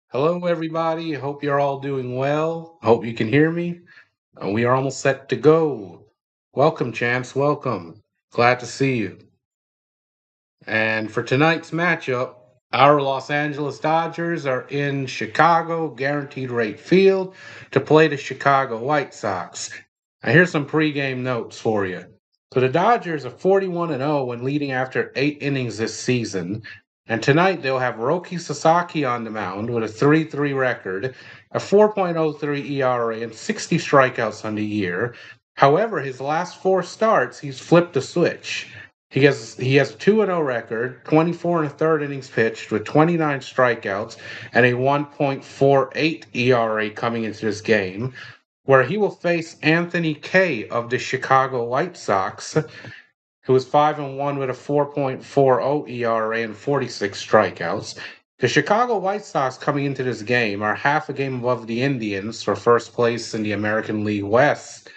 Hello, everybody. Hope you're all doing well. Hope you can hear me. We are almost set to go. Welcome, champs. Welcome. Glad to see you. And for tonight's matchup, our Los Angeles Dodgers are in Chicago, guaranteed rate field, to play the Chicago White Sox. Now, here's some pregame notes for you. So the Dodgers are 41-0 when leading after 8 innings this season. And tonight they'll have Roki Sasaki on the mound with a 3-3 record, a 4.03 ERA, and 60 strikeouts on the year. However, his last four starts, he's flipped the switch. He has a 2-0 record, 24 and a third innings pitched with 29 strikeouts and a 1.48 ERA coming into this game, where he will face Anthony Kay of the Chicago White Sox, who is 5-1 with a 4.40 ERA and 46 strikeouts. The Chicago White Sox coming into this game are half a game above the Indians for first place in the American League West.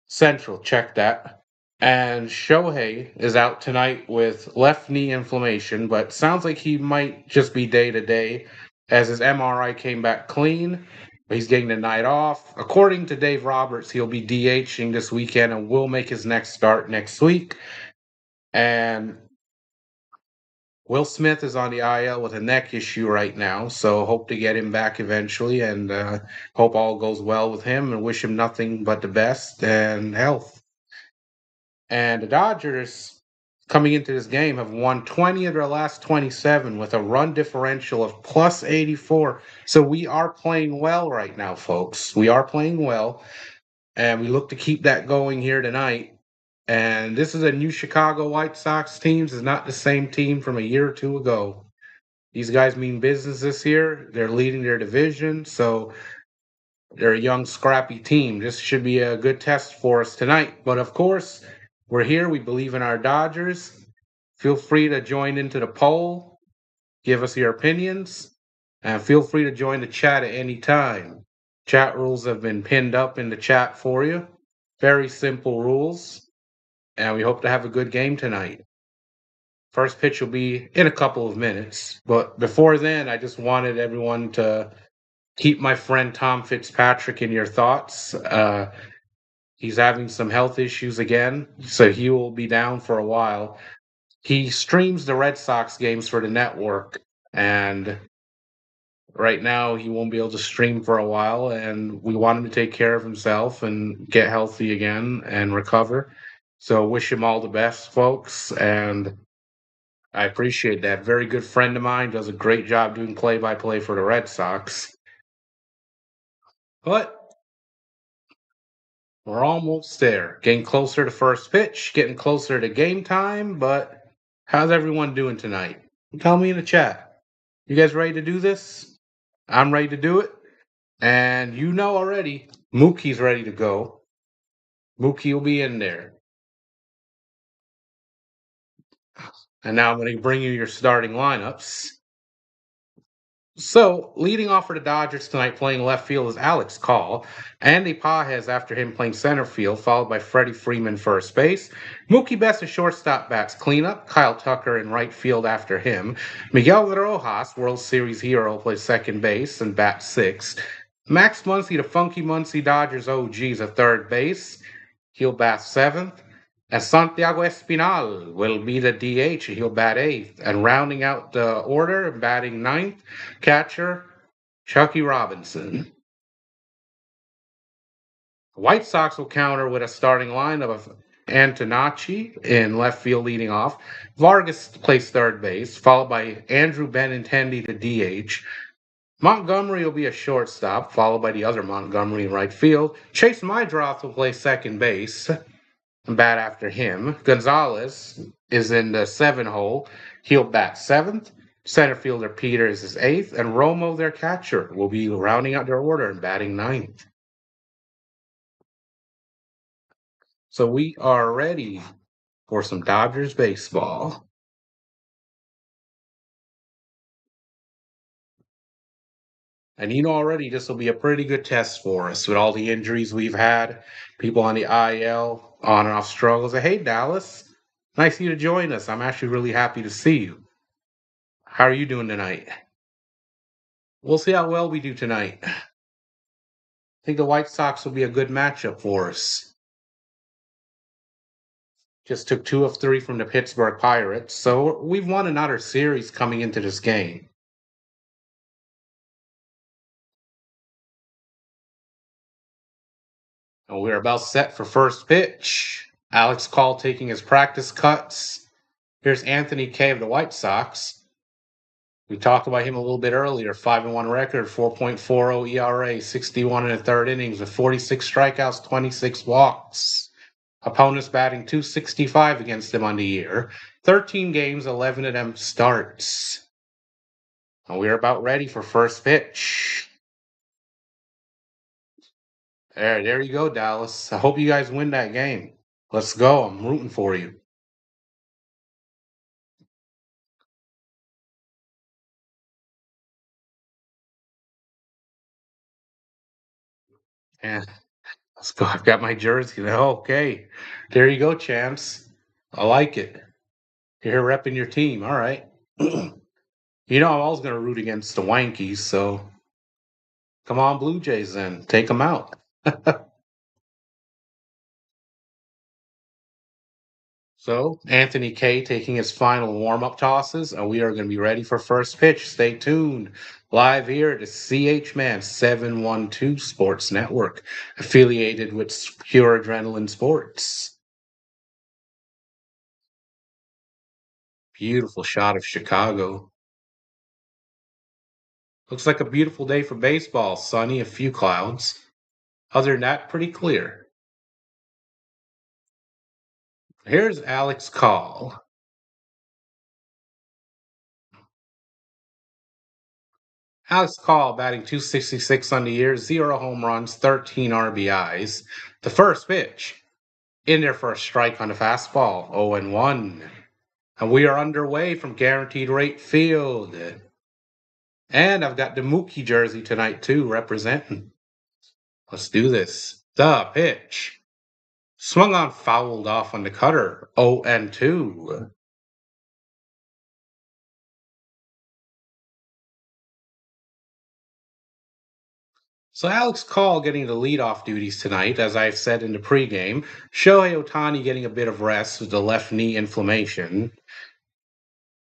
Central, check that. And Shohei is out tonight with left knee inflammation, but sounds like he might just be day to day as his MRI came back clean. He's getting the night off. According to Dave Roberts, he'll be DHing this weekend and will make his next start next week. And Will Smith is on the IL with a neck issue right now, so hope to get him back eventually and hope all goes well with him and wish him nothing but the best and health. And the Dodgers, coming into this game, have won 20 of their last 27 with a run differential of plus 84. So we are playing well right now, folks. We are playing well, and we look to keep that going here tonight. And this is a new Chicago White Sox team. This is not the same team from a year or two ago. These guys mean business this year. They're leading their division, so they're a young, scrappy team. This should be a good test for us tonight. But of course, we're here. We believe in our Dodgers. Feel free to join into the poll. Give us your opinions. And feel free to join the chat at any time. Chat rules have been pinned up in the chat for you. Very simple rules. And we hope to have a good game tonight. First pitch will be in a couple of minutes. But before then, I just wanted everyone to keep my friend Tom Fitzpatrick in your thoughts. He's having some health issues again, so he will be down for a while. He streams the Red Sox games for the network, and right now he won't be able to stream for a while, and we want him to take care of himself and get healthy again and recover. So wish him all the best, folks, and I appreciate that. Very good friend of mine, does a great job doing play-by-play for the Red Sox. But we're almost there. Getting closer to first pitch, getting closer to game time, but how's everyone doing tonight? Tell me in the chat. You guys ready to do this? I'm ready to do it. And you know already, Mookie's ready to go. Mookie will be in there. And now I'm going to bring you your starting lineups. So, leading off for the Dodgers tonight, playing left field is Alex Call. Andy Pajes after him playing center field, followed by Freddie Freeman first base. Mookie Betts, a shortstop, bats cleanup. Kyle Tucker in right field after him. Miguel Rojas, World Series hero, plays second base and bats sixth. Max Muncy, the Funky Muncy Dodgers OG, is a third base. He'll bat seventh. And Santiago Espinal will be the DH. He'll bat eighth. And rounding out the order, batting ninth, catcher Chucky Robinson. White Sox will counter with a starting lineup of Antonacci in left field leading off. Vargas plays third base, followed by Andrew Benintendi, the DH. Montgomery will be a shortstop, followed by the other Montgomery in right field. Chase Mydroth will play second base. Bat after him. Gonzalez is in the 7 hole. He'll bat seventh. Center fielder Peters is eighth. And Romo, their catcher, will be rounding out their order and batting ninth. So we are ready for some Dodgers baseball. And you know already this will be a pretty good test for us with all the injuries we've had, people on the IL, on and off struggles. Hey, Dallas, nice of you to join us. I'm actually really happy to see you. How are you doing tonight? We'll see how well we do tonight. I think the White Sox will be a good matchup for us. Just took 2 of 3 from the Pittsburgh Pirates, so we've won another series coming into this game. And we're about set for first pitch. Alex Call taking his practice cuts. Here's Anthony Kay of the White Sox. We talked about him a little bit earlier. 5-1 record, 4.40 ERA, 61 in the third innings with 46 strikeouts, 26 walks. Opponents batting 265 against him on the year. 13 games, 11 of them starts. And we're about ready for first pitch. There you go, Dallas. I hope you guys win that game. Let's go. I'm rooting for you. Yeah, let's go. I've got my jersey. Okay. There you go, champs. I like it. You're repping your team. All right. You know, I'm always going to root against the Wankies, so come on, Blue Jays, then. Take them out. So, Anthony Kay taking his final warm up tosses, and we are going to be ready for first pitch. Stay tuned. Live here at the CH Man 712 Sports Network, affiliated with Pure Adrenaline Sports. Beautiful shot of Chicago. Looks like a beautiful day for baseball. Sunny, a few clouds. Other than that, pretty clear. Here's Alex Call. Alex Call batting 266 on the year, 0 home runs, 13 RBIs. The first pitch in there for a strike on the fastball, 0-1. And we are underway from Guaranteed Rate Field. And I've got the Mookie jersey tonight, too, representing. Let's do this. The pitch. Swung on, fouled off on the cutter, 0-2. So Alex Call getting the leadoff duties tonight, as I've said in the pregame. Shohei Ohtani getting a bit of rest with the left knee inflammation.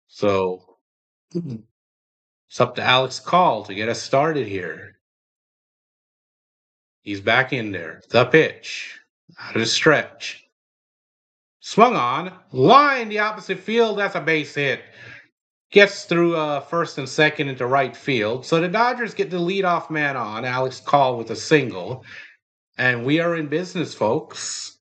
So it's up to Alex Call to get us started here. He's back in there. The pitch. Out of the stretch. Swung on. Line the opposite field. That's a base hit. Gets through first and second into right field. So the Dodgers get the leadoff man on, Alex Call with a single. And we are in business, folks.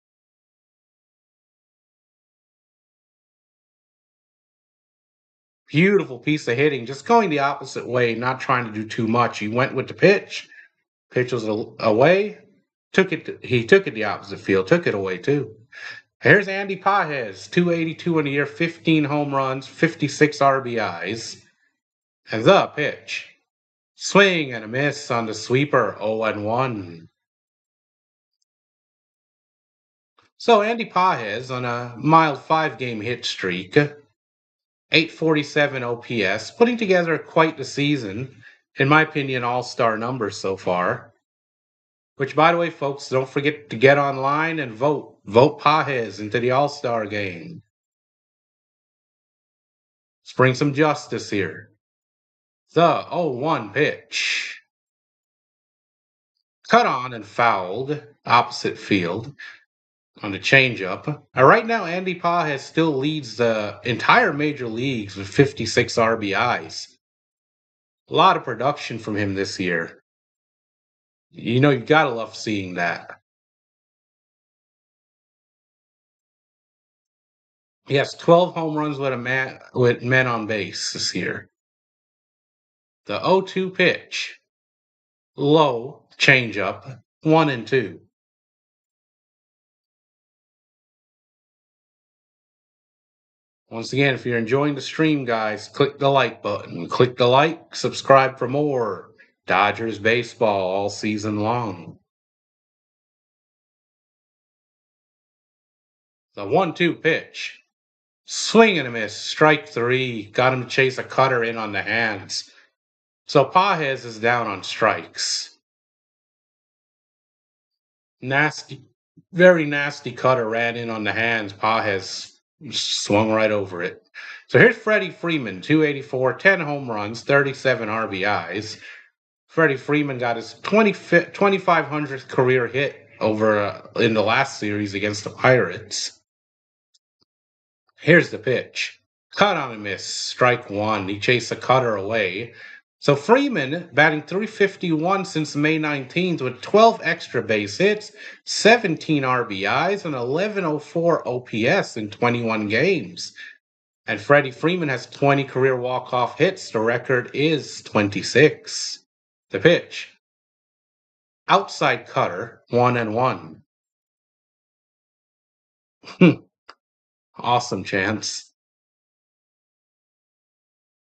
Beautiful piece of hitting, just going the opposite way, not trying to do too much. He went with the pitch. Pitch was away. He took it the opposite field. Took it away too. Here's Andy Pages, 282 in the year, 15 home runs, 56 RBIs. And the pitch. Swing and a miss on the sweeper, 0-1. So Andy Pages on a mild 5-game hit streak, 847 OPS, putting together quite the season. In my opinion, all-star numbers so far. Which, by the way, folks, don't forget to get online and vote. Vote Pages into the all-star game. Let's bring some justice here. The 0-1 pitch. Cut on and fouled, opposite field, on the changeup. Right now, Andy Pages still leads the entire major leagues with 56 RBIs. A lot of production from him this year. You know, you gotta love seeing that. He has 12 home runs with men on base this year. The 0-2 pitch, low changeup, 1-2. Once again, if you're enjoying the stream, guys, click the like button. Click the like, subscribe for more Dodgers baseball all season long. The 1-2 pitch. Swing and a miss. Strike 3. Got him to chase a cutter in on the hands. So Pajes is down on strikes. Nasty, very nasty cutter ran in on the hands. Pajes swung right over it. So here's Freddie Freeman, 284, 10 home runs, 37 RBIs. Freddie Freeman got his 2,500th career hit over in the last series against the Pirates. Here's the pitch. Cut on a miss, strike one. He chased the cutter away. So Freeman batting 351 since May 19th with 12 extra base hits, 17 RBIs, and 1104 OPS in 21 games. And Freddie Freeman has 20 career walk-off hits. The record is 26. The pitch. Outside cutter, 1-1. Awesome chance.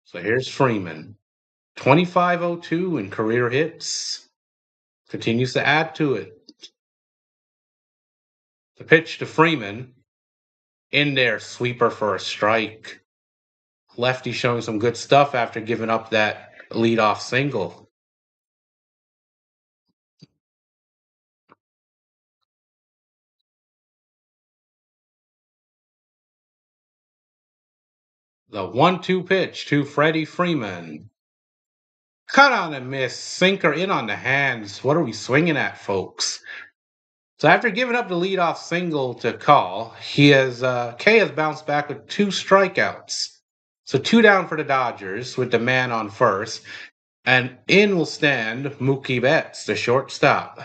So here's Freeman. 2502 in career hits. Continues to add to it. The pitch to Freeman. In there, sweeper for a strike. Lefty showing some good stuff after giving up that leadoff single. The 1-2 pitch to Freddie Freeman. Cut on a miss. Sinker in on the hands. What are we swinging at, folks? So after giving up the leadoff single to Call, K has bounced back with 2 strikeouts. So 2 down for the Dodgers with the man on first. And in will stand Mookie Betts, the shortstop.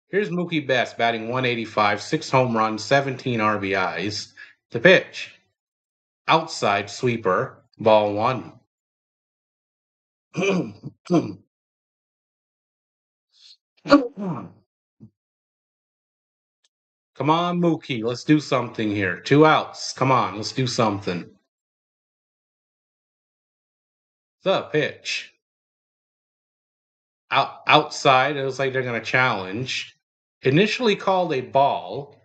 Here's Mookie Betts batting 185, 6 home runs, 17 RBIs. The pitch. Outside sweeper, ball 1. Come on, Mookie. Let's do something here. 2 outs. Come on, let's do something. The pitch. Outside, it looks like they're going to challenge. Initially called a ball,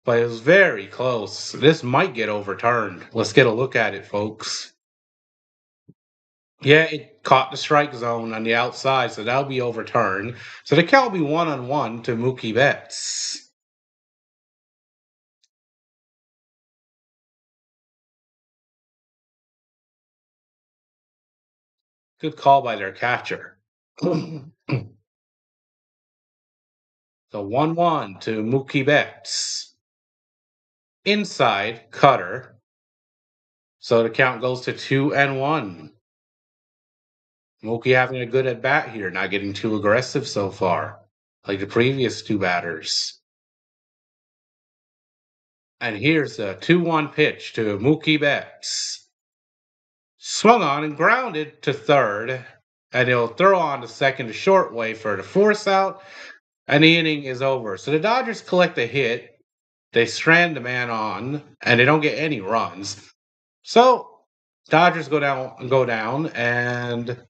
but it was very close. This might get overturned. Let's get a look at it, folks. Yeah, it caught the strike zone on the outside, so that'll be overturned. So the count will be 1-1 to Mookie Betts. Good call by their catcher. So 1-1 to Mookie Betts. Inside cutter. So the count goes to 2-1. Mookie having a good at bat here, not getting too aggressive so far, like the previous 2 batters. And here's a 2-1 pitch to Mookie Betts. Swung on and grounded to third, and he'll throw on to second to short way for the force out, and the inning is over. So the Dodgers collect a hit, they strand the man on, and they don't get any runs. So Dodgers go down, and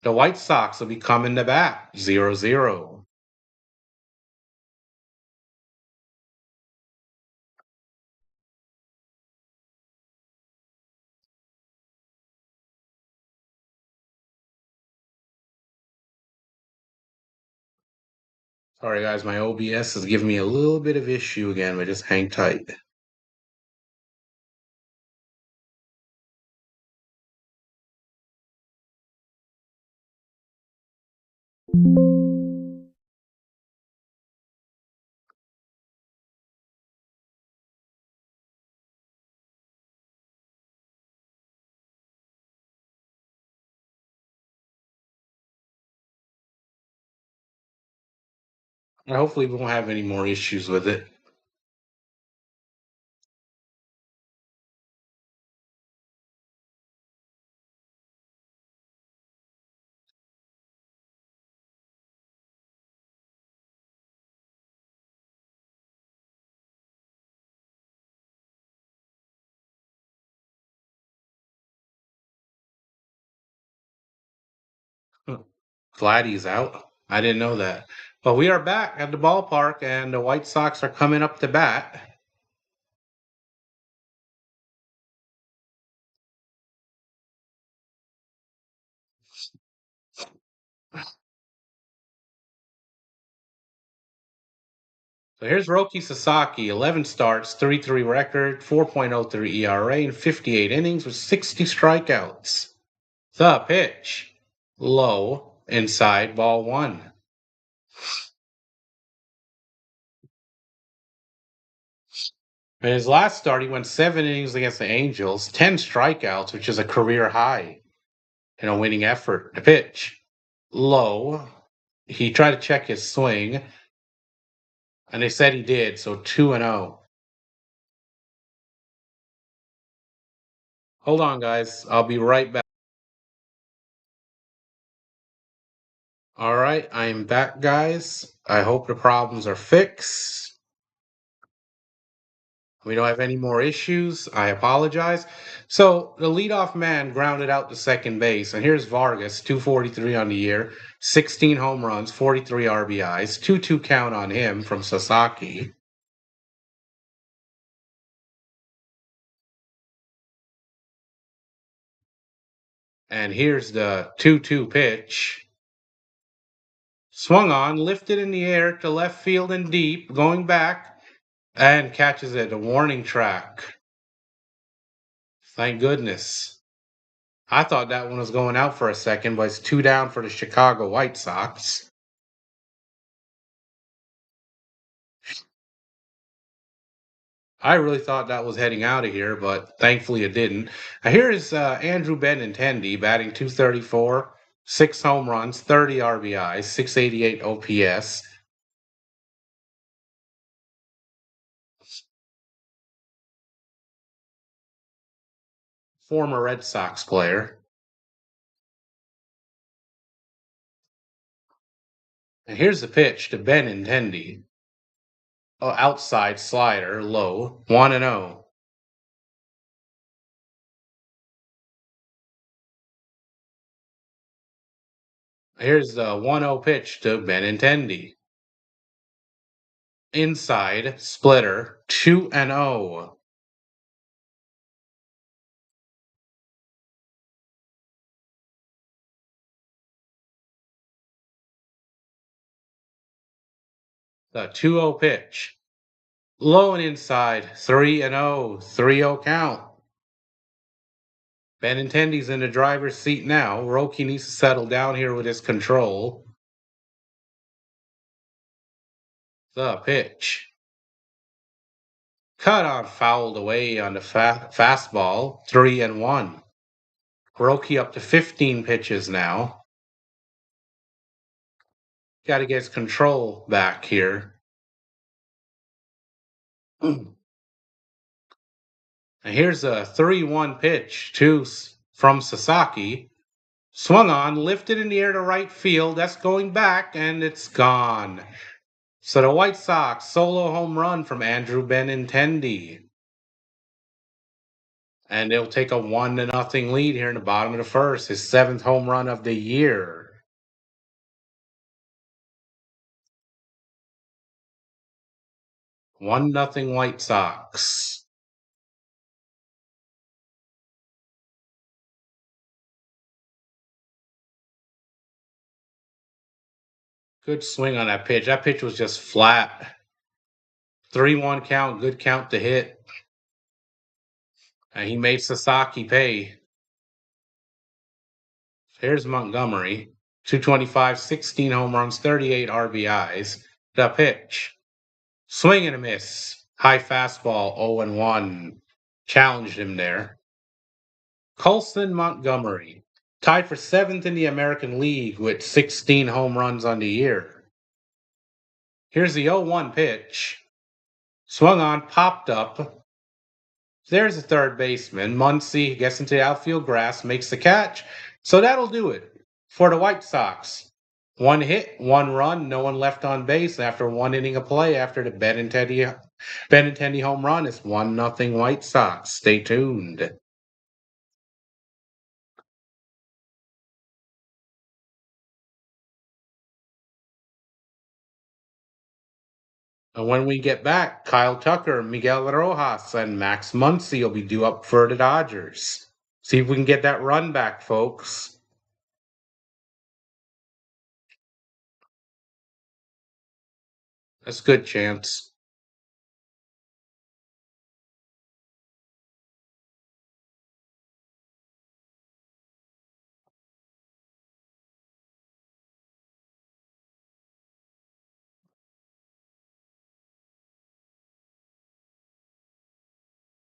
the White Sox will be coming to bat, 0-0. Sorry, guys, my OBS is giving me a little bit of issue again, but just hang tight. And hopefully, we won't have any more issues with it. Vladdy's out. I didn't know that. But we are back at the ballpark, and the White Sox are coming up to bat. So here's Roki Sasaki, 11 starts, 3.3 record, 4.03 ERA, in 58 innings with 60 strikeouts. The pitch. Low, inside, ball one. In his last start, he went 7 innings against the Angels, 10 strikeouts, which is a career high in a winning effort. The pitch. Low. He tried to check his swing, and they said he did, so 2-0. Hold on, guys. I'll be right back. All right, I'm back, guys. I hope the problems are fixed. We don't have any more issues. I apologize. So the leadoff man grounded out to second base, and here's Vargas, 243 on the year, 16 home runs, 43 RBIs, 2-2 count on him from Sasaki. And here's the 2-2 pitch. Swung on, lifted in the air to left field and deep, going back, and catches it, a warning track. Thank goodness. I thought that one was going out for a second, but it's 2 down for the Chicago White Sox. I really thought that was heading out of here, but thankfully it didn't. Here is Andrew Benintendi batting 234, 6 home runs, 30 RBIs, 688 OPS. Former Red Sox player. And here's the pitch to Benintendi. Oh, outside slider, low, 1-0. Here's the 1-0 pitch to Benintendi. Inside, splitter, 2-0. The 2-0 pitch. Low and inside, 3-0, 3-0 count. Benintendi's in the driver's seat now. Roki needs to settle down here with his control. The pitch. Cut on, fouled away on the fastball, 3-1. Roki up to 15 pitches now. Got to get his control back here. And here's a 3-1 pitch from Sasaki. Swung on, lifted in the air to right field. That's going back, and it's gone. So the White Sox solo home run from Andrew Benintendi. And they'll take a 1-0 lead here in the bottom of the first, his 7th home run of the year. 1-0 White Sox. Good swing on that pitch. That pitch was just flat. 3-1 count, good count to hit. And he made Sasaki pay. Here's Montgomery. 225, 16 home runs, 38 RBIs. The pitch. Swing and a miss. High fastball, 0-1. Challenged him there. Colson Montgomery, tied for 7th in the American League with 16 home runs on the year. Here's the 0-1 pitch. Swung on, popped up. There's the third baseman. Muncy gets into the outfield grass, makes the catch. So that'll do it for the White Sox. 1 hit, 1 run, no one left on base after 1 inning of play after the Benintendi home run. It's 1-0 White Sox. Stay tuned. And when we get back, Kyle Tucker, Miguel Rojas, and Max Muncy will be due up for the Dodgers. See if we can get that run back, folks. That's a good chance.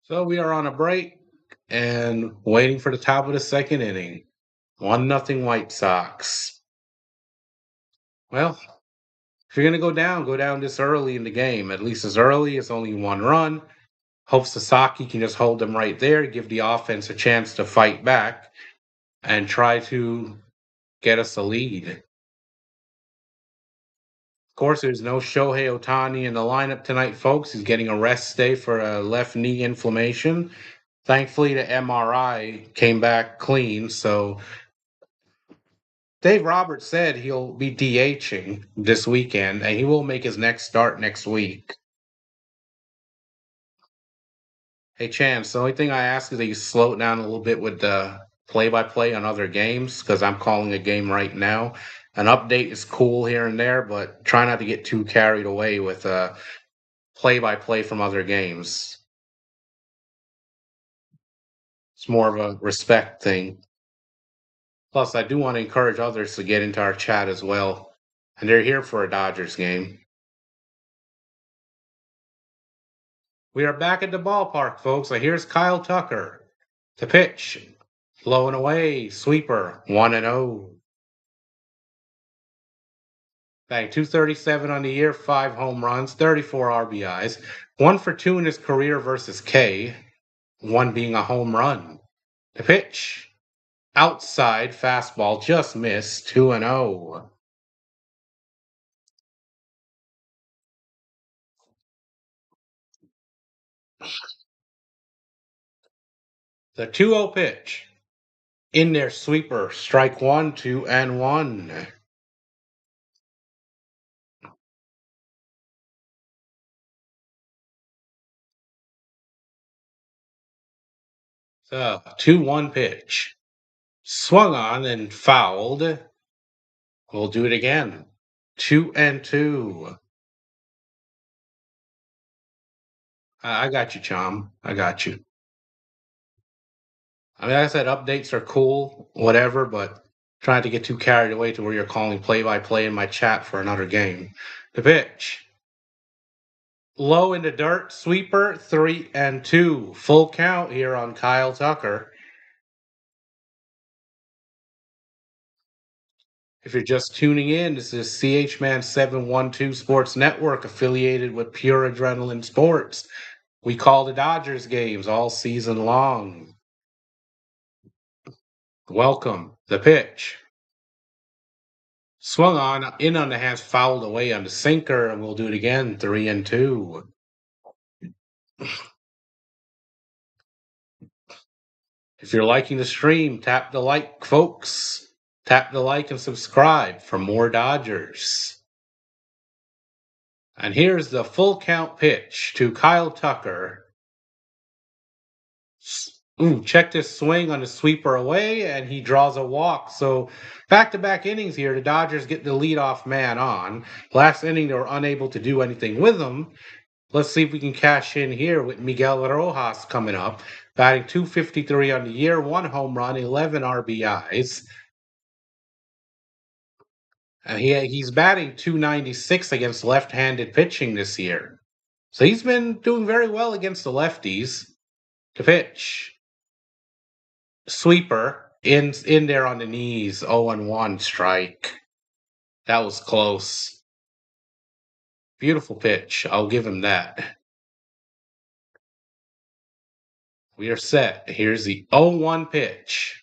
So we are on a break and waiting for the top of the second inning. 1-0 White Sox. Well, if you're gonna go down this early in the game. At least as early as only one run. Hope Sasaki can just hold them right there, give the offense a chance to fight back and try to get us a lead. Of course, there's no Shohei Ohtani in the lineup tonight, folks. He's getting a rest day for a left knee inflammation. Thankfully, the MRI came back clean, so Dave Roberts said he'll be DHing this weekend, and he will make his next start next week. Hey, Chance, the only thing I ask is that you slow it down a little bit with the play-by-play on other games, because I'm calling a game right now. An update is cool here and there, but try not to get too carried away with play-by-play from other games. It's more of a respect thing. Plus, I do want to encourage others to get into our chat as well, and they're here for a Dodgers game. We are back at the ballpark, folks. So here's Kyle Tucker. The pitch. Low and away. Sweeper. 1-0. Bang. 237 on the year. 5 home runs. 34 RBIs. 1 for 2 in his career versus K. 1 being a home run. The pitch. Outside. Fastball. Just missed. 2-0. The 2-0 pitch. In there. Sweeper. Strike 1, 2-1. So, 2-1 pitch. Swung on and fouled. We'll do it again. 2-2. I got you, Chom. I got you. I mean, like I said, updates are cool, whatever, but trying to get too carried away to where you're calling play by play in my chat for another game. The pitch. Low in the dirt, sweeper, 3-2. Full count here on Kyle Tucker. If you're just tuning in, this is CH Man 712 Sports Network affiliated with Pure Adrenaline Sports. We call the Dodgers games all season long. Welcome. The pitch. Swung on, in on the hands, fouled away on the sinker, and we'll do it again. 3-2. If you're liking the stream, tap the like, folks. Tap the like and subscribe for more Dodgers. And here's the full count pitch to Kyle Tucker. Ooh, check this swing on the sweeper away, and he draws a walk. So back-to-back innings here, the Dodgers get the leadoff man on. Last inning, they were unable to do anything with him. Let's see if we can cash in here with Miguel Rojas coming up, batting 253 on the year, 1 home run, 11 RBIs. And he's batting 296 against left-handed pitching this year. So he's been doing very well against the lefties. To pitch. Sweeper in there on the knees, 0-1 strike. That was close. Beautiful pitch. I'll give him that. We are set. Here's the 0-1 pitch.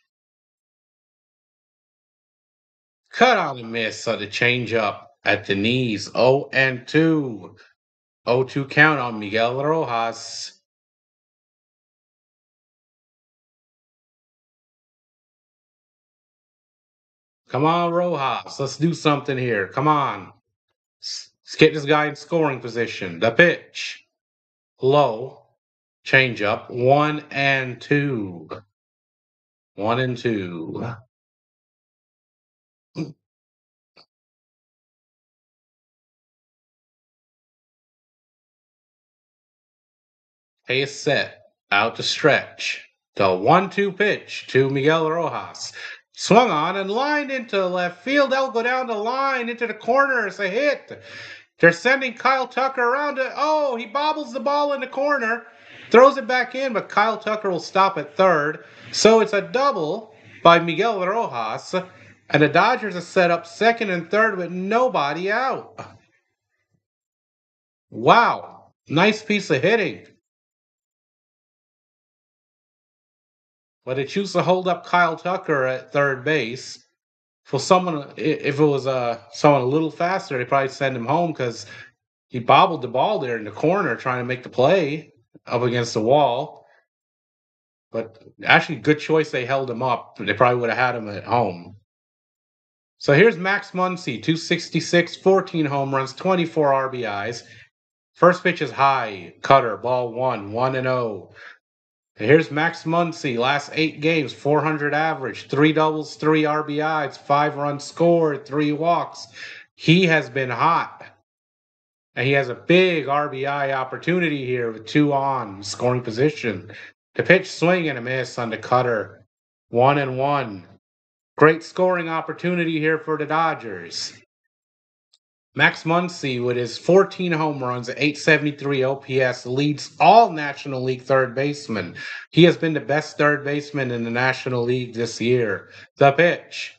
Cut on a miss on the changeup at the knees. 0-2. 0-2 count on Miguel Rojas. Come on, Rojas. Let's do something here. Come on. Let's get this guy in scoring position. The pitch. Low. Changeup. 1-2. 1-2. Pace set. Out to stretch. The 1-2 pitch to Miguel Rojas. Swung on and lined into left field. They'll go down the line into the corner. It's a hit. They're sending Kyle Tucker around. Oh, he bobbles the ball in the corner. Throws it back in, but Kyle Tucker will stop at third. So it's a double by Miguel Rojas. And the Dodgers are set up second and third with nobody out. Wow. Nice piece of hitting. But they choose to hold up Kyle Tucker at third base. For someone, if it was someone a little faster, they probably send him home because he bobbled the ball there in the corner trying to make the play up against the wall. But actually, good choice they held him up. They probably would have had him at home. So here's Max Muncy, 266, 14 home runs, 24 RBIs. First pitch is high, cutter, ball one, 1-0. Here's Max Muncy, last 8 games, 400 average, 3 doubles, 3 RBIs, 5 runs scored, 3 walks. He has been hot. And he has a big RBI opportunity here with 2 on, scoring position. The pitch, swing and a miss on the cutter. 1-1. Great scoring opportunity here for the Dodgers. Max Muncy, with his 14 home runs at 873 OPS, leads all National League third basemen. He has been the best third baseman in the National League this year. The pitch.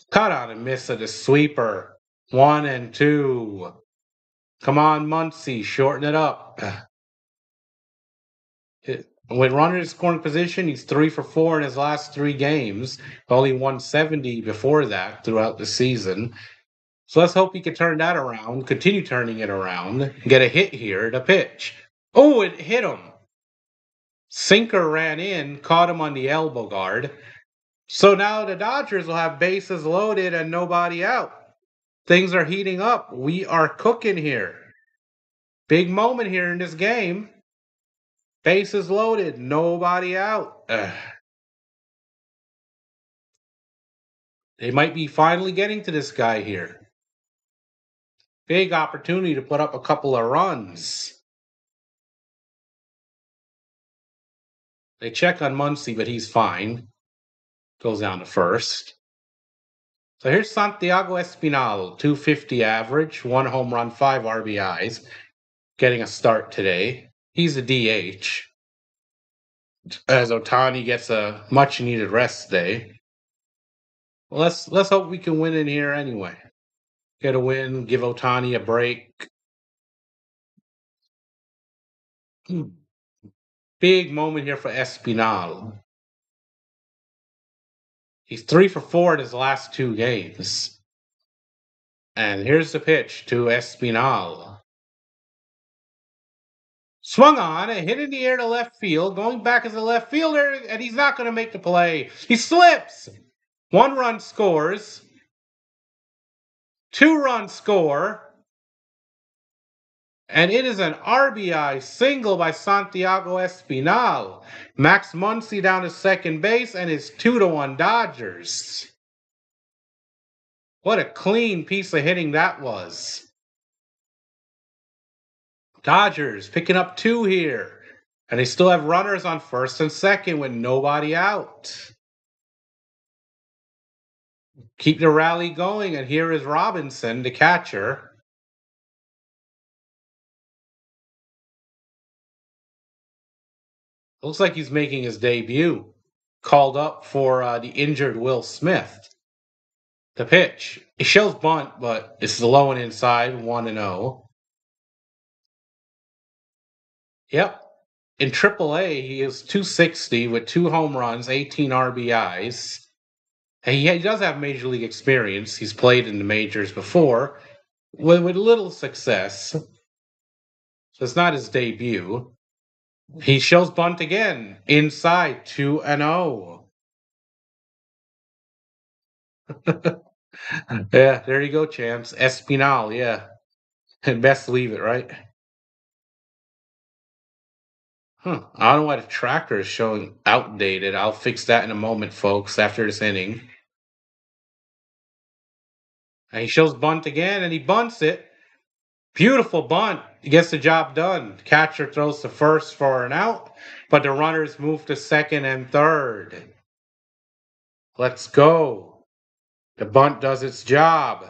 Cut on and miss of the sweeper. 1-2. Come on, Muncy, shorten it up. With runner in scoring position, he's 3 for 4 in his last 3 games. Only 170 before that throughout the season. So let's hope he can turn that around, continue turning it around, get a hit here, the pitch. Oh, it hit him. Sinker ran in, caught him on the elbow guard. So now the Dodgers will have bases loaded and nobody out. Things are heating up. We are cooking here. Big moment here in this game. Bases loaded, nobody out. They might be finally getting to this guy here. Big opportunity to put up a couple of runs. They check on Muncy, but he's fine. Goes down to first. So here's Santiago Espinal, 250 average, 1 home run, 5 RBIs. Getting a start today. He's a DH. As Ohtani gets a much needed rest day. Well, let's hope we can win in here anyway. Get a win, give Ohtani a break. Big moment here for Espinal. He's 3 for 4 in his last 2 games. And here's the pitch to Espinal. Swung on and hit in the air to left field, going back as a left fielder, and he's not going to make the play. He slips. 1 run scores. 2-run score. And it is an RBI single by Santiago Espinal. Max Muncy down to second base and his 2-1 Dodgers. What a clean piece of hitting that was. Dodgers picking up 2 here. And they still have runners on first and second with nobody out. Keep the rally going, and here is Robinson, the catcher. Looks like he's making his debut. Called up for the injured Will Smith. The pitch. It shows bunt, but it's low and inside, 1-0. Yep. In AAA, he is 260 with 2 home runs, 18 RBIs. And he does have major league experience. He's played in the majors before with little success. So it's not his debut. He shows bunt again. Inside, 2-0. Yeah, there you go, champs. Espinal, yeah. And best leave it, right? I don't know why the tracker is showing outdated. I'll fix that in a moment, folks, after this inning. And he shows bunt again, and he bunts it. Beautiful bunt. He gets the job done. Catcher throws to first for an out, but the runners move to second and third. Let's go. The bunt does its job.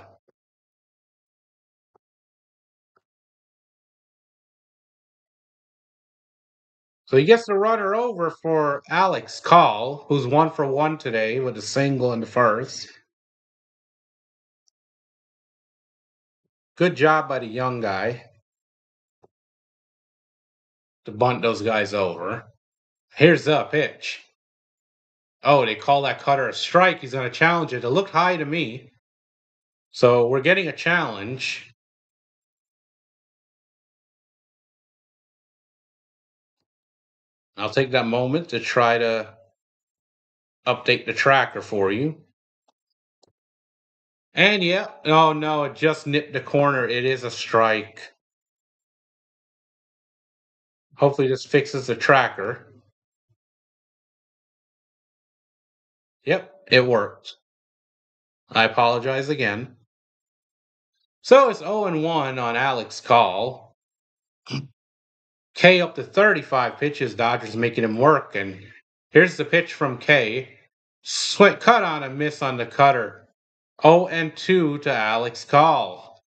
So he gets the runner over for Alex Call, who's 1 for 1 today with a single in the first. Good job by the young guy to bunt those guys over. Here's the pitch. Oh, they call that cutter a strike. He's going to challenge it. It looked high to me. So we're getting a challenge. I'll take that moment to try to update the tracker for you. And yeah, oh no, it just nipped the corner. It is a strike. Hopefully this fixes the tracker. Yep, it worked. I apologize again. So it's 0-1 on Alex Call. K up to 35 pitches. Dodgers making him work. And here's the pitch from K. Cut on a miss on the cutter. 0-2 to Alex Call.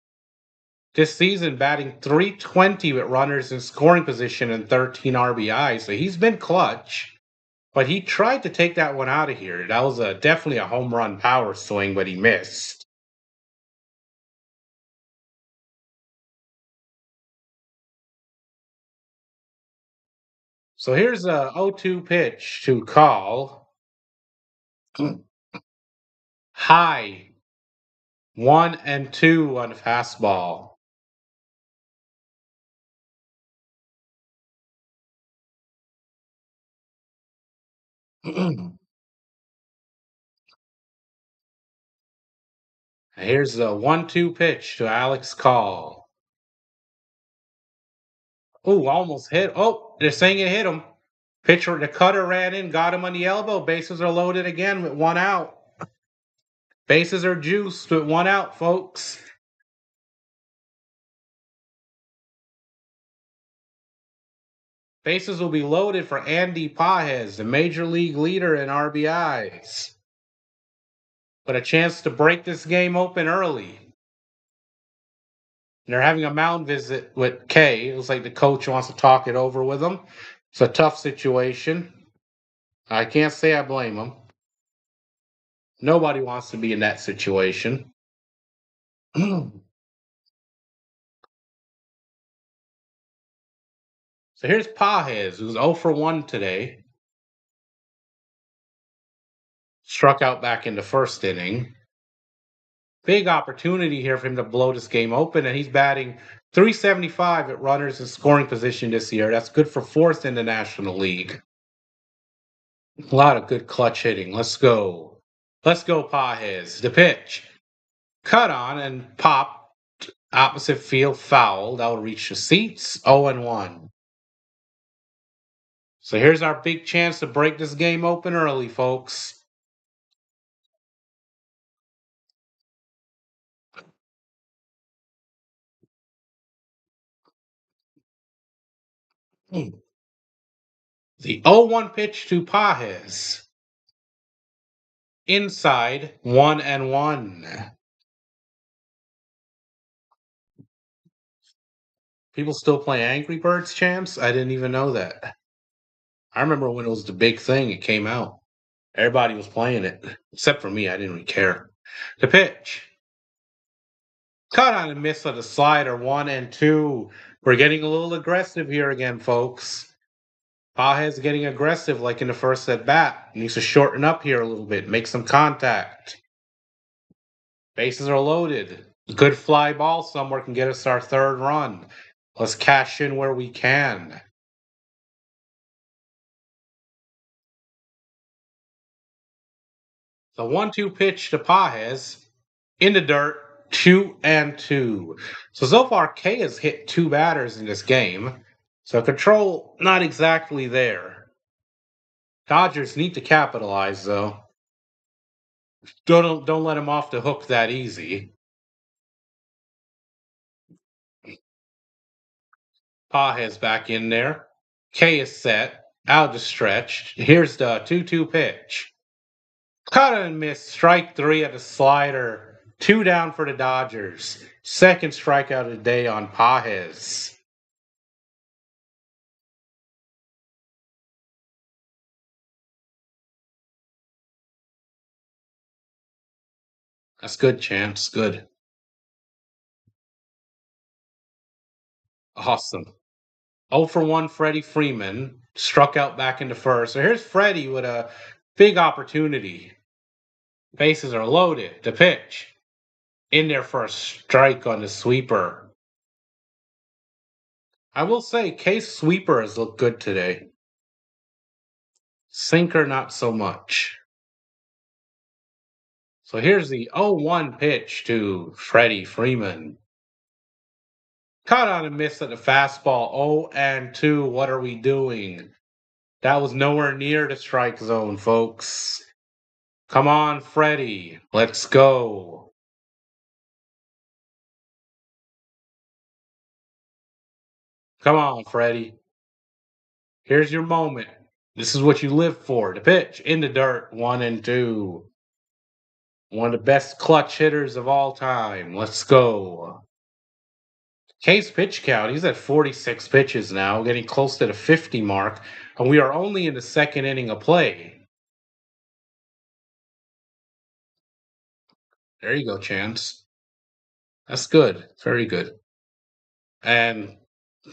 This season, batting .320 with runners in scoring position and 13 RBI. So he's been clutch. But he tried to take that one out of here. That was definitely a home run power swing, but he missed. So here's a 0-2 pitch to Call. High 1-2 on the fastball. Here's a 1-2 pitch to Alex Call. Oh, almost hit. Oh, they're saying it hit him. Pitcher, the cutter ran in, got him on the elbow. Bases are loaded again with 1 out. Bases are juiced with 1 out, folks. Bases will be loaded for Andy Pages, the major league leader in RBIs. But a chance to break this game open early. They're having a mound visit with Kay. It looks like the coach wants to talk it over with them. It's a tough situation. I can't say I blame them. Nobody wants to be in that situation. So here's Pajes, who's 0-for-1 today. Struck out back in the first inning. Big opportunity here for him to blow this game open, and he's batting .375 at runners in scoring position this year. That's good for fourth in the National League. A lot of good clutch hitting. Let's go. Let's go, Pajes. The pitch. Cut on and pop. Opposite field foul. That will reach the seats. 0-1. So here's our big chance to break this game open early, folks. The 0-1 pitch to Pajes. Inside 1-1. People still play Angry Birds, champs? I didn't even know that. I remember when it was the big thing, it came out. Everybody was playing it, except for me. I didn't really care. The pitch. Cut on a miss on the slider, 1-2. We're getting a little aggressive here again, folks. Pajes getting aggressive like in the first at bat. Needs to shorten up here a little bit, make some contact. Bases are loaded. Good fly ball somewhere can get us our third run. Let's cash in where we can. The 1-2 pitch to Pajes in the dirt, 2-2. So far, K has hit 2 batters in this game. So control not exactly there. Dodgers need to capitalize though. Don't let him off the hook that easy. Pajes back in there. K is set. Out the stretch. Here's the 2-2 pitch. Cut and miss. Strike 3 at the slider. 2 down for the Dodgers. Second strikeout of the day on Pajes. That's good, Chance. Good. Awesome. 0 for 1 Freddie Freeman struck out back into first. So here's Freddie with a big opportunity. Bases are loaded. The pitch. In there for a strike on the sweeper. I will say, Case sweeper has looked good today. Sinker, not so much. So here's the 0-1 pitch to Freddie Freeman. Caught on a miss at the fastball. 0-2. What are we doing? That was nowhere near the strike zone, folks. Come on, Freddie. Let's go. Come on, Freddie. Here's your moment. This is what you live for. The pitch in the dirt. 1-2. One of the best clutch hitters of all time. Let's go. Case pitch count, he's at 46 pitches now, getting close to the 50 mark, and we are only in the second inning of play. There you go, Chance. That's good. Very good. And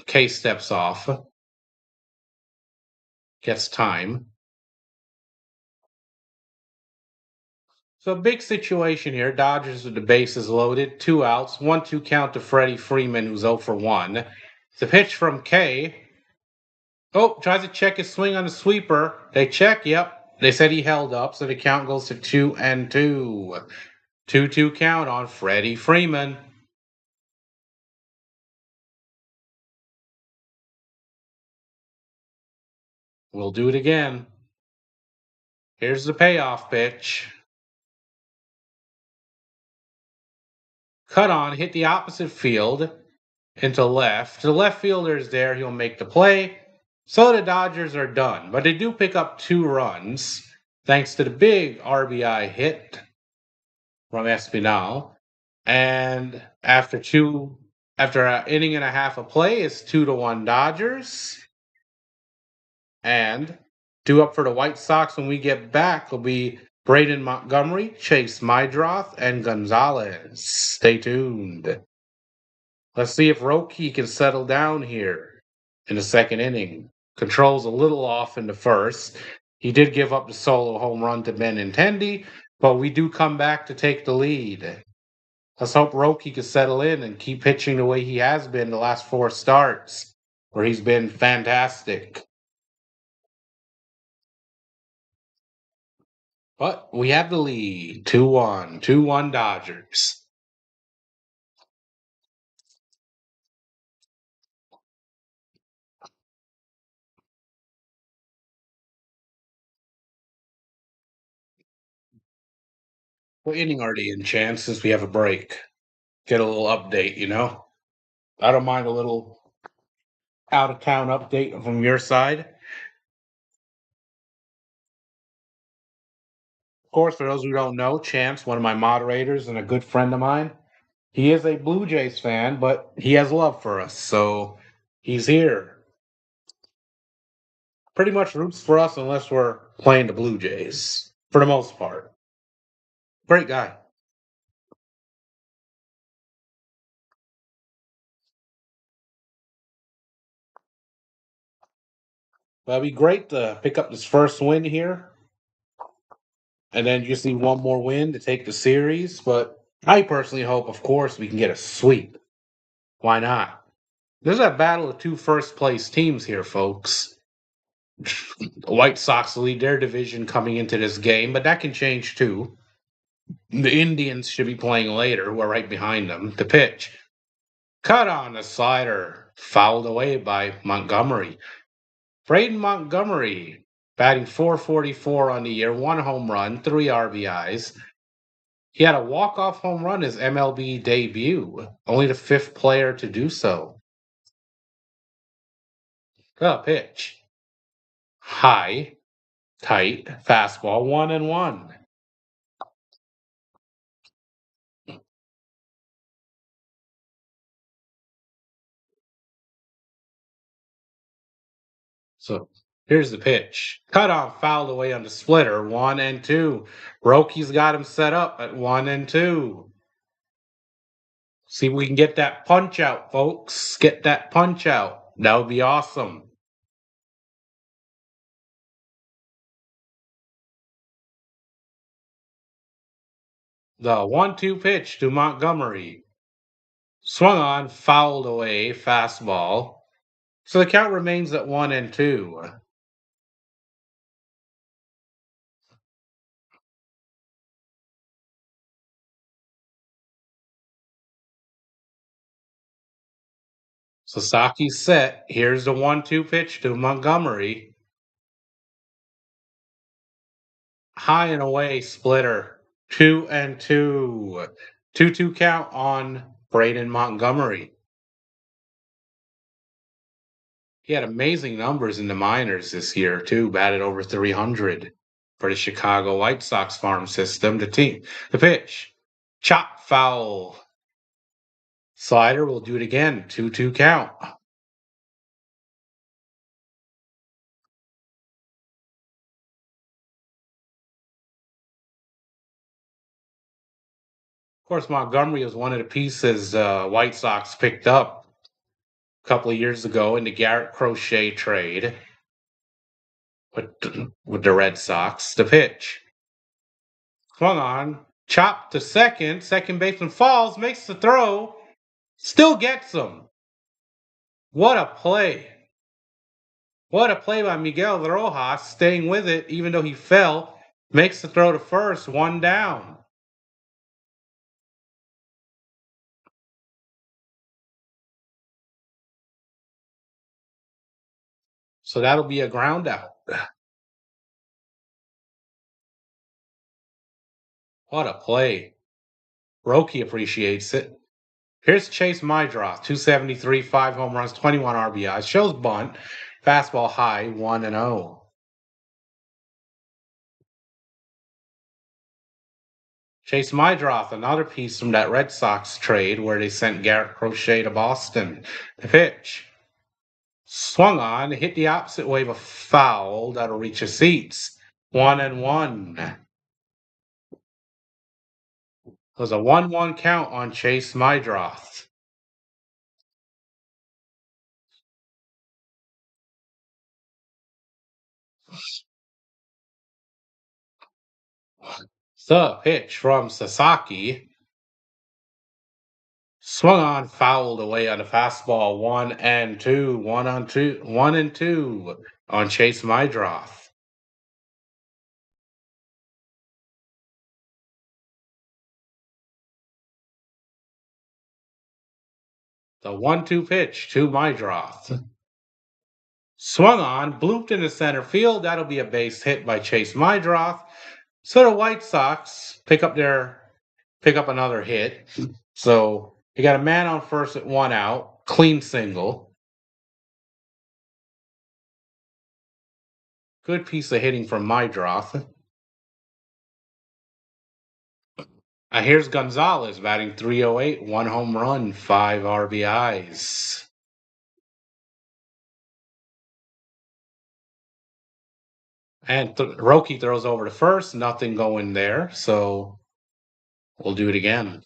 Case steps off, gets time. So big situation here. Dodgers with the bases loaded, 2 outs, 1-2 count to Freddie Freeman, who's 0 for 1. The pitch from K. Oh, tries to check his swing on the sweeper. They check, yep. They said he held up, so the count goes to 2-2. 2-2 count on Freddie Freeman. We'll do it again. Here's the payoff pitch. Cut on, hit the opposite field into left. The left fielder is there. He'll make the play. So the Dodgers are done. But they do pick up 2 runs thanks to the big RBI hit from Espinal. And after an inning and a half of play, it's 2-1 Dodgers. And due up for the White Sox when we get back will be Braden Montgomery, Chase Mydroth, and Gonzalez. Stay tuned. Let's see if Roki can settle down here in the second inning. Controls a little off in the first. He did give up the solo home run to Benintendi, but we do come back to take the lead. Let's hope Roki can settle in and keep pitching the way he has been the last 4 starts, where he's been fantastic. But we have the lead. 2-1. 2-1 Dodgers. What inning are they in, Chance, since we have a break? Get a little update, you know? I don't mind a little out of town update from your side. Of course, for those who don't know, Chance, one of my moderators and a good friend of mine, he is a Blue Jays fan, but he has love for us, so he's here. Pretty much roots for us unless we're playing the Blue Jays, for the most part. Great guy. That'd be great to pick up this first win here, and then just need one more win to take the series. But I personally hope, of course, we can get a sweep. Why not? There's a battle of 2 first place teams here, folks. The White Sox lead their division coming into this game, but that can change too. The Indians should be playing later, who are right behind them. The pitch. Cut on the slider. Fouled away by Montgomery. Braden Montgomery batting .444 on the year, 1 home run, 3 RBIs. He had a walk-off home run his MLB debut, only the 5th player to do so. Pitch. High, tight, fastball, 1-1. So Here's the pitch. Cut off, fouled away on the splitter. 1-2. Rocky's got him set up at 1-2. See if we can get that punch out, folks. Get that punch out. That would be awesome. The 1-2 pitch to Montgomery. Swung on, fouled away, fastball. So the count remains at 1-2. Sasaki's set. Here's the 1-2 pitch to Montgomery. High and away splitter. 2-2. 2-2 count on Braden Montgomery. He had amazing numbers in the minors this year, too. Batted over 300 for the Chicago White Sox farm system. The pitch. Chop foul. Slider will do it again. 2-2 count. Of course, Montgomery was one of the pieces White Sox picked up a couple of years ago in the Garrett Crochet trade with, with the Red Sox. The pitch. Swung on. Chop to second. Second baseman falls, makes the throw. Still gets him. What a play. What a play by Miguel Rojas, staying with it even though he fell. Makes the throw to first, one down. So that'll be a ground out. What a play. Roki appreciates it. Here's Chase Mydroth, 273, 5 home runs, 21 RBIs. Shows bunt. Fastball high, 1-0. Chase Mydroth, another piece from that Red Sox trade where they sent Garrett Crochet to Boston. The pitch. Swung on, hit the opposite way of a foul. That'll reach the seats. 1-1. It was a 1-1 count on Chase Mydroth. The pitch from Sasaki. Swung on, fouled away on the fastball. 1-2. 1-2 on Chase Mydroth. The 1-2 pitch to Mydroth. Swung on, blooped into center field. That'll be a base hit by Chase Mydroth. So the White Sox pick up another hit. So you got a man on first at 1 out, clean single. Good piece of hitting from Mydroth. Here's Gonzalez batting 308, 1 home run, 5 RBIs. And Roki throws over to first, nothing going there, so we'll do it again.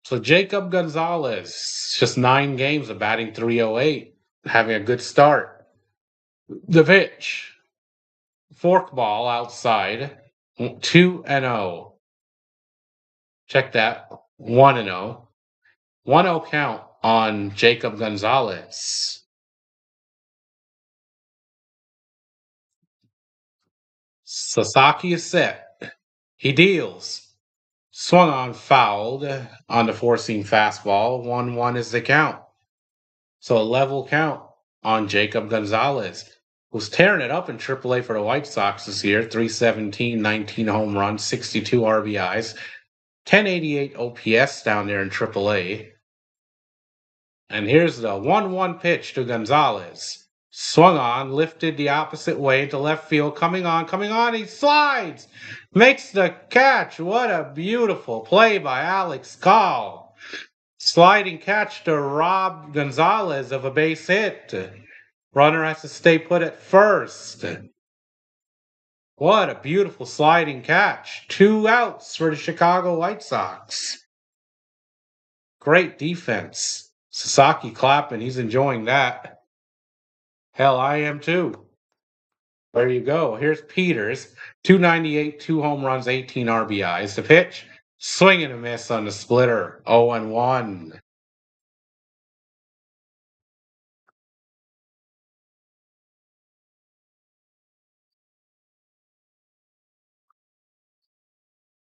So Jacob Gonzalez, just 9 games of batting 308, having a good start. The pitch. Forkball outside, 2-0. Check that, 1-0. 1-0 count on Jacob Gonzalez. Sasaki is set. He deals. Swung on, fouled on the four-seam fastball. 1-1 is the count. So a level count on Jacob Gonzalez, who's tearing it up in AAA for the White Sox this year. 317, 19 home runs, 62 RBIs, 1088 OPS down there in AAA. And here's the 1-1 pitch to Gonzalez. Swung on, lifted the opposite way into left field. Coming on, he slides! Makes the catch. What a beautiful play by Alex Call. Sliding catch to Rob Gonzalez of a base hit. Runner has to stay put at first. What a beautiful sliding catch. 2 outs for the Chicago White Sox. Great defense. Sasaki clapping. He's enjoying that. Hell, I am too. There you go. Here's Peters. 298, 2 home runs, 18 RBIs. The pitch, swing and a miss on the splitter. 0-1.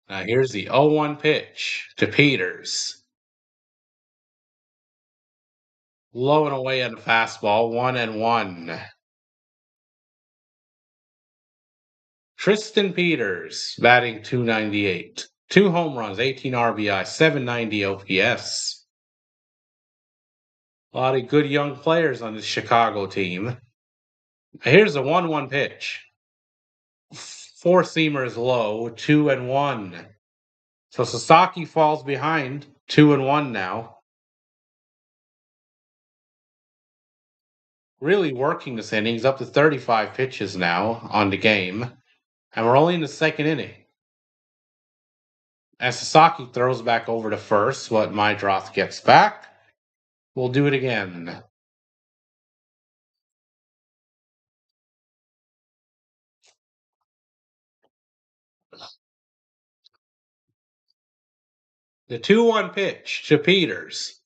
Now here's the 0-1 pitch to Peters. Low and away on the fastball. 1-1. Tristan Peters batting 298. 2 home runs, 18 RBI, 790 OPS. A lot of good young players on this Chicago team. Here's a 1-1 pitch. Four seamers low, 2-1. So Sasaki falls behind, 2-1 now. Really working this inning. He's up to 35 pitches now on the game. And we're only in the second inning. As Sasaki throws back over to first, what Mydroth gets back. We'll do it again. The 2-1 pitch to Peters.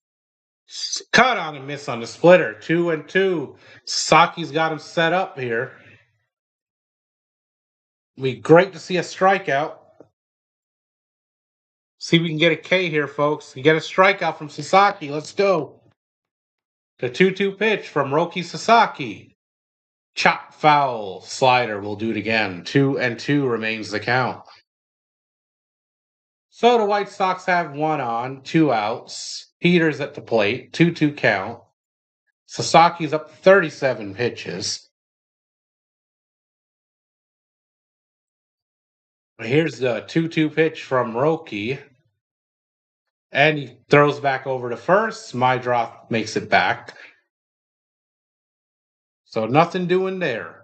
Cut on a miss on the splitter. 2-2. Sasaki's got him set up here. Be great to see a strikeout. See if we can get a K here, folks. You get a strikeout from Sasaki. Let's go. The 2-2 pitch from Roki Sasaki. Chop foul slider. We'll do it again. 2-2 remains the count. So the White Sox have 1 on, 2 outs. Peters at the plate. 2-2 count. Sasaki's up 37 pitches. Here's the 2-2 pitch from Roki. And he throws back over to first. Mydroth makes it back. So nothing doing there.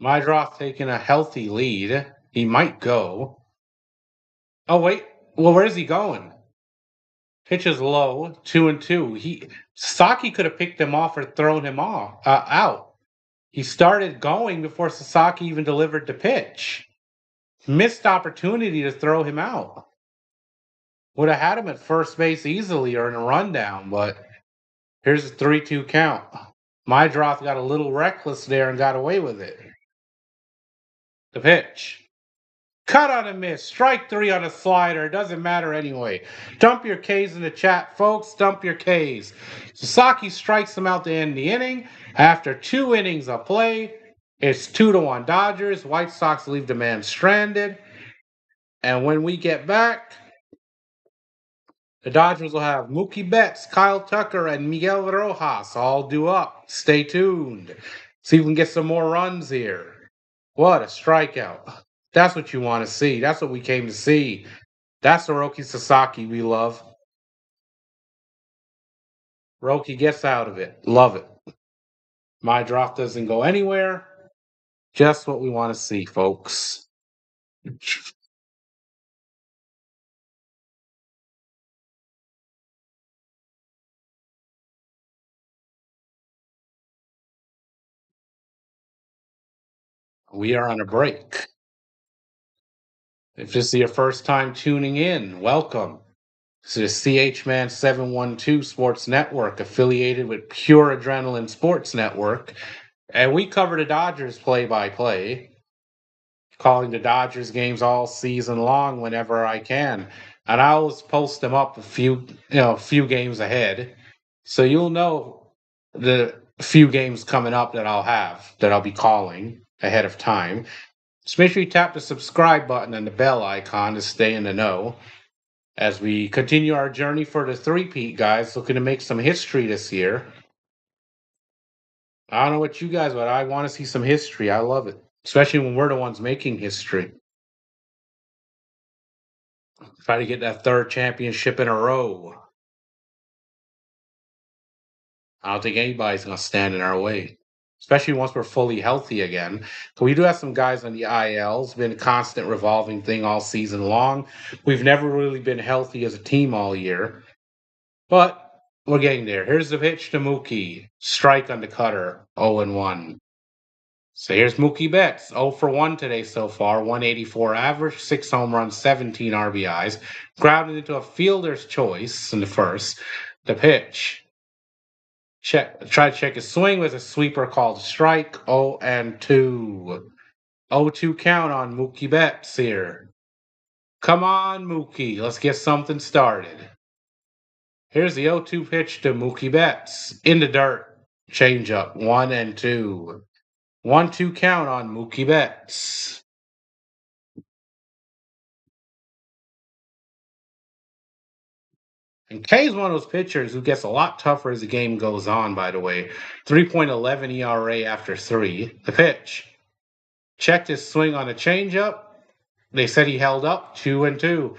Mydroth taking a healthy lead. He might go. Oh, wait. Well, where's he going? Pitch is low, 2-2. Sasaki could have picked him off or thrown him out. He started going before Sasaki even delivered the pitch. Missed opportunity to throw him out. Would have had him at first base easily or in a rundown, but here's a 3-2 count. Mydroth got a little reckless there and got away with it. The pitch. Cut on a miss. Strike 3 on a slider. Doesn't matter anyway. Dump your Ks in the chat, folks. Dump your Ks. Sasaki strikes him out to end the inning. After 2 innings of play, it's 2-1 Dodgers. White Sox leave the man stranded. And when we get back, the Dodgers will have Mookie Betts, Kyle Tucker, and Miguel Rojas all due up. Stay tuned. See if we can get some more runs here. What a strikeout. That's what you want to see. That's what we came to see. That's the Roki Sasaki we love. Roki gets out of it. Love it. Mydroth doesn't go anywhere. Just what we want to see, folks. We are on a break. If this is your first time tuning in, welcome. This is CH Man 712 Sports Network, affiliated with Pure Adrenaline Sports Network. And we cover the Dodgers play by play, calling the Dodgers games all season long whenever I can. And I always post them up a few games ahead. So you'll know the few games coming up that I'll be calling ahead of time. Just make sure you tap the subscribe button and the bell icon to stay in the know as we continue our journey for the three-peat, guys, looking to make some history this year. I don't know what you guys, but I want to see some history. I love it, especially when we're the ones making history. Try to get that third championship in a row. I don't think anybody's going to stand in our way, especially once we're fully healthy again. So we do have some guys on the IL. It's been a constant revolving thing all season long. We've never really been healthy as a team all year, but we're getting there. Here's the pitch to Mookie. Strike on the cutter, 0-1. So here's Mookie Betts, 0 for 1 today so far, 184 average, 6 home runs, 17 RBIs, grounded into a fielder's choice in the first. The pitch. Try to check his swing with a sweeper called strike, 0-2. 0-2 count on Mookie Betts here. Come on, Mookie, let's get something started. Here's the 0-2 pitch to Mookie Betts. In the dirt, changeup, 1-2. 1-2 count on Mookie Betts. And K's one of those pitchers who gets a lot tougher as the game goes on, by the way. 3.11 ERA after 3. The pitch. Checked his swing on a changeup. They said he held up 2-2.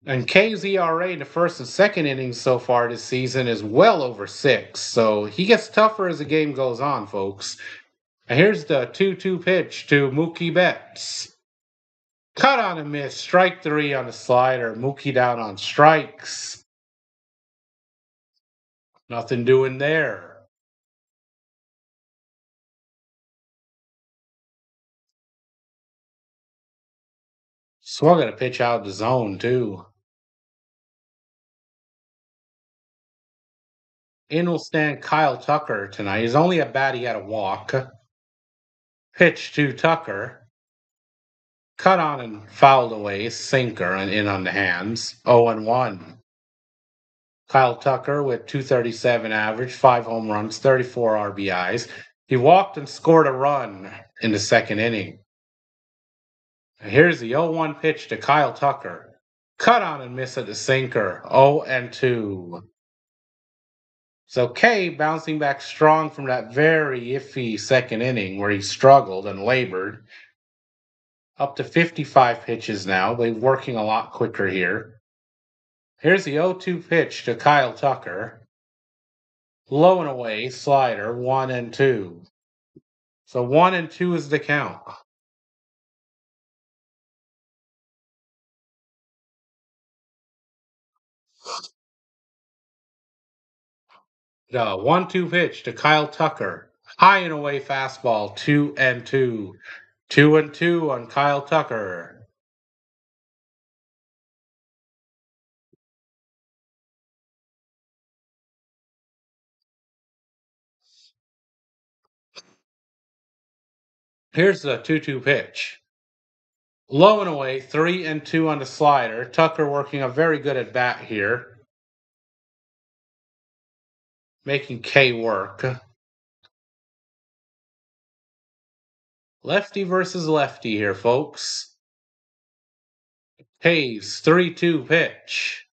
And K's ERA in the first and second innings so far this season is well over 6. So he gets tougher as the game goes on, folks. And here's the 2-2 pitch to Mookie Betts. Cut on a miss. Strike 3 on the slider. Mookie down on strikes. Nothing doing there. Swung at a pitch out of the zone, too. In will stand Kyle Tucker tonight. He's only at bat, he had a walk. Pitch to Tucker. Cut on and fouled away. Sinker and in on the hands. 0-1. Kyle Tucker with 237 average, 5 home runs, 34 RBIs. He walked and scored a run in the second inning. Here's the 0-1 pitch to Kyle Tucker. Cut on and miss at the sinker. 0-2. So K bouncing back strong from that very iffy second inning where he struggled and labored. Up to 55 pitches now. They're working a lot quicker here. Here's the 0-2 pitch to Kyle Tucker. Low and away, slider, 1-2. So 1-2 is the count. The 1-2 pitch to Kyle Tucker. High and away fastball, 2-2. 2-2 on Kyle Tucker. Here's the 2-2 pitch. Low and away, 3-2 on the slider. Tucker working a very good at bat here, making K work. Lefty versus lefty here, folks. Hayes, 3-2 pitch.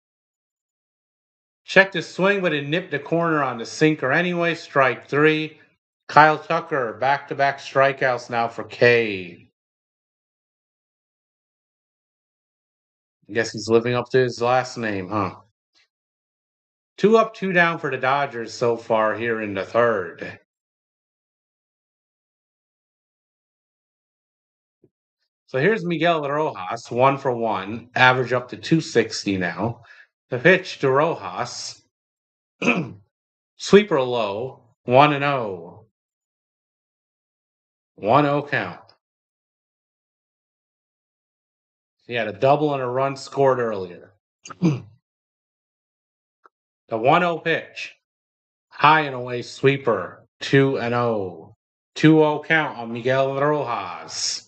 Checked his swing, but it nipped the corner on the sinker anyway. Strike 3. Kyle Tucker, back-to-back strikeouts now for K. Guess he's living up to his last name, huh? 2 up, 2 down for the Dodgers so far here in the third. So here's Miguel Rojas, 1 for 1, average up to 260 now. The pitch to Rojas, sweeper low, 1-0. 1-0 count. He had a double and a run scored earlier. The 1-0 pitch, high and away sweeper, 2-0. 2-0 count on Miguel Rojas.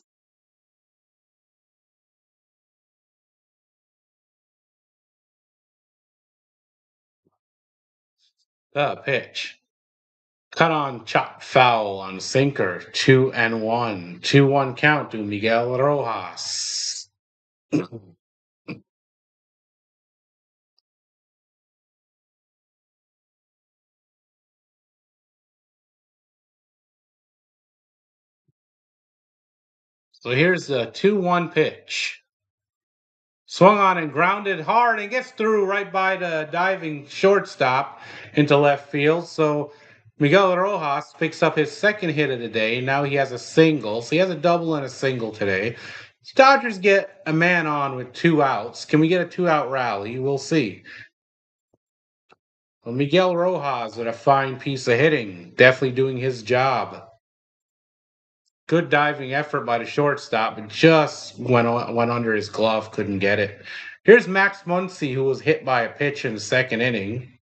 The pitch. Cut on chop foul on sinker, 2-1. 2-1 count to Miguel Rojas. So here's the 2-1 pitch. Swung on and grounded hard and gets through right by the diving shortstop into left field. So Miguel Rojas picks up his second hit of the day. Now he has a single. So he has a double and a single today. Dodgers get a man on with 2 outs. Can we get a 2-out rally? We'll see. Well, Miguel Rojas with a fine piece of hitting, definitely doing his job. Good diving effort by the shortstop, but just went under his glove, couldn't get it. Here's Max Muncy, who was hit by a pitch in the second inning.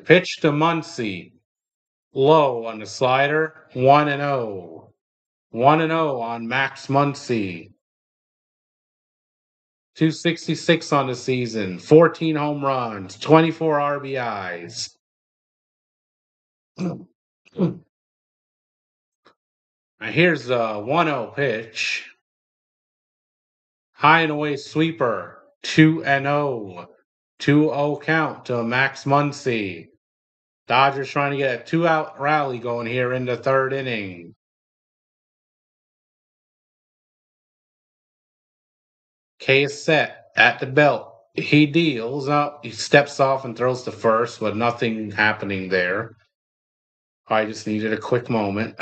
Pitch to Muncy, low on the slider, 1-0. 1-0 on Max Muncy. 266 on the season, 14 home runs, 24 RBIs. Now here's the 1-0 pitch. High and away sweeper, 2-0. 2-0 count to Max Muncy. Dodgers trying to get a 2-out rally going here in the third inning. K is set at the belt. He deals up. He steps off and throws to first, but nothing happening there. I just needed a quick moment.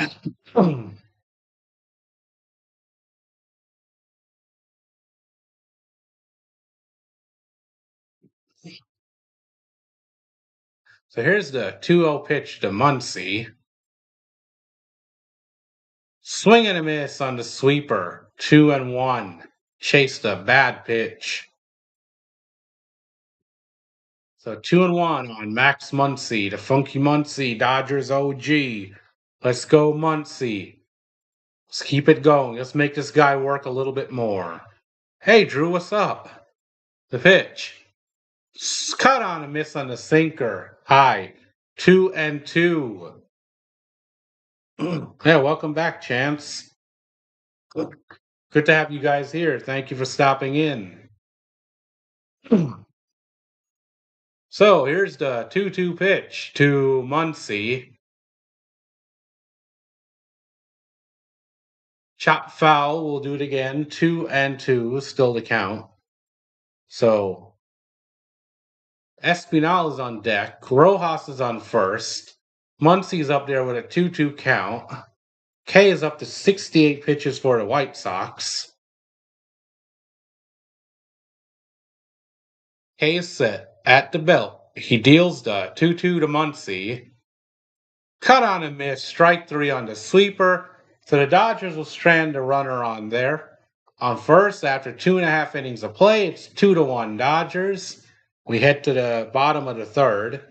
So here's the 2-0 pitch to Muncy. Swing and a miss on the sweeper. 2-1. Chased a bad pitch. So 2-1 on Max Muncy, the Funky Muncy, Dodgers OG. Let's go, Muncy. Let's keep it going. Let's make this guy work a little bit more. Hey, Drew, what's up? The pitch. Cut on a miss on the sinker. High. 2-2. Yeah, welcome back, champs. Good to have you guys here. Thank you for stopping in. So here's the 2-2 pitch to Muncy. Chop foul. We'll do it again. 2-2. Still to count. So Espinal is on deck. Rojas is on first. Muncy's up there with a 2-2 count. K is up to 68 pitches for the White Sox. K is set at the belt. He deals the 2-2 to Muncy. Cut on and miss. Strike three on the sweeper. So the Dodgers will strand a runner on there. On first, after 2.5 innings of play, it's 2-1 Dodgers. We head to the bottom of the third.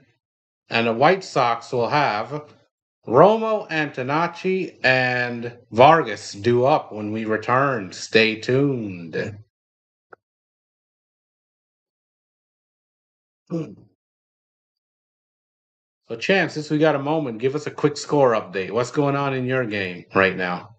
And the White Sox will have Romo, Antonacci, and Vargas due up when we return. Stay tuned. So, Chance, since we got a moment, give us a quick score update. What's going on in your game right now?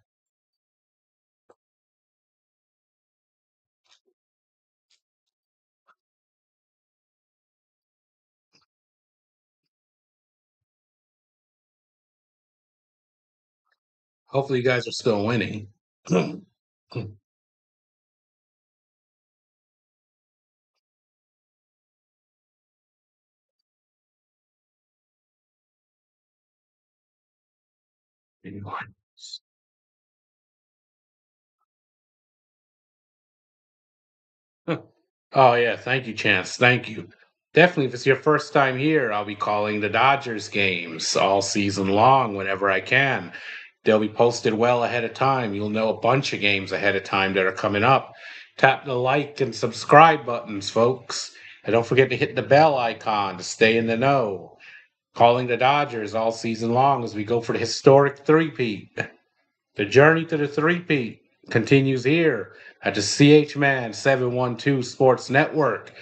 Hopefully, you guys are still winning. Oh, yeah. Thank you, Chance. Thank you. Definitely, if it's your first time here, I'll be calling the Dodgers games all season long whenever I can. They'll be posted well ahead of time. You'll know a bunch of games ahead of time that are coming up. Tap the like and subscribe buttons, folks. And don't forget to hit the bell icon to stay in the know. Calling the Dodgers all season long as we go for the historic three-peat. The journey to the three-peat continues here at the CH Man 712 Sports Network,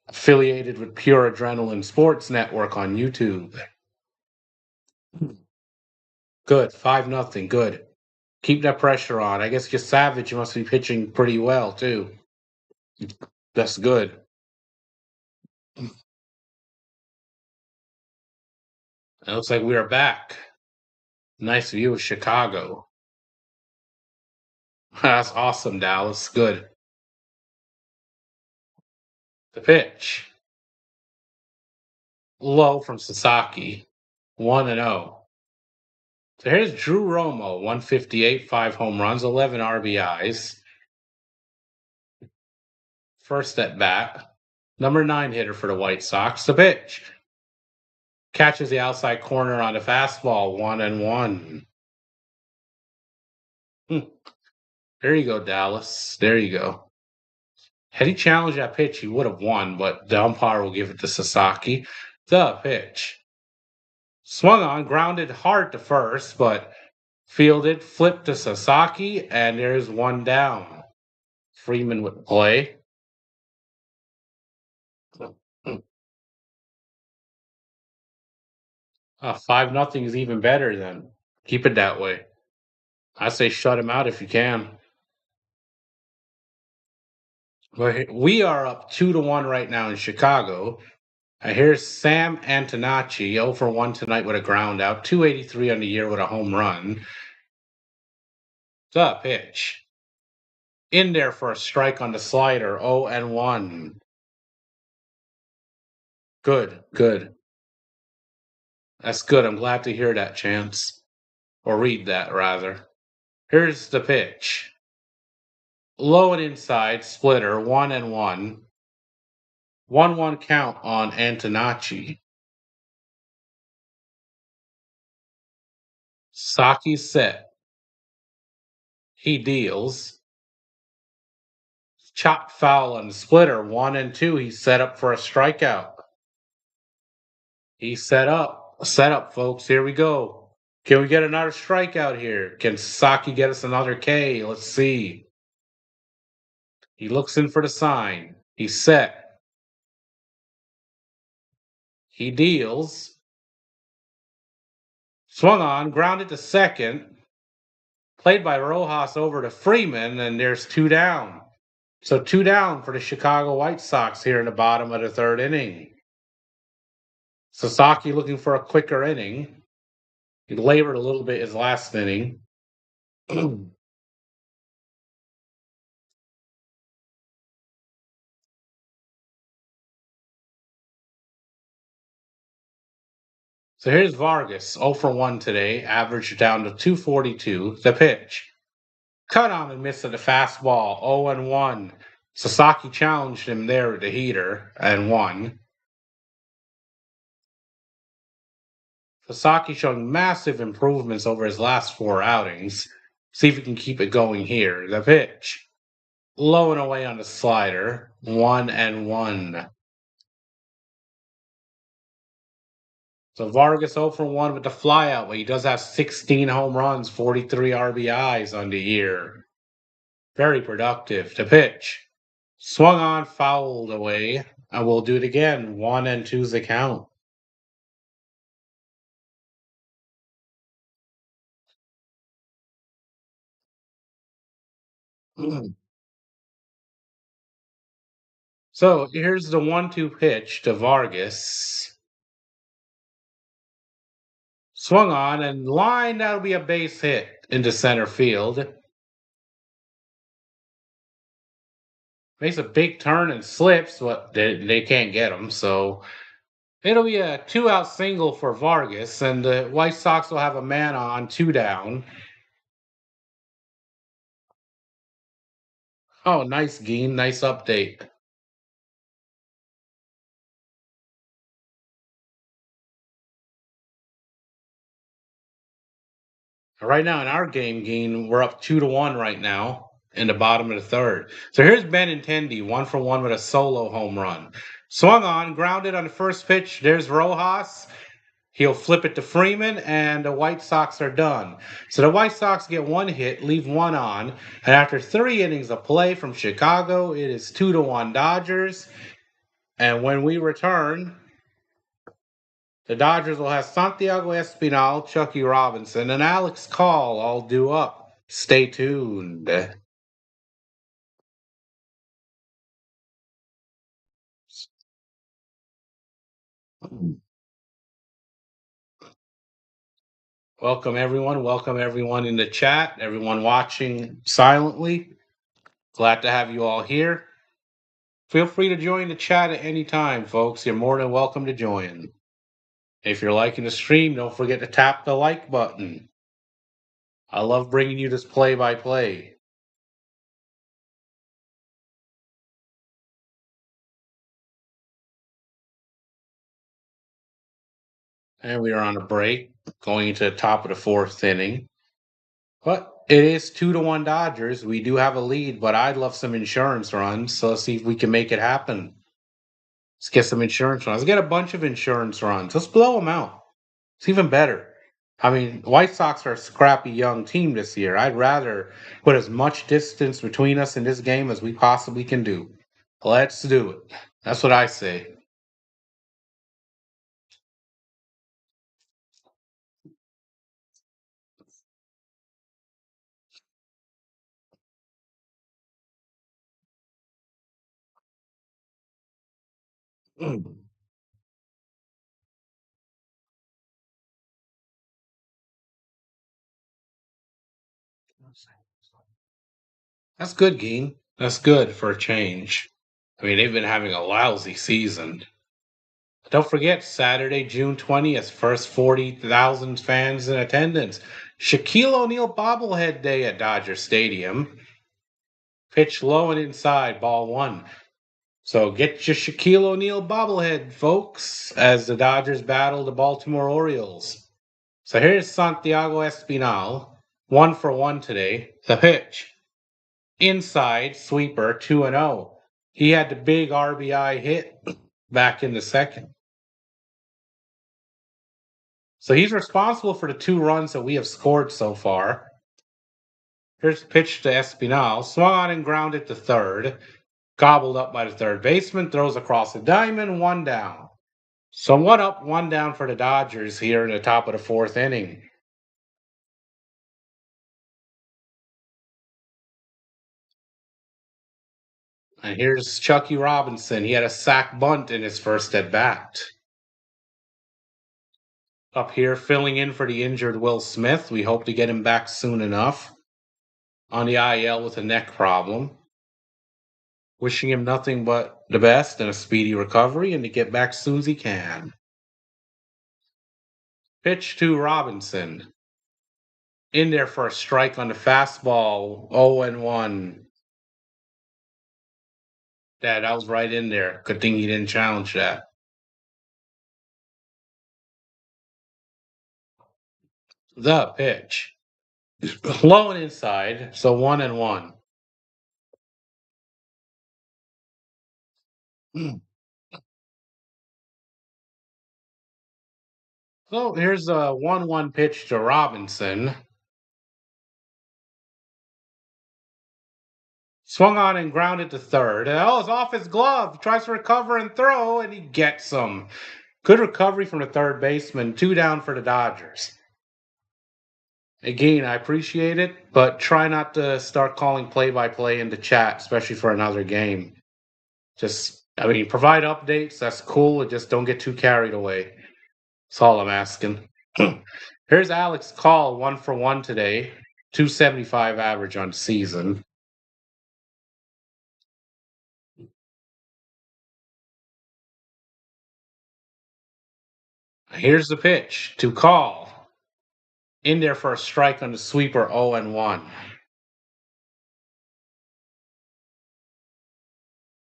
affiliated with Pure Adrenaline Sports Network on YouTube. Good, 5-0, good. Keep that pressure on. I guess you're Savage must be pitching pretty well, too. That's good. It looks like we are back. Nice view of Chicago. That's awesome, Dallas. Good. The pitch. Low from Sasaki. 1-0. So here's Drew Romo, 158, 5 home runs, 11 RBIs. First at bat. Number 9 hitter for the White Sox. The pitch. Catches the outside corner on the fastball. 1-1. There you go, Dallas. There you go. Had he challenged that pitch, he would have won, but the umpire will give it to Sasaki. The pitch. Swung on, grounded hard to first, but fielded, flipped to Sasaki, and there's one down. Freeman would play. 5-0 is even better then. Keep it that way. I say shut him out if you can. But we are up 2-1 right now in Chicago. Here's Sam Antonacci, 0 for 1 tonight with a ground out, 283 on the year with a home run. The pitch. In there for a strike on the slider, 0-1. Good, good. That's good. I'm glad to hear that, Chance. Or read that, rather. Here's the pitch. Low and inside, splitter, 1-1. 1-1 count on Antonacci. Saki's set. He deals. Chop foul on the splitter, 1-2. He's set up for a strikeout. He's set up. Set up, folks. Here we go. Can we get another strikeout here? Can Saki get us another K? Let's see. He looks in for the sign. He's set. He deals. Swung on, grounded to second. Played by Rojas over to Freeman, and there's two down. So two down for the Chicago White Sox here in the bottom of the third inning. Sasaki looking for a quicker inning. He labored a little bit his last inning. So here's Vargas, 0 for 1 today, average down to 242. The pitch. Cut on and miss at the fastball, 0-1. Sasaki challenged him there with the heater and won. Sasaki showing massive improvements over his last 4 outings. See if he can keep it going here. The pitch. Low and away on the slider, 1-1. So Vargas 0 for 1 with the flyout, but he does have 16 home runs, 43 RBIs on the year. Very productive. The pitch. Swung on, fouled away, and we'll do it again. 1-2's the count. So here's the 1-2 pitch to Vargas. Swung on and line, that'll be a base hit into center field. Makes a big turn and slips, but they can't get him. So it'll be a 2-out single for Vargas, and the White Sox will have a man on, 2 down. Oh, nice, Geen. Nice update. Right now in our game, Geen, we're up 2-1 right now in the bottom of the third. So here's Benintendi, 1 for 1 with a solo home run. Swung on, grounded on the first pitch. There's Rojas. He'll flip it to Freeman, and the White Sox are done. So the White Sox get 1 hit, leave 1 on, and after 3 innings of play from Chicago, it is 2-1 Dodgers. And when we return, the Dodgers will have Santiago Espinal, Chucky Robinson, and Alex Call all due up. Stay tuned. Welcome, everyone. Welcome, everyone in the chat, everyone watching silently. Glad to have you all here. Feel free to join the chat at any time, folks. You're more than welcome to join. If you're liking the stream, don't forget to tap the like button. I love bringing you this play by play. And we are on a break, going into the top of the fourth inning. But it is 2-1 Dodgers. We do have a lead, but I'd love some insurance runs. So let's see if we can make it happen. Let's get some insurance runs. Let's get a bunch of insurance runs. Let's blow them out. It's even better. I mean, White Sox are a scrappy young team this year. I'd rather put as much distance between us in this game as we possibly can do. Let's do it. That's what I say. That's good, Geen. That's good for a change. I mean, they've been having a lousy season. Don't forget, Saturday, June 20th, first 40,000 fans in attendance. Shaquille O'Neal bobblehead day at Dodger Stadium. Pitch low and inside, ball one. So get your Shaquille O'Neal bobblehead, folks, as the Dodgers battle the Baltimore Orioles. So here's Santiago Espinal, 1 for 1 today. The pitch. Inside, sweeper, 2-0. He had the big RBI hit back in the second. So he's responsible for the 2 runs that we have scored so far. Here's the pitch to Espinal. Swung on and grounded to third. Gobbled up by the third baseman. Throws across the diamond. 1 down. So 1 up, 1 down for the Dodgers here in the top of the fourth inning. And here's Chucky Robinson. He had a sac bunt in his first at bat. Up here, filling in for the injured Will Smith. We hope to get him back soon enough. On the IL with a neck problem. Wishing him nothing but the best and a speedy recovery and to get back soon as he can. Pitch to Robinson. In there for a strike on the fastball. 0-1. That was right in there. Good thing he didn't challenge that. The pitch. Low and inside, so 1-1. So here's a 1-1 pitch to Robinson. Swung on and grounded to third. Oh, it's off his glove. Tries to recover and throw, and he gets some. Good recovery from the third baseman. 2 down for the Dodgers. Again, I appreciate it, but try not to start calling play-by-play in the chat, especially for another game. I mean, provide updates. That's cool. Just don't get too carried away. That's all I'm asking. Here's Alex Call, 1 for 1 today. 275 average on season. Here's the pitch to Call. In there for a strike on the sweeper, 0-1.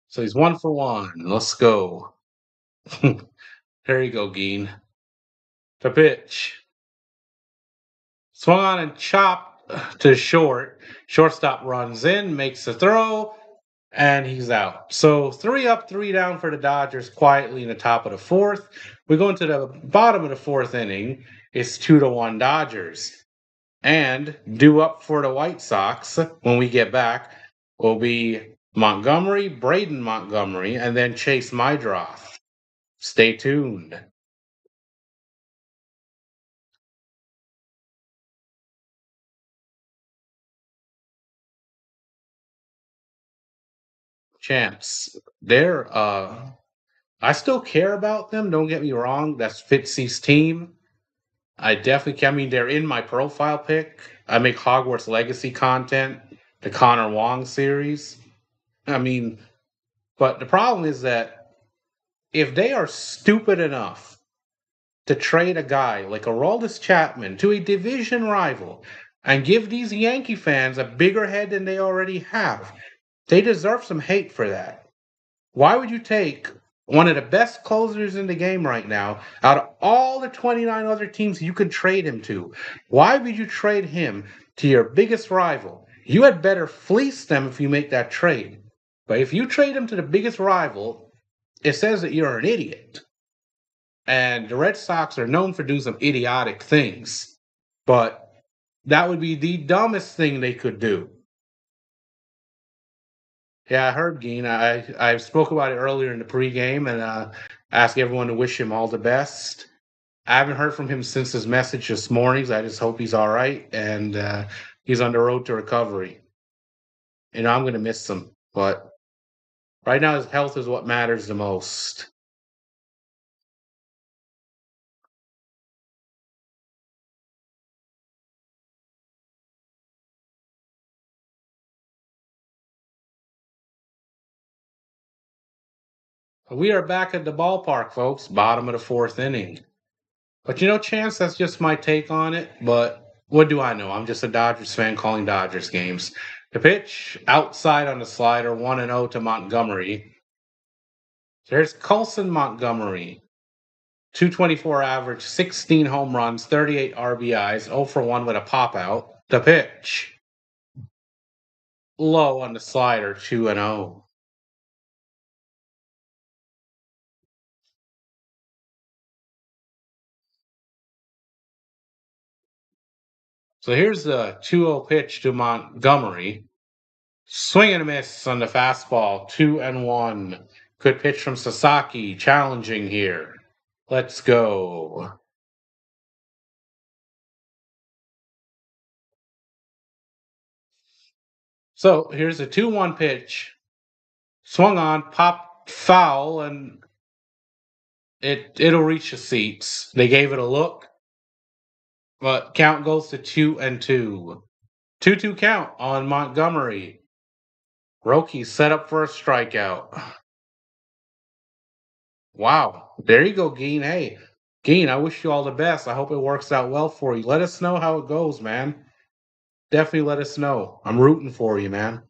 So he's 1 for 1. Let's go. There you go, Geen. The pitch. Swung on and chopped to short. Shortstop runs in, makes the throw, and he's out. So 3 up, 3 down for the Dodgers quietly in the top of the fourth. We go into the bottom of the fourth inning. It's 2-1 Dodgers. And due up for the White Sox when we get back will be Montgomery, Braden Montgomery, and then Chase Mydroth. Stay tuned. Champs. I still care about them, don't get me wrong. That's Fitzy's team. I definitely can. I mean, they're in my profile pic. I make Hogwarts Legacy content, the Connor Wong series. I mean, but the problem is that if they are stupid enough to trade a guy like Aroldis Chapman to a division rival and give these Yankee fans a bigger head than they already have, they deserve some hate for that. Why would you take one of the best closers in the game right now out of all the 29 other teams you could trade him to? Why would you trade him to your biggest rival? You had better fleece them if you make that trade. But if you trade him to the biggest rival, it says that you're an idiot. And the Red Sox are known for doing some idiotic things. But that would be the dumbest thing they could do. Yeah, I heard Geen. I spoke about it earlier in the pregame and asked everyone to wish him all the best. I haven't heard from him since his message this morning. So I just hope he's all right and he's on the road to recovery. I'm going to miss him, but right now his health is what matters the most. We are back at the ballpark, folks. Bottom of the fourth inning. But Chance, that's just my take on it. But what do I know? I'm just a Dodgers fan calling Dodgers games. The pitch outside on the slider, 1-0 to Montgomery. There's Colson Montgomery, 224 average, 16 home runs, 38 RBIs, 0 for 1 with a pop out. The pitch low on the slider, 2-0. So here's the 2-0 pitch to Montgomery. Swing and a miss on the fastball, 2-1. Good pitch from Sasaki, challenging here. Let's go. So here's a 2-1 pitch. Swung on, popped foul, and it'll reach the seats. They gave it a look, but count goes to 2-2. 2-2 count on Montgomery. Roki set up for a strikeout. Wow. There you go, Geen. Hey, Geen, I wish you all the best. I hope it works out well for you. Let us know how it goes, man. Definitely let us know. I'm rooting for you, man.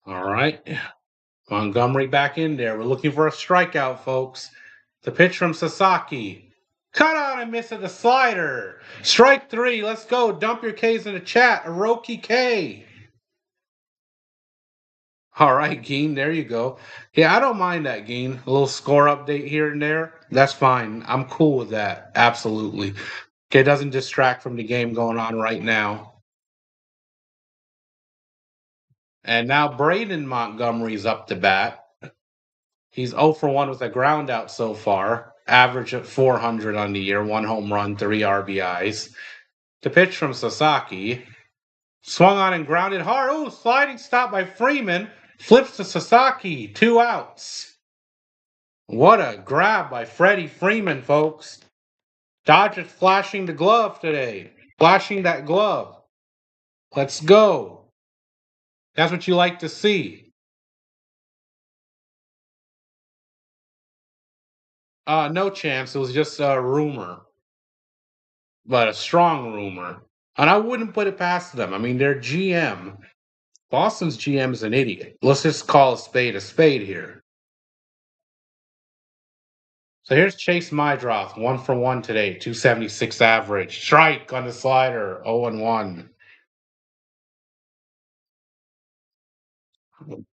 All right. Montgomery back in there. We're looking for a strikeout, folks. The pitch from Sasaki. Cut out and miss at the slider. Strike three. Let's go. Dump your K's in the chat. Aroki K. All right, Geen. There you go. Yeah, I don't mind that, Geen. A little score update here and there. That's fine. I'm cool with that. Absolutely. Okay, it doesn't distract from the game going on right now. And now Braden Montgomery's up to bat. He's 0 for 1 with a ground out so far. Average at 400 on the year, 1 home run, 3 RBIs. The pitch from Sasaki. Swung on and grounded hard. Oh, sliding stop by Freeman. Flips to Sasaki. 2 outs. What a grab by Freddie Freeman, folks. Dodgers flashing the glove today. Flashing that glove. Let's go. That's what you like to see. No chance. It was just a rumor, but a strong rumor. And I wouldn't put it past them. I mean, their GM, Boston's GM is an idiot. Let's just call a spade here. So here's Chase Mydroth, 1 for 1 today, 276 average. Strike on the slider, 0-1.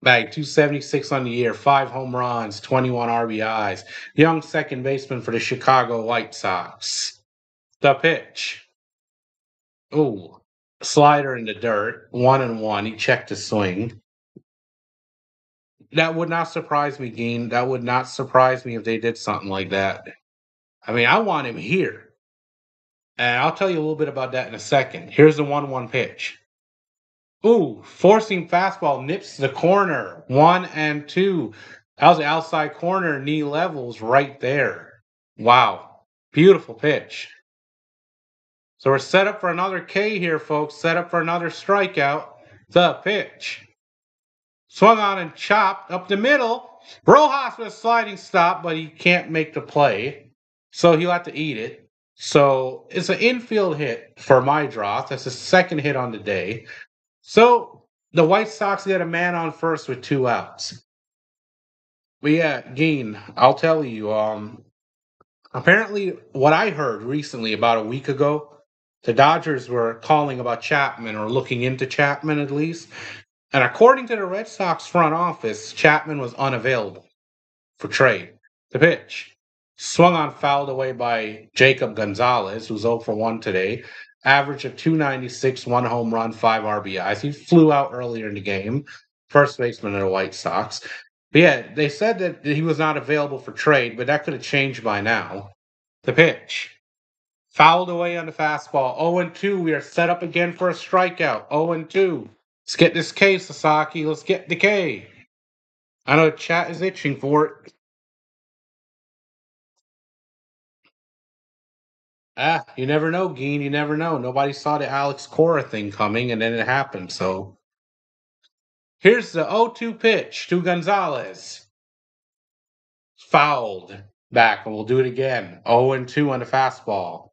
Bag 276 on the year, 5 home runs, 21 RBIs. Young second baseman for the Chicago White Sox. The pitch. Ooh, slider in the dirt, 1-1. He checked his swing. That would not surprise me, Geen. That would not surprise me if they did something like that. I mean, I want him here. And I'll tell you a little bit about that in a second. Here's the 1-1 pitch. Ooh, forcing fastball nips the corner. 1-2. That was the outside corner, knee levels right there. Wow. Beautiful pitch. So we're set up for another K here, folks. Set up for another strikeout. The pitch. Swung on and chopped up the middle. Rojas with a sliding stop, but he can't make the play. So he'll have to eat it. So it's an infield hit for my draw. That's the second hit on the day. So the White Sox get a man on first with 2 outs. But yeah, Geen, I'll tell you, apparently what I heard recently about a week ago, the Dodgers were calling about Chapman or looking into Chapman at least. And according to the Red Sox front office, Chapman was unavailable for trade. The pitch. Swung on, fouled away by Jacob Gonzalez, who's 0 for 1 today. Average of 296, 1 home run, 5 RBIs. He flew out earlier in the game, first baseman of the White Sox. But yeah, they said that he was not available for trade, but that could have changed by now. The pitch. Fouled away on the fastball. 0-2. We are set up again for a strikeout. 0-2. Let's get this K, Sasaki. Let's get the K. I know chat is itching for it. You never know, Geen. You never know. Nobody saw the Alex Cora thing coming, and then it happened. So here's the 0-2 pitch to Gonzalez. Fouled back, and we'll do it again. 0-2 on the fastball.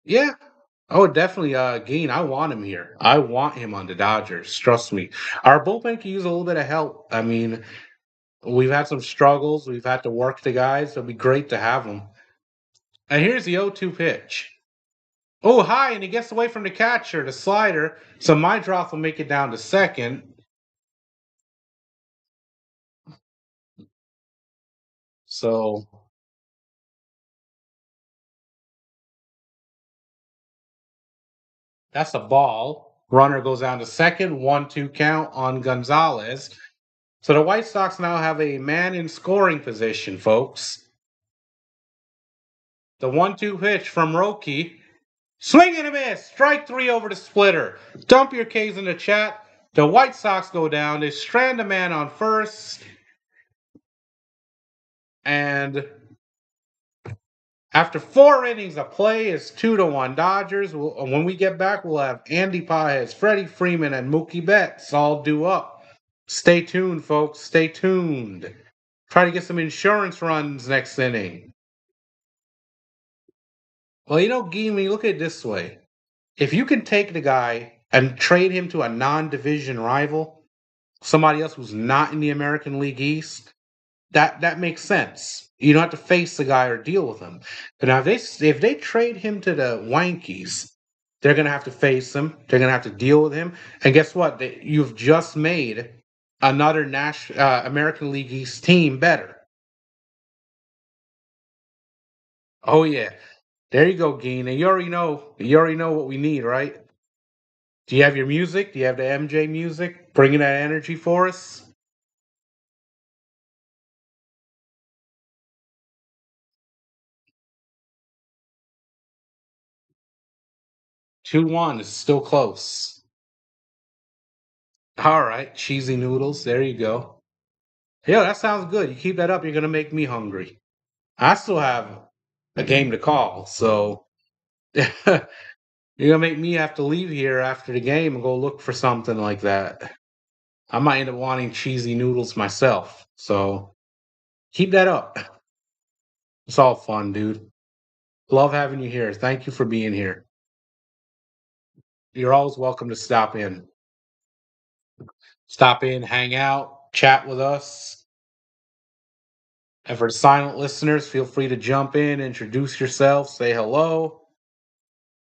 Yeah. Oh, definitely, Geen. I want him here. I want him on the Dodgers. Trust me. Our bullpen can use a little bit of help. I mean, we've had some struggles. We've had to work the guys. It'll be great to have them. And here's the 0-2 pitch. Oh, high, and he gets away from the catcher, the slider. So my drop will make it down to second. So that's a ball. Runner goes down to second. 1-2 count on Gonzalez. So the White Sox now have a man in scoring position, folks. The 1-2 pitch from Roki. Swing and a miss. Strike three over the splitter. Dump your K's in the chat. The White Sox go down. They strand a man on first. And after 4 innings of play, it's 2-1 Dodgers. When we get back, we'll have Andy Paez, Freddie Freeman, and Mookie Betts all due up. Stay tuned, folks. Stay tuned. Try to get some insurance runs next inning. Well, Gee, look at it this way. If you can take the guy and trade him to a non-division rival, somebody else who's not in the American League East, that makes sense. You don't have to face the guy or deal with him. But now if they trade him to the Yankees, they're gonna have to face him. They're gonna have to deal with him. And guess what? You've just made another American League East team better. Oh yeah, there you go, Geen. And you already know. You already know what we need, right? Do you have your music? Do you have the MJ music? Bringing that energy for us. 2-1 is still close. All right, cheesy noodles. There you go. Yeah, that sounds good. You keep that up, you're gonna make me hungry. I still have a game to call, so you're gonna make me have to leave here after the game and go look for something like that. I might end up wanting cheesy noodles myself. So keep that up. It's all fun, dude. Love having you here. Thank you for being here. You're always welcome to stop in. Stop in, hang out, chat with us. And for the silent listeners, feel free to jump in, introduce yourself, say hello.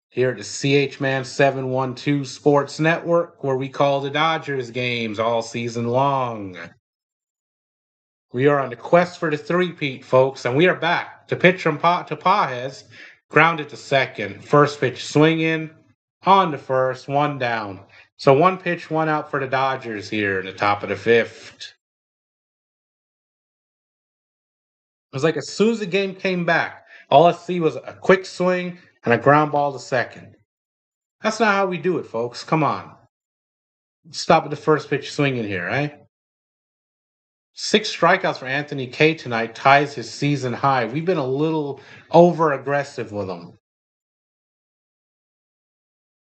Here at the CH Man 712 Sports Network, where we call the Dodgers games all season long. We are on the quest for the three-peat, folks, and we are back. To pitch from to Pajes, grounded to second. First pitch swinging, on to first, one down. So one pitch, one out for the Dodgers here in the top of the fifth. It was like as soon as the game came back, all I see was a quick swing and a ground ball to second. That's not how we do it, folks. Come on. Stop at the first pitch swinging here, eh? 6 strikeouts for Anthony K tonight ties his season high. We've been a little over aggressive with him.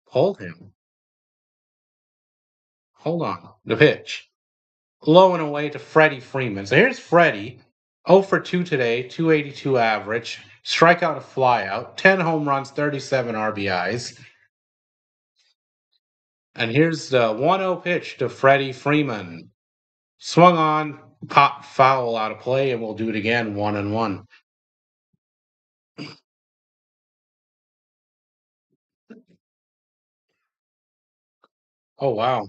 Hold him. Hold on. The pitch. Low and away to Freddie Freeman. So here's Freddie. 0 for 2 today, 282 average, strikeout, a flyout, 10 home runs, 37 RBIs. And here's the 1-0 pitch to Freddie Freeman. Swung on, pop foul out of play, and we'll do it again, 1-1. Oh, wow.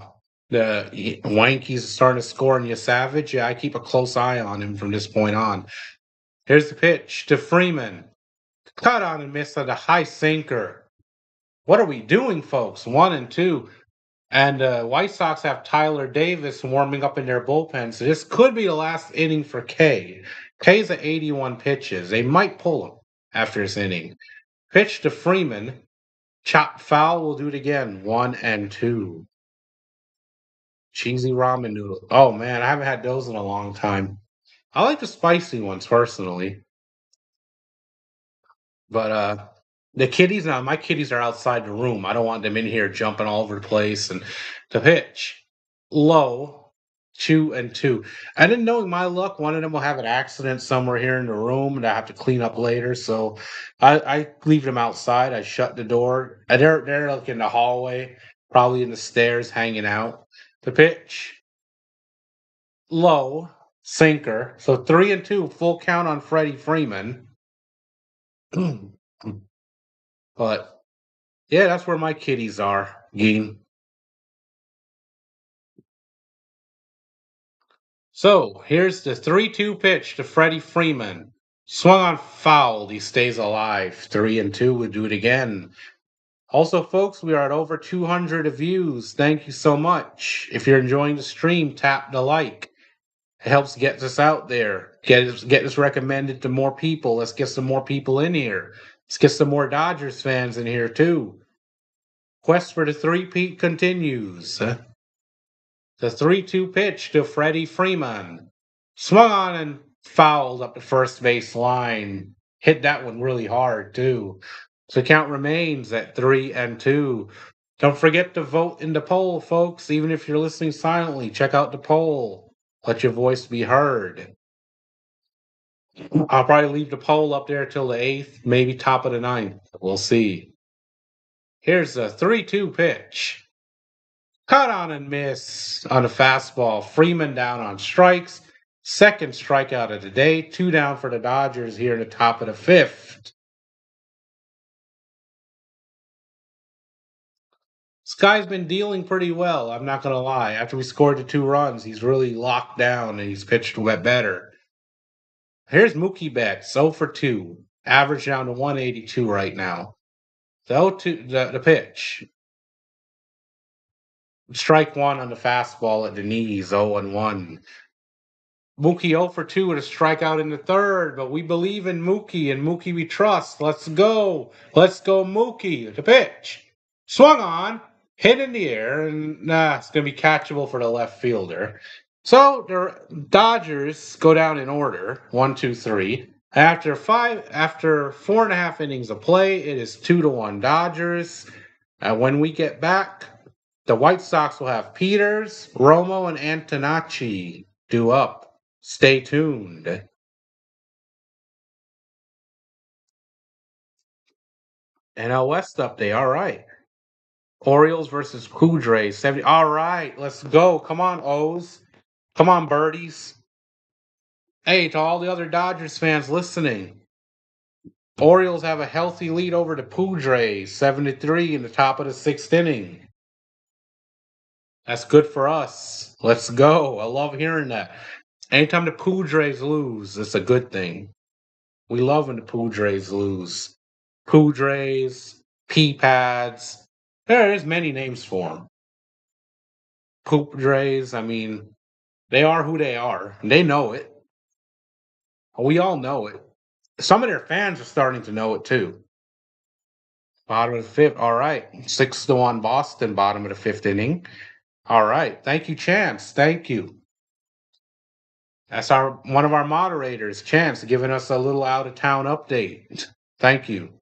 The Yankees are starting to score on you, Savage. Yeah, I keep a close eye on him from this point on. Here's the pitch to Freeman. Cut on and miss on the high sinker. What are we doing, folks? 1-2. And White Sox have Tyler Davis warming up in their bullpen. So this could be the last inning for K. K's at 81 pitches. They might pull him after this inning. Pitch to Freeman. Chop foul. We'll do it again. 1-2. Cheesy ramen noodles. Oh man, I haven't had those in a long time. I like the spicy ones personally. But the kitties now, my kitties are outside the room. I don't want them in here jumping all over the place. And the pitch, low, 2-2. I didn't know my luck. One of them will have an accident somewhere here in the room, and I have to clean up later. So I leave them outside. I shut the door. And they're like in the hallway, probably in the stairs, hanging out. The pitch, low, sinker. So 3-2, full count on Freddie Freeman. But yeah, that's where my kitties are, Gene. So here's the 3-2 pitch to Freddie Freeman. Swung on foul. He stays alive. 3-2. We'll do it again. Also, folks, we are at over 200 views. Thank you so much. If you're enjoying the stream, tap the like. It helps get us out there. Get us recommended to more people. Let's get some more people in here. Let's get some more Dodgers fans in here too. Quest for the three-peat continues. The 3-2 pitch to Freddie Freeman. Swung on and fouled up the first base line. Hit that one really hard, too. So count remains at 3-2. Don't forget to vote in the poll, folks. Even if you're listening silently, check out the poll. Let your voice be heard. I'll probably leave the poll up there till the 8th, maybe top of the ninth. We'll see. Here's the 3-2 pitch. Cut on and miss on a fastball. Freeman down on strikes. Second strikeout of the day. 2 down for the Dodgers here in the top of the 5th. This guy's been dealing pretty well, I'm not going to lie. After we scored the 2 runs, he's really locked down and he's pitched better. Here's Mookie Betts, 0 for 2. Average down to 182 right now. The pitch. Strike 1 on the fastball at the knees, 0-1. Mookie 0 for 2 with a strikeout in the third, but we believe in Mookie and Mookie we trust. Let's go. Let's go, Mookie. The pitch. Swung on, hit in the air, and it's going to be catchable for the left fielder. So the Dodgers go down in order 1, 2, 3. After 4.5 innings of play, it is 2-1 Dodgers. When we get back, the White Sox will have Peters, Romo, and Antonacci due up. Stay tuned. NL West update. All right. Orioles versus Padres. 70. All right. Let's go. Come on, O's. Come on, birdies. Hey, to all the other Dodgers fans listening, Orioles have a healthy lead over the Padres, 7-3 in the top of the 6th inning. That's good for us. Let's go. I love hearing that. Anytime the Padres lose, it's a good thing. We love when the Padres lose. Padres, pea pads. There's many names for them. Padres, I mean, they are who they are. And they know it. We all know it. Some of their fans are starting to know it too. Bottom of the fifth. All right. 6-1 Boston, bottom of the fifth inning. All right. Thank you, Chance. Thank you. That's our one of our moderators, Chance, giving us a little out of town update. Thank you.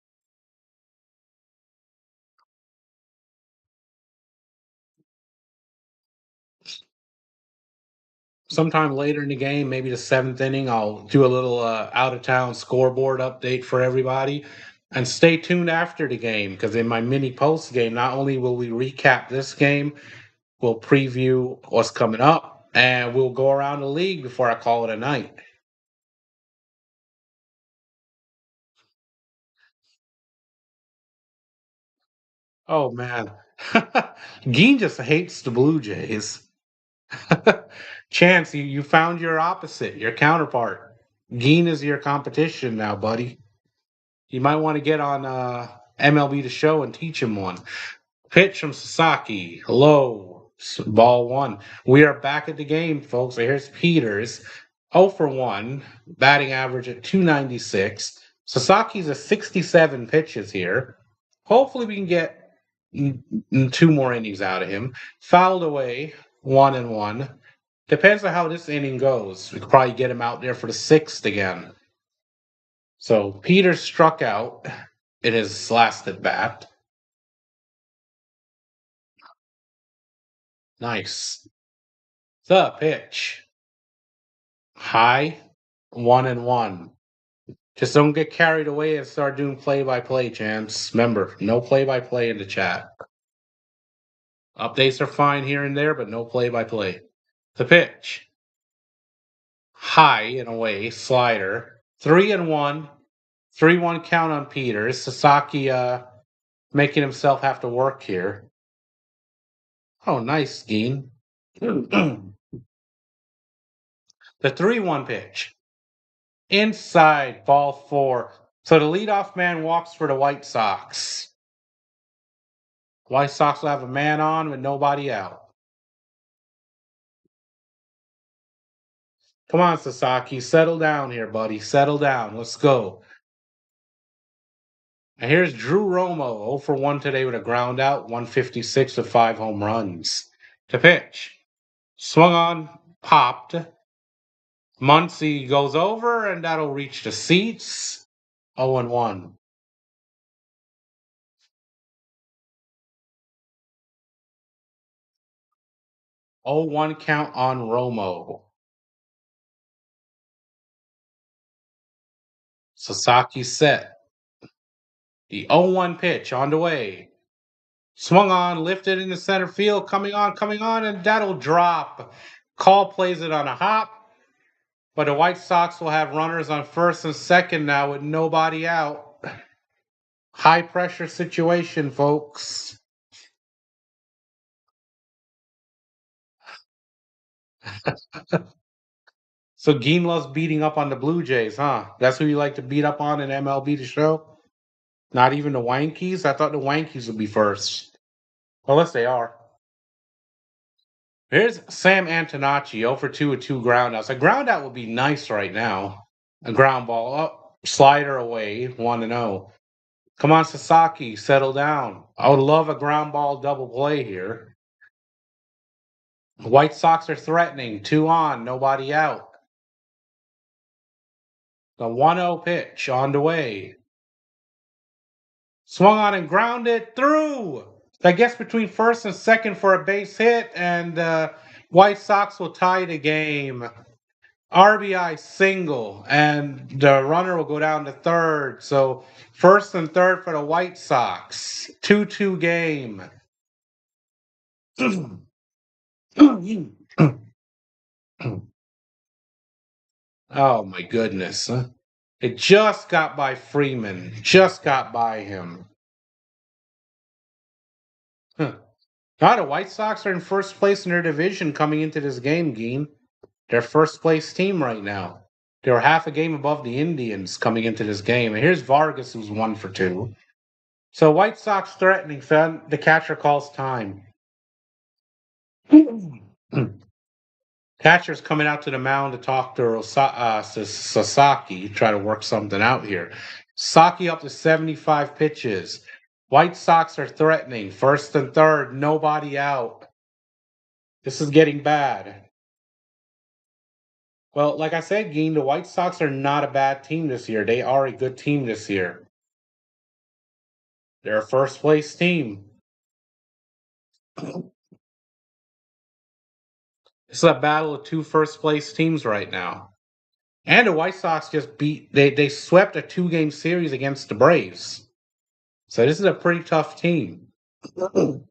Sometime later in the game, maybe the seventh inning, I'll do a little out of town scoreboard update for everybody. And stay tuned after the game because in my mini post game, not only will we recap this game, we'll preview what's coming up and we'll go around the league before I call it a night. Oh, man. Geen just hates the Blue Jays. Chance, you found your opposite, your counterpart. Geen is your competition now, buddy. You might want to get on MLB The Show and teach him one. Pitch from Sasaki. Low. Ball one. We are back at the game, folks. So here's Peters. 0 for 1. Batting average at 296. Sasaki's a 67 pitches here. Hopefully we can get two more innings out of him. Fouled away. 1-1. Depends on how this inning goes. We could probably get him out there for the sixth again. So Peters struck out in his last at bat. Nice. The pitch. High. 1-1. Just don't get carried away and start doing play-by-play, Chance. Remember, no play-by-play in the chat. Updates are fine here and there, but no play-by-play. The pitch. High and away. Slider. 3-1. 3-1 count on Peters. Sasaki making himself have to work here. Oh, nice, Geen. The 3-1 pitch. Inside, ball 4. So the leadoff man walks for the White Sox. White Sox will have a man on with nobody out. Come on, Sasaki. Settle down here, buddy. Settle down. Let's go. And here's Drew Romo, 0 for 1 today with a ground out, 156 with 5 home runs. To pitch. Swung on, popped. Muncy goes over, and that'll reach the seats. 0-1. 0-1 count on Romo. Sasaki set. The 0-1 pitch on the way. Swung on, lifted into center field, coming on, and that'll drop. Call plays it on a hop, but the White Sox will have runners on first and second now with nobody out. High pressure situation, folks. So Geen loves beating up on the Blue Jays, huh? That's who you like to beat up on in MLB The Show? Not even the Wankies? I thought the Wankies would be first. Unless they are. Here's Sam Antonacci, 0 for 2 with 2 groundouts. A groundout would be nice right now. A ground ball up, slider away, 1-0. Come on, Sasaki, settle down. I would love a ground ball double play here. The White Sox are threatening, 2 on, nobody out. The 1-0 pitch on the way. Swung on and grounded through. I guess between first and second for a base hit, and White Sox will tie the game. RBI single, and the runner will go down to third. So first and third for the White Sox. 2-2 game. Oh my goodness. It just got by Freeman. Just got by him. Huh. Now the White Sox are in first place in their division coming into this game, Geen. They're first place team right now. They were half a game above the Indians coming into this game. And here's Vargas, who's 1 for 2. So White Sox threatening, son. The catcher calls time. Catcher's coming out to the mound to talk to Sasaki, try to work something out here. Sasaki up to 75 pitches. White Sox are threatening. First and third, nobody out. This is getting bad. Well, like I said, Geen, the White Sox are not a bad team this year. They are a good team this year. They're a first place team. It's a battle of two first place teams right now. And the White Sox just they swept a 2-game series against the Braves. So this is a pretty tough team. The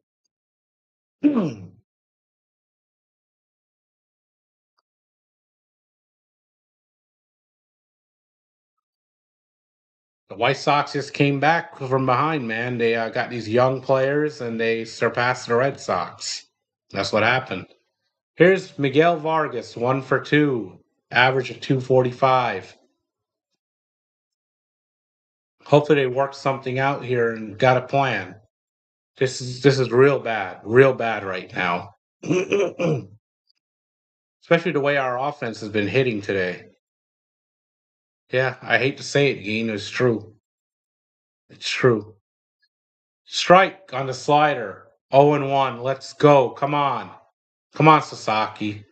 White Sox just came back from behind, man. They got these young players and they surpassed the Red Sox. That's what happened. Here's Miguel Vargas, 1 for 2, average of 245. Hopefully they worked something out here and got a plan. This is real bad right now. Especially the way our offense has been hitting today. Yeah, I hate to say it, Geen. It's true. It's true. Strike on the slider. 0-1. Let's go. Come on. Come on, Sasaki.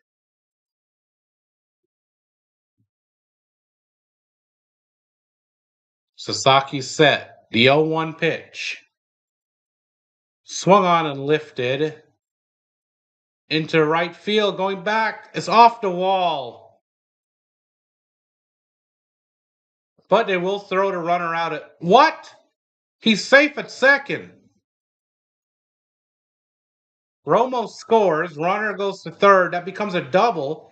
Sasaki set. The 0-1 pitch. Swung on and lifted. Into right field. Going back. It's off the wall. But they will throw the runner out at. What? He's safe at second. Romo scores. Runner goes to third. That becomes a double.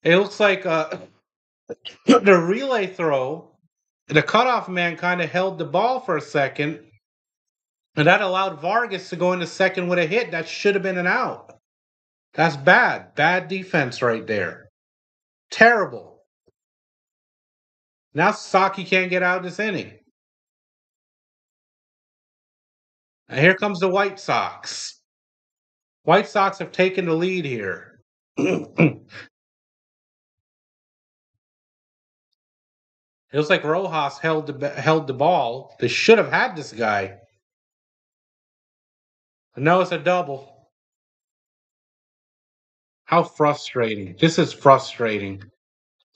It looks like the relay throw. The cutoff man kind of held the ball for a second, and that allowed Vargas to go into second with a hit. That should have been an out. That's bad. Bad defense right there. Terrible. Now Sasaki can't get out of this inning. And here comes the White Sox. White Sox have taken the lead here. It was like Rojas held the ball. They should have had this guy. No, it's a double. How frustrating. This is frustrating.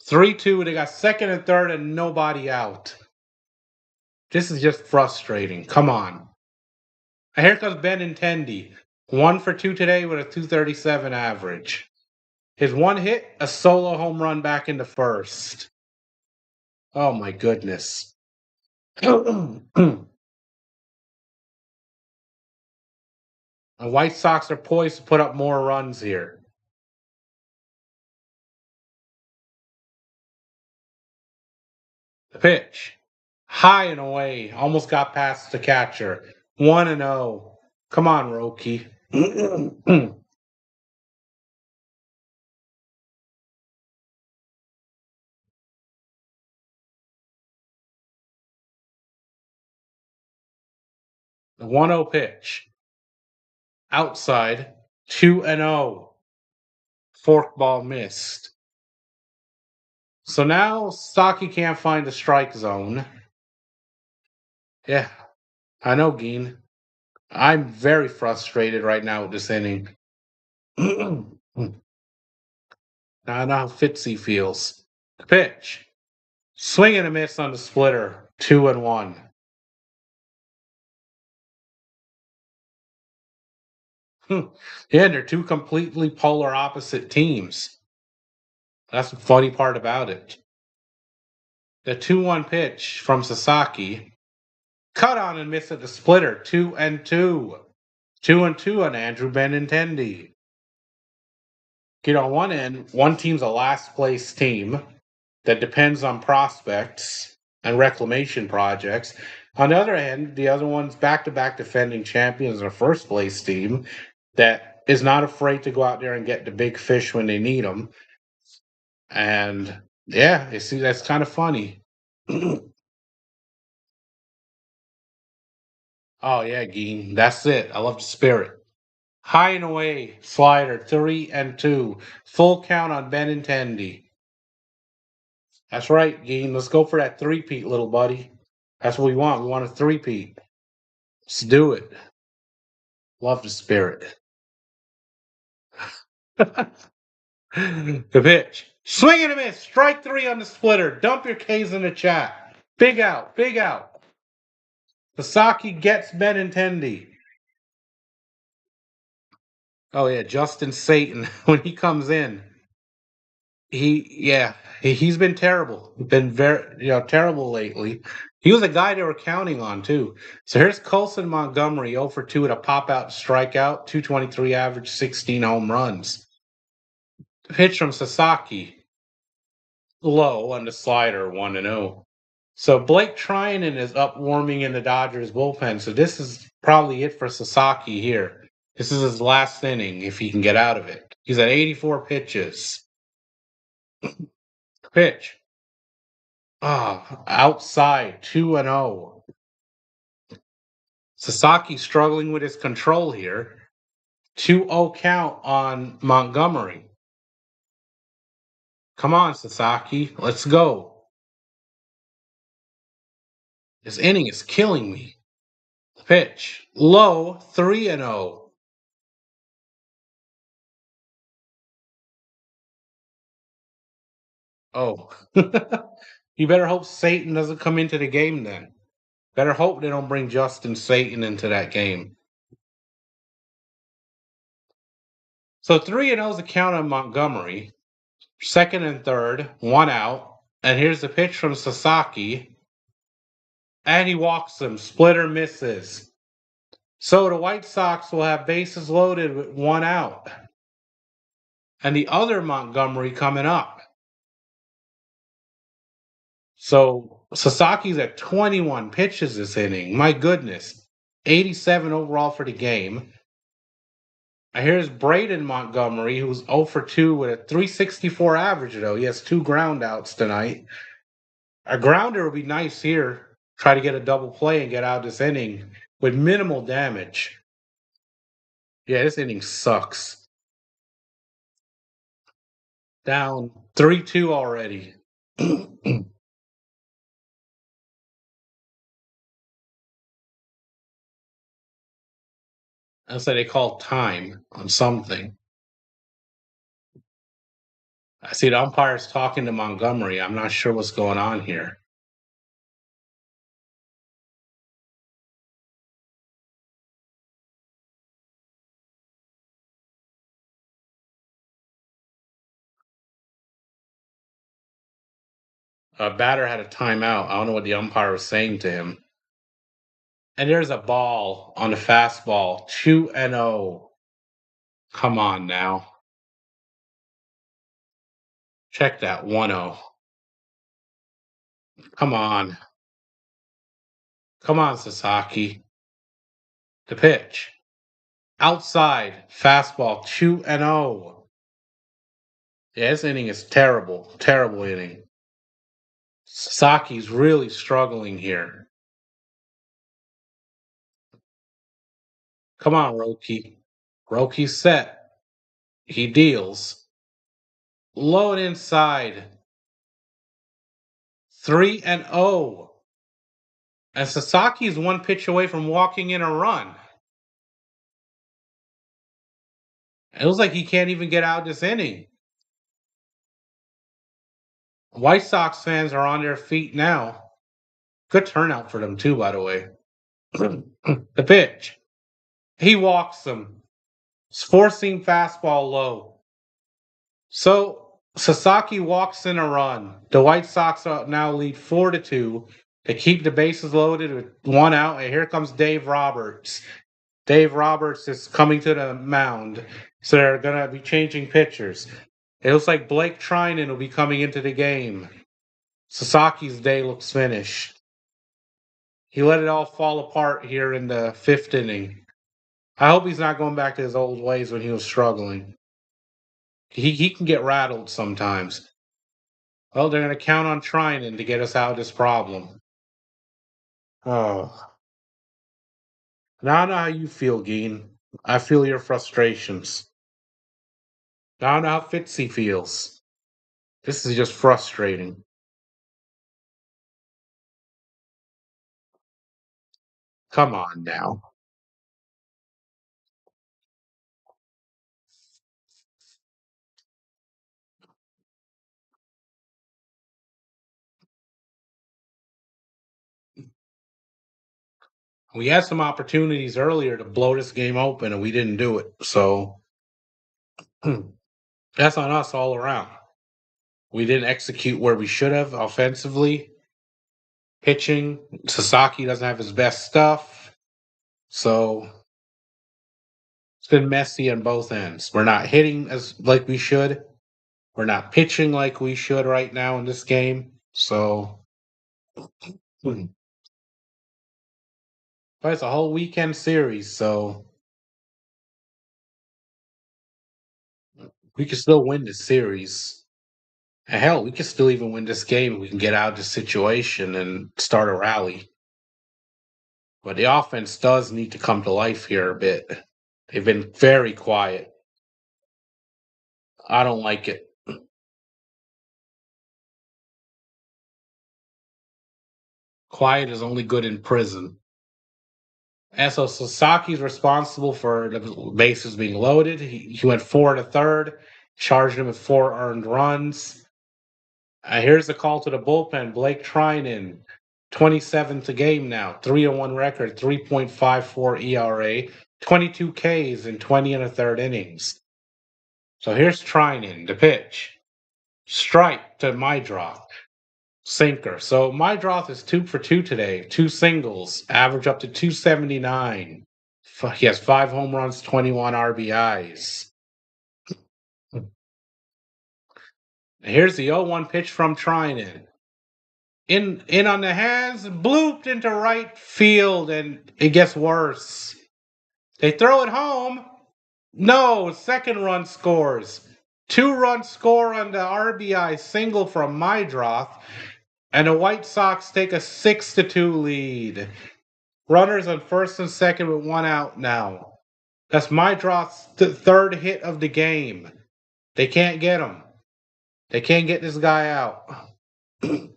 3-2, they got second and third and nobody out. This is just frustrating. Come on. And here comes Benintendi. 1 for 2 today with a 237 average. His one hit, a solo home run back into first. Oh my goodness. The White Sox are poised to put up more runs here. The pitch. High and away. Almost got past the catcher. 1-0. Come on, Roki. The 1-0 pitch. Outside. 2-0. Forkball missed. So now Saki can't find the strike zone. Yeah, I know, Geen. I'm very frustrated right now with this inning. Now I know how Fitzy feels. The pitch. Swing and a miss on the splitter. 2-1. Yeah, they're two completely polar opposite teams. That's the funny part about it. The 2-1 pitch from Sasaki. Cut on and miss at the splitter. 2-2. 2-2 on Andrew Benintendi. On one end, one team's a last place team that depends on prospects and reclamation projects. On the other hand, the other one's back to back defending champions and a first place team that is not afraid to go out there and get the big fish when they need them. And yeah, you see, that's kind of funny. Oh, yeah, Geen. That's it. I love the spirit. High and away, slider, 3-2. Full count on Benintendi. That's right, Geen. Let's go for that three-peat, little buddy. That's what we want. We want a three-peat. Let's do it. Love the spirit. The pitch. Swing and a miss. Strike three on the splitter. Dump your K's in the chat. Big out. Big out. Sasaki gets Benintendi. Oh yeah, Justin Satan when he comes in. He's been terrible. Been very terrible lately. He was a guy they were counting on too. So here's Colson Montgomery 0 for 2 with a pop out strikeout, 223 average, 16 home runs. Pitch from Sasaki, low on the slider, 1-0. So Blake Trinan is up warming in the Dodgers bullpen. So this is probably it for Sasaki here. This is his last inning if he can get out of it. He's at 84 pitches. Pitch. Outside, 2-0. Sasaki struggling with his control here. 2-0 count on Montgomery. Come on, Sasaki. Let's go. This inning is killing me. Pitch. Low, 3-0. Oh. You better hope Satan doesn't come into the game then. Better hope they don't bring Justin Satan into that game. So 3-0 is the count on Montgomery. Second and third, 1 out. And here's the pitch from Sasaki. And he walks him. Splitter misses. So the White Sox will have bases loaded with 1 out. And the other Montgomery coming up. So Sasaki's at 21 pitches this inning. My goodness. 87 overall for the game. And here's Braden Montgomery, who's 0 for 2 with a 364 average, though. He has 2 ground outs tonight. A grounder would be nice here. Try to get a double play and get out this inning with minimal damage. Yeah, this inning sucks. Down 3-2 already. That's why they call time on something. I see the umpire's talking to Montgomery. I'm not sure what's going on here. A batter had a timeout. I don't know what the umpire was saying to him. And there's a ball on the fastball. 2-0. Come on now. Check that. 1-0. Come on. Come on, Sasaki. The pitch. Outside. Fastball. 2-0. Yeah, this inning is terrible. Terrible inning. Sasaki's really struggling here. Come on, Roki. Roki's set. He deals. Low and inside. 3-0. And Sasaki's 1 pitch away from walking in a run. It looks like he can't even get out this inning. White Sox fans are on their feet now. Good turnout for them, too, by the way. The pitch. He walks them. Four-seam fastball low. So Sasaki walks in a run. The White Sox now lead 4-2. They keep the bases loaded with 1 out. And here comes Dave Roberts. Dave Roberts is coming to the mound. So they're going to be changing pitchers. It looks like Blake Trinan will be coming into the game. Sasaki's day looks finished. He let it all fall apart here in the 5th inning. I hope he's not going back to his old ways when he was struggling. He can get rattled sometimes. Well, they're going to count on Trinan to get us out of this problem. Oh. Now I know how you feel, Geen. I feel your frustrations. Now I know how Fitzy feels. This is just frustrating. Come on now. We had some opportunities earlier to blow this game open, and we didn't do it. So that's on us all around. We didn't execute where we should have offensively. Pitching, Sasaki doesn't have his best stuff. So it's been messy on both ends. We're not hitting as like we should. We're not pitching like we should right now in this game. So but it's a whole weekend series, so we can still win this series. And hell, we can still even win this game if we can get out of this situation and start a rally. But the offense does need to come to life here a bit. They've been very quiet. I don't like it. Quiet is only good in prison. And so Sasaki's responsible for the bases being loaded. He went 4 and a third, charged him with 4 earned runs. Here's the call to the bullpen. Blake Trinan, 27th a game now, 3-1 record, 3.54 ERA, 22 Ks in 20 and a third innings. So here's Trinan, the pitch. Strike to Mydroth. Sinker. So Mydroth is 2 for 2 today, 2 singles, average up to 279. He has 5 home runs, 21 RBIs. Here's the 0-1 pitch from Trinan. In on the hands, blooped into right field, and it gets worse. They throw it home. No, second run scores. 2-run score on the RBI single from Mydroth, and the White Sox take a 6-2 lead. Runners on first and second with 1 out now. That's Mydroth's third hit of the game. They can't get him. They can't get this guy out. And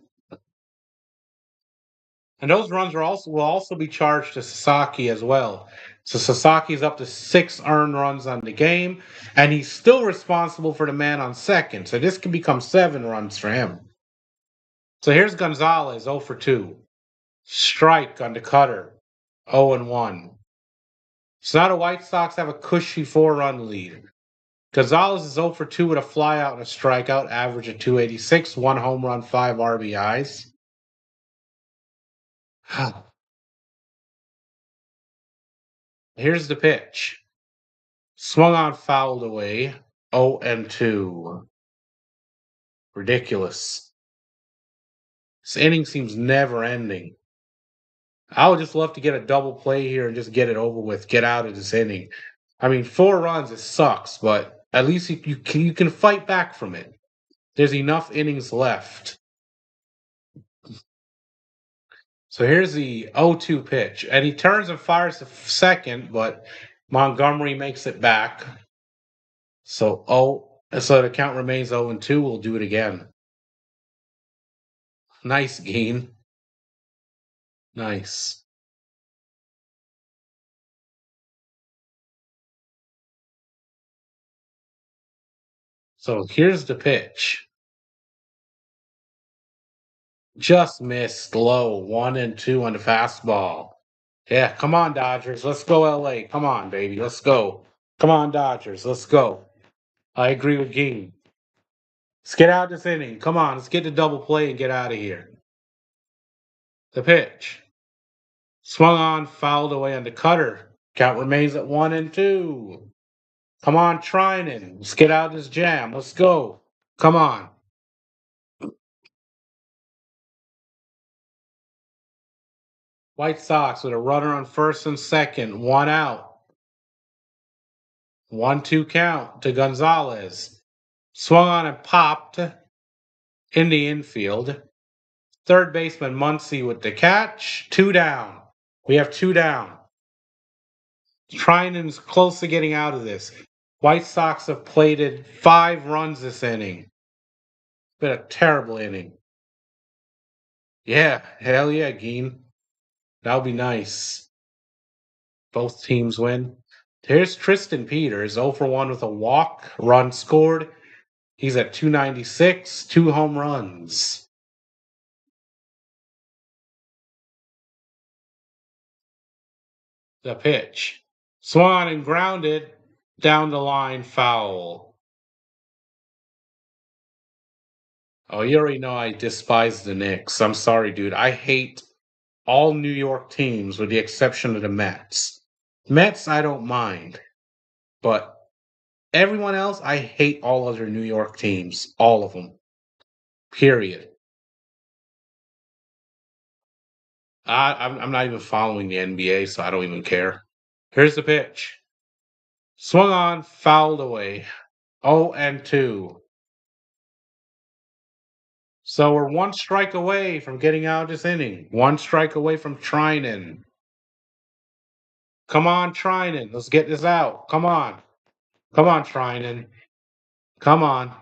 those runs will also be charged to Sasaki as well. So Sasaki's up to 6 earned runs on the game, and he's still responsible for the man on second. So this can become 7 runs for him. So here's Gonzalez, 0 for 2. Strike on the cutter, 0 and 1. So now the White Sox have a cushy 4-run lead. Gonzalez is 0 for 2 with a flyout and a strikeout, average of 286, 1 home run, 5 RBIs. Here's the pitch. Swung on, fouled away. 0 and 2. Ridiculous. This inning seems never ending. I would just love to get a double play here and just get it over with. Get out of this inning. I mean, 4 runs, it sucks, but at least you can fight back from it. There's enough innings left. So here's the 0-2 pitch. And he turns and fires to second, but Montgomery makes it back. So the count remains 0 and 2. We'll do it again. Nice, Geen. Nice. So here's the pitch. Just missed low, 1 and 2 on the fastball. Yeah, come on, Dodgers. Let's go, LA. Come on, baby. Let's go. Come on, Dodgers. Let's go. I agree with Geen. Let's get out this inning. Come on, let's get the double play and get out of here. The pitch. Swung on, fouled away on the cutter. Count remains at 1 and 2. Come on, Trinan. Let's get out of this jam. Let's go. Come on. White Sox with a runner on first and second. 1 out. 1-2 count to Gonzalez. Swung on and popped in the infield. Third baseman Muncy with the catch. 2 down. We have 2 down. Trinan's close to getting out of this. White Sox have plated 5 runs this inning. Been a terrible inning. Yeah, hell yeah, Geen. That'll be nice. Both teams win. Here's Tristan Peters, 0 for 1 with a walk, run scored. He's at 296, 2 home runs. The pitch. Swung and grounded down the line, foul. Oh, you already know I despise the Knicks. I'm sorry, dude. I hate all New York teams with the exception of the Mets. Mets, I don't mind. But everyone else, I hate all other New York teams. All of them. Period. I'm not even following the NBA, so I don't even care. Here's the pitch. Swung on, fouled away. 0 and 2. So we're one strike away from getting out of this inning. One strike away from Trinan. Come on, Trinan. Let's get this out. Come on. Come on, Trinan. Come on.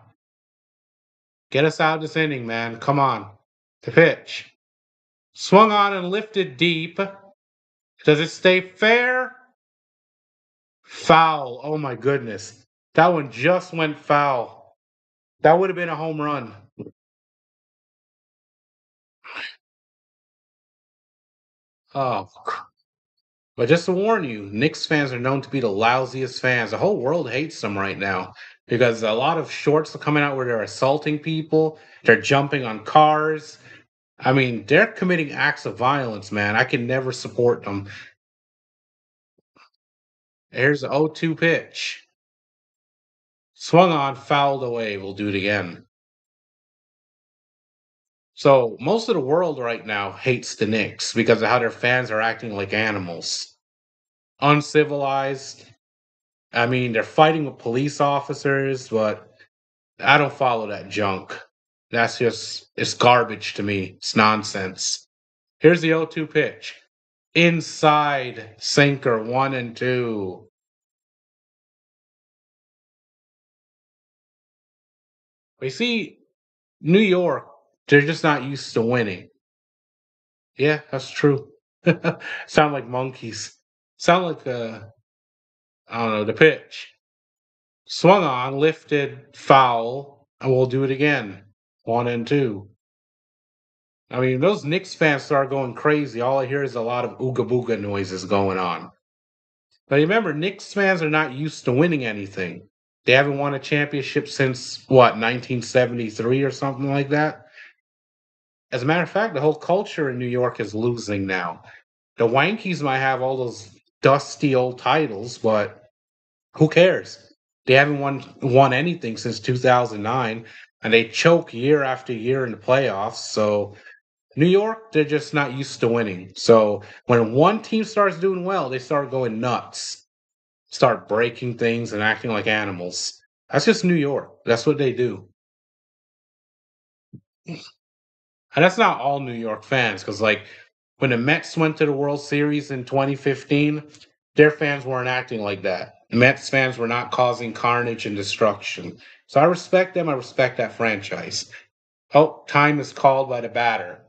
Get us out of this inning, man. Come on. The pitch. Swung on and lifted deep. Does it stay fair? Foul. Oh my goodness. That one just went foul. That would have been a home run. Oh, but just to warn you, Knicks fans are known to be the lousiest fans. The whole world hates them right now because a lot of shorts are coming out where they're assaulting people, they're jumping on cars. I mean, they're committing acts of violence, man. I can never support them. Here's the 0-2 pitch. Swung on, fouled away. We'll do it again. So most of the world right now hates the Knicks because of how their fans are acting like animals. Uncivilized. I mean, they're fighting with police officers, but I don't follow that junk. That's just, it's garbage to me. It's nonsense. Here's the 0-2 pitch. Inside sinker 1 and 2. We see New York, they're just not used to winning. Yeah, that's true. Sound like monkeys. Sound like I don't know, the pitch. Swung on, lifted, foul, and we'll do it again. 1 and 2. I mean, those Knicks fans start going crazy. All I hear is a lot of ooga booga noises going on. But remember, Knicks fans are not used to winning anything. They haven't won a championship since what, 1973 or something like that. As a matter of fact, the whole culture in New York is losing now. The Yankees might have all those dusty old titles, but who cares? They haven't won anything since 2009, and they choke year after year in the playoffs. So New York, they're just not used to winning. So when one team starts doing well, they start going nuts, start breaking things and acting like animals. That's just New York. That's what they do. And that's not all New York fans, because like when the Mets went to the World Series in 2015, their fans weren't acting like that. Mets fans were not causing carnage and destruction. So I respect them. I respect that franchise. Oh, time is called by the batter.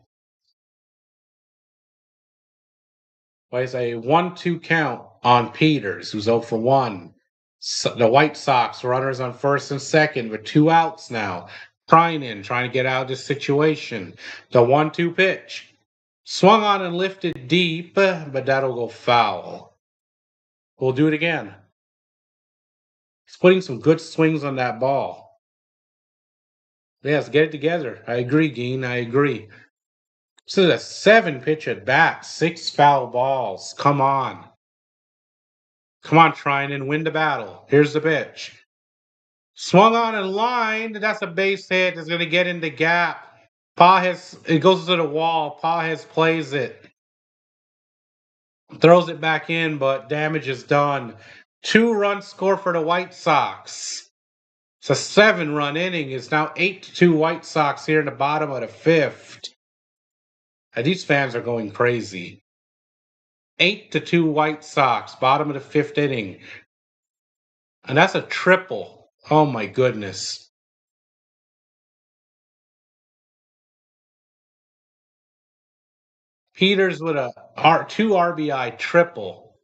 Plays a 1-2 count on Peters, who's 0 for 1. So the White Sox, runners on first and second with 2 outs now. Trying to get out of this situation. The 1-2 pitch. Swung on and lifted deep, but that'll go foul. We'll do it again. He's putting some good swings on that ball. Yes, get it together. I agree, Gene. I agree. This is a 7 pitch at bat, 6 foul balls. Come on. Come on, trying and win the battle. Here's the pitch. Swung on and lined. That's a base hit. It's going to get in the gap. Pages, it goes to the wall. Pages plays it. Throws it back in, but damage is done. 2 run score for the White Sox. It's a 7 run inning. It's now 8-2 White Sox here in the bottom of the 5th. And these fans are going crazy. 8-2 White Sox, bottom of the 5th inning. And that's a triple. Oh my goodness. Peters with a 2 RBI triple.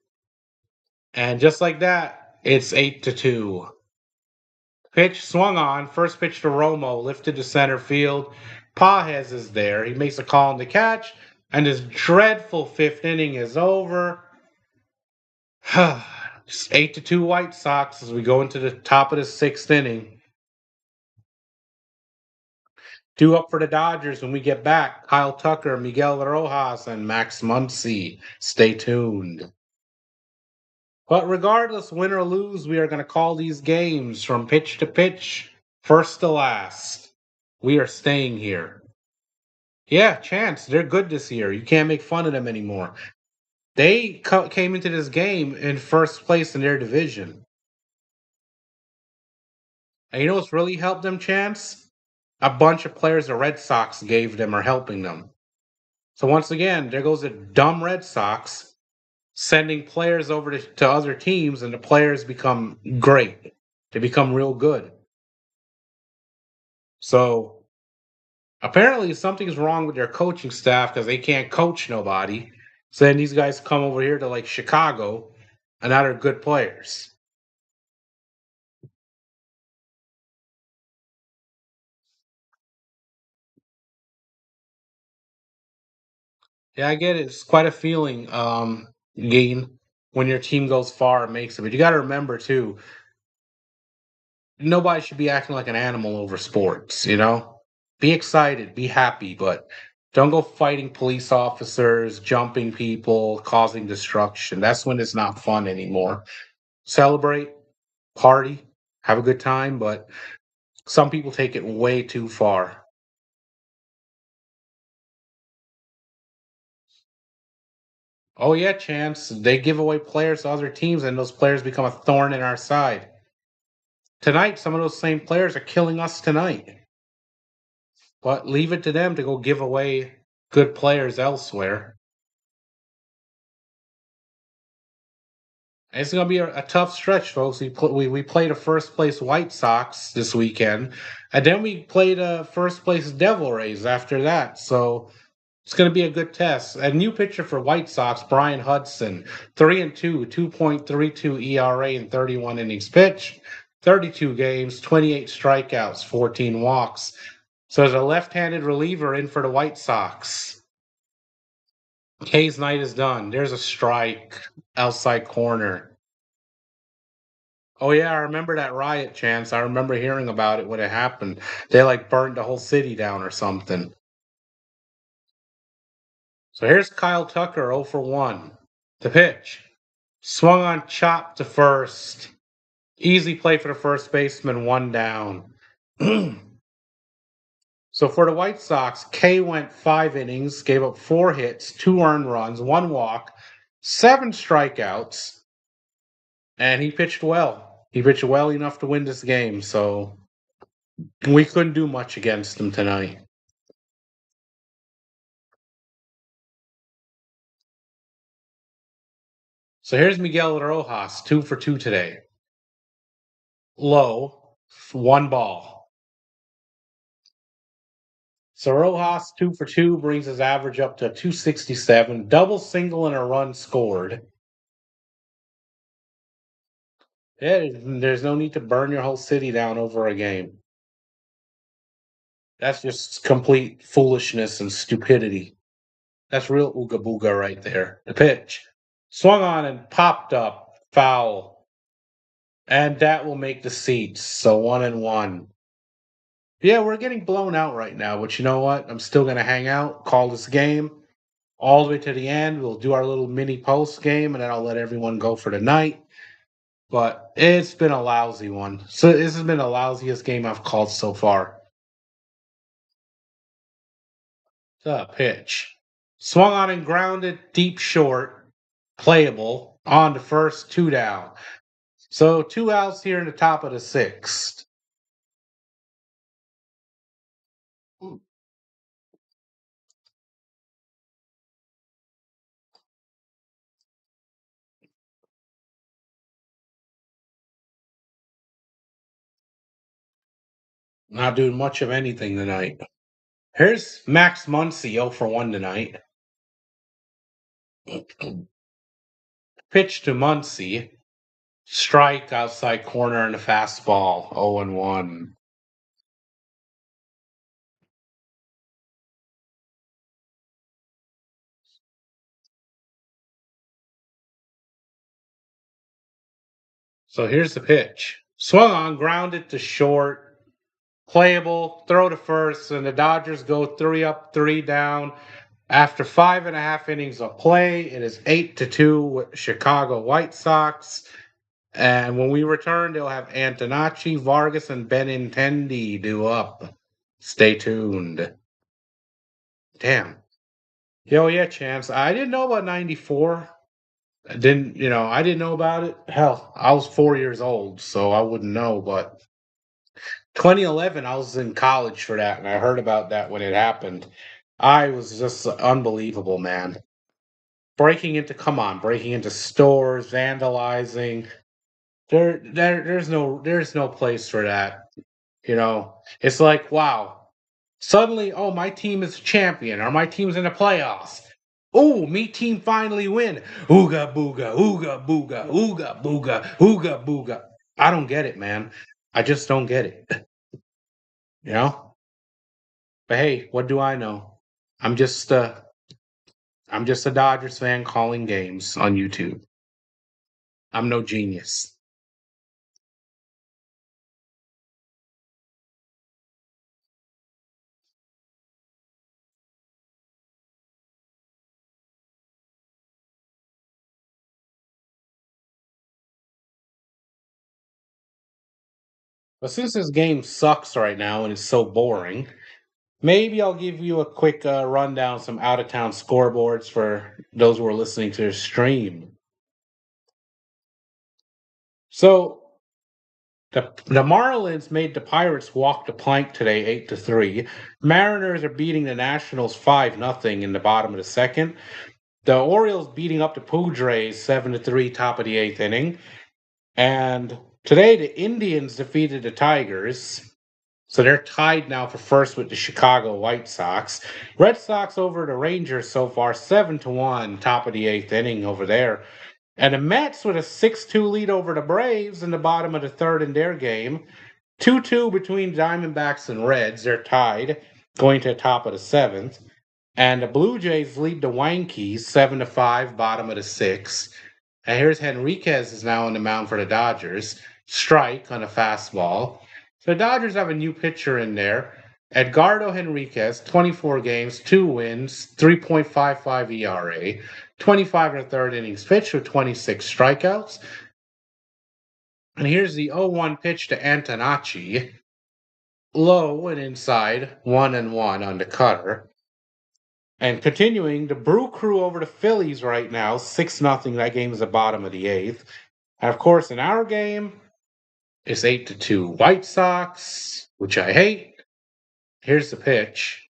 And just like that, it's 8-2. Pitch swung on. First pitch to Romo, lifted to center field. Pajes is there. He makes a call on the catch, and this dreadful fifth inning is over. Just 8-2 White Sox as we go into the top of the sixth inning. Due up for the Dodgers when we get back. Kyle Tucker, Miguel Rojas, and Max Muncy. Stay tuned. But regardless, win or lose, we are going to call these games from pitch to pitch, first to last. We are staying here. Yeah, chance. They're good this year. You can't make fun of them anymore. They came into this game in first place in their division. And you know what's really helped them, Chance? A bunch of players the Red Sox gave them are helping them. So once again, there goes the dumb Red Sox sending players over to other teams, and the players become great. They become real good. So apparently something's wrong with their coaching staff because they can't coach nobody. So then these guys come over here to like Chicago and now they're good players. Yeah, I get it. It's quite a feeling, Gain, when your team goes far and makes it. But you got to remember too, nobody should be acting like an animal over sports. Be excited, be happy, but don't go fighting police officers, jumping people, causing destruction. That's when it's not fun anymore. Celebrate, party, have a good time, but some people take it way too far. Oh yeah, Chance. They give away players to other teams, and those players become a thorn in our side. Tonight, some of those same players are killing us tonight. But leave it to them to go give away good players elsewhere. It's going to be a tough stretch, folks. We played a first place White Sox this weekend, and then we played a first place Devil Rays after that. So it's going to be a good test. A new pitcher for White Sox, Brian Hudson, 3-2, 2.32 ERA in 31 innings pitched, 32 games, 28 strikeouts, 14 walks. So there's a left-handed reliever in for the White Sox. K's night is done. There's a strike outside corner. Oh yeah, I remember that riot, Chance. I remember hearing about it when it happened. They like burned the whole city down or something. So here's Kyle Tucker 0 for 1. The pitch. Swung on chop to first. Easy play for the first baseman, one down. So for the White Sox, K went 5 innings, gave up 4 hits, 2 earned runs, 1 walk, 7 strikeouts, and he pitched well. He pitched well enough to win this game, so we couldn't do much against him tonight. So here's Miguel Rojas, 2 for 2 today. Low, 1 ball. So Rojas, 2 for 2, brings his average up to 267, double single and a run scored. Yeah, there's no need to burn your whole city down over a game. That's just complete foolishness and stupidity. That's real ooga booga right there. The pitch swung on and popped up, foul. And that will make the seats. So 1-1. Yeah, we're getting blown out right now, but you know what? I'm still going to hang out, call this game all the way to the end. We'll do our little mini post game, and then I'll let everyone go for the night. But it's been a lousy one. So this has been the lousiest game I've called so far. The pitch. Swung on and grounded, deep short, playable, on to first, 2 down. So 2 outs here in the top of the sixth. Not doing much of anything tonight. Here's Max Muncy 0 for 1 tonight. Pitch to Muncy. Strike outside corner and a fastball. 0-1. So here's the pitch. Swung on, grounded to short. Playable, throw to first, and the Dodgers go 3 up, 3 down. After 5.5 innings of play, it is 8-2 with Chicago White Sox. And when we return, they'll have Antonacci, Vargas, and Benintendi due up. Stay tuned. Damn. Yo, yeah, Chance. I didn't know about 94. I didn't know about it. Hell, I was 4 years old, so I wouldn't know. But 2011, I was in college for that, and I heard about that when it happened. I was just unbelievable, man. Breaking into stores, vandalizing. There's no place for that. It's like, wow. Suddenly, oh, my team is champion, or my team's in the playoffs. Oh, me team finally win. Ooga booga, ooga booga, ooga booga, ooga booga. I don't get it, man. I just don't get it. You know? But hey, what do I know? I'm just uh I'm just a Dodgers fan calling games on YouTube. I'm no genius. But since this game sucks right now and it's so boring, maybe I'll give you a quick rundown, some out of town scoreboards for those who are listening to the stream. So the Marlins made the Pirates walk the plank today, 8-3. Mariners are beating the Nationals 5-0 in the bottom of the second. The Orioles beating up the Padres 7-3, top of the eighth inning. And today the Indians defeated the Tigers. So they're tied now for first with the Chicago White Sox. Red Sox over the Rangers so far, 7-1, top of the eighth inning over there. And the Mets with a 6-2 lead over the Braves in the bottom of the third in their game. 2-2 between Diamondbacks and Reds. They're tied, going to the top of the seventh. And the Blue Jays lead the Yankees 7-5, bottom of the sixth. And here's Henriquez is now on the mound for the Dodgers. Strike on a fastball. So the Dodgers have a new pitcher in there. Edgardo Henriquez, 24 games, 2 wins, 3.55 ERA, 25 and a third innings pitched with 26 strikeouts. And here's the 0-1 pitch to Antonacci. Low and inside, 1-1 on the cutter. And continuing, the Brew Crew over the Phillies right now, 6-0. That game is the bottom of the eighth. And of course, in our game, it's 8-2 White Sox, which I hate. Here's the pitch.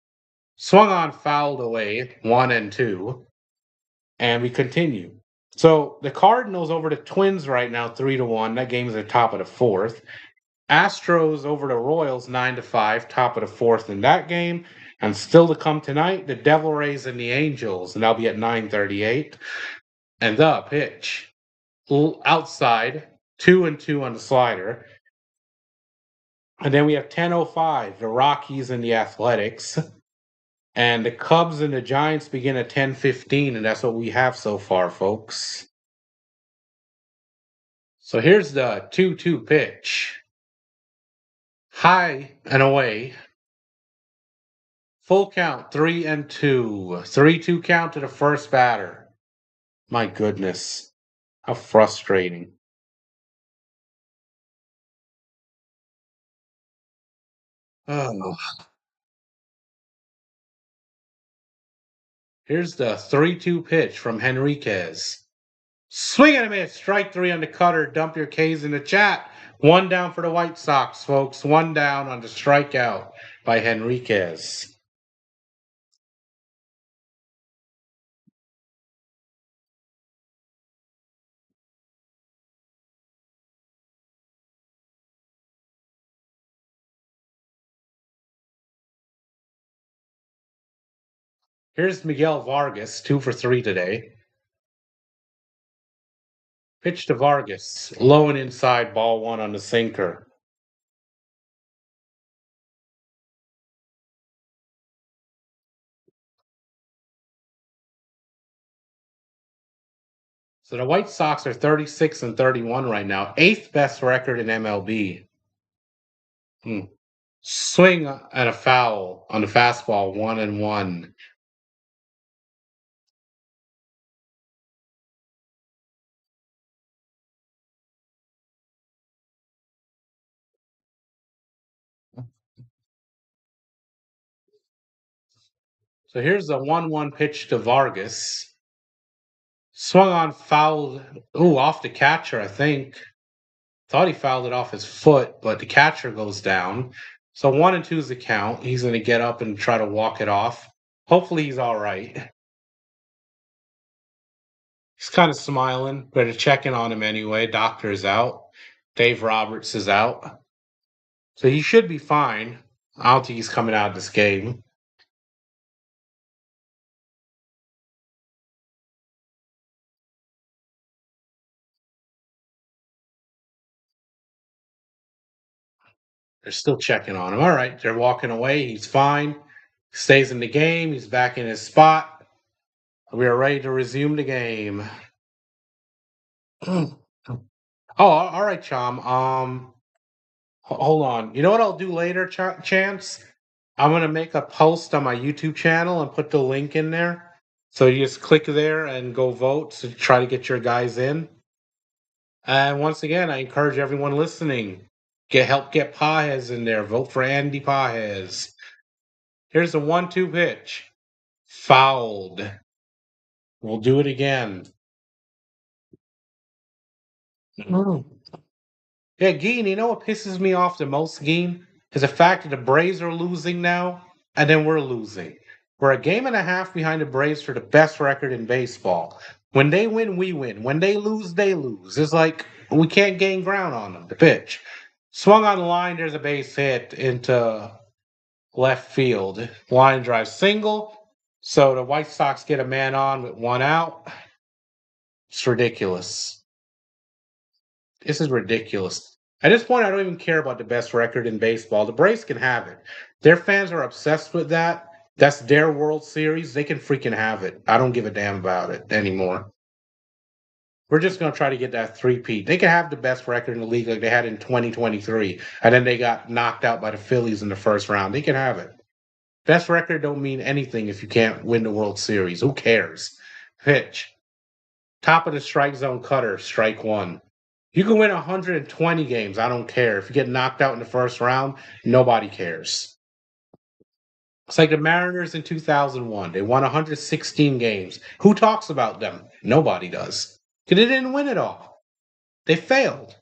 Swung on, fouled away, 1-2. And we continue. So the Cardinals over the Twins right now, 3-1. That game's at the top of the fourth. Astros over the Royals, 9-5, top of the fourth in that game. And still to come tonight, the Devil Rays and the Angels, and that'll be at 9:38. And the pitch. Outside, 2-2 on the slider. And then we have 10:05, the Rockies and the Athletics. And the Cubs and the Giants begin at 10:15, and that's what we have so far, folks. So here's the 2-2 pitch. High and away. Full count, 3-2. 3-2 count to the first batter. My goodness. How frustrating. Oh. Here's the 3-2 pitch from Henriquez. Swing and a miss. Strike three on the cutter. Dump your K's in the chat. One down for the White Sox, folks. One down on the strikeout by Henriquez. Here's Miguel Vargas, 2 for 3 today. Pitch to Vargas. Low and inside, ball one on the sinker. So the White Sox are 36 and 31 right now, eighth best record in MLB. Hmm. Swing and a foul on the fastball, 1-1. So here's the 1-1 pitch to Vargas. Swung on, fouled. Ooh, off the catcher, I think. Thought he fouled it off his foot, but the catcher goes down. So 1-2 is the count. He's going to get up and try to walk it off. Hopefully he's all right. He's kind of smiling, but they're checking on him anyway. Doctor's out. Dave Roberts is out. So he should be fine. I don't think he's coming out of this game. They're still checking on him. All right, they're walking away. He's fine. Stays in the game. He's back in his spot. We are ready to resume the game. Oh, all right, Chom. Hold on. You know what I'll do later, Chance? I'm gonna make a post on my YouTube channel and put the link in there. So you just click there and go vote to try to get your guys in. And once again, I encourage everyone listening, get Pajes in there. Vote for Andy Pajes. Here's a 1-2 pitch. Fouled. We'll do it again. Mm. Yeah, Geen, you know what pisses me off the most, Geen? Is the fact that the Braves are losing now, and then we're losing. We're a game and a half behind the Braves for the best record in baseball. When they win, we win. When they lose, they lose. It's like we can't gain ground on them. The pitch. Swung on the line, there's a base hit into left field. Line drive single. So the White Sox get a man on with one out. It's ridiculous. This is ridiculous. At this point, I don't even care about the best record in baseball. The Braves can have it. Their fans are obsessed with that. That's their World Series. They can freaking have it. I don't give a damn about it anymore. We're just going to try to get that three-peat. They can have the best record in the league like they had in 2023, and then they got knocked out by the Phillies in the first round. They can have it. Best record don't mean anything if you can't win the World Series. Who cares? Pitch. Top of the strike zone cutter, strike one. You can win 120 games. I don't care. If you get knocked out in the first round, nobody cares. It's like the Mariners in 2001. They won 116 games. Who talks about them? Nobody does. Because they didn't win it all. They failed.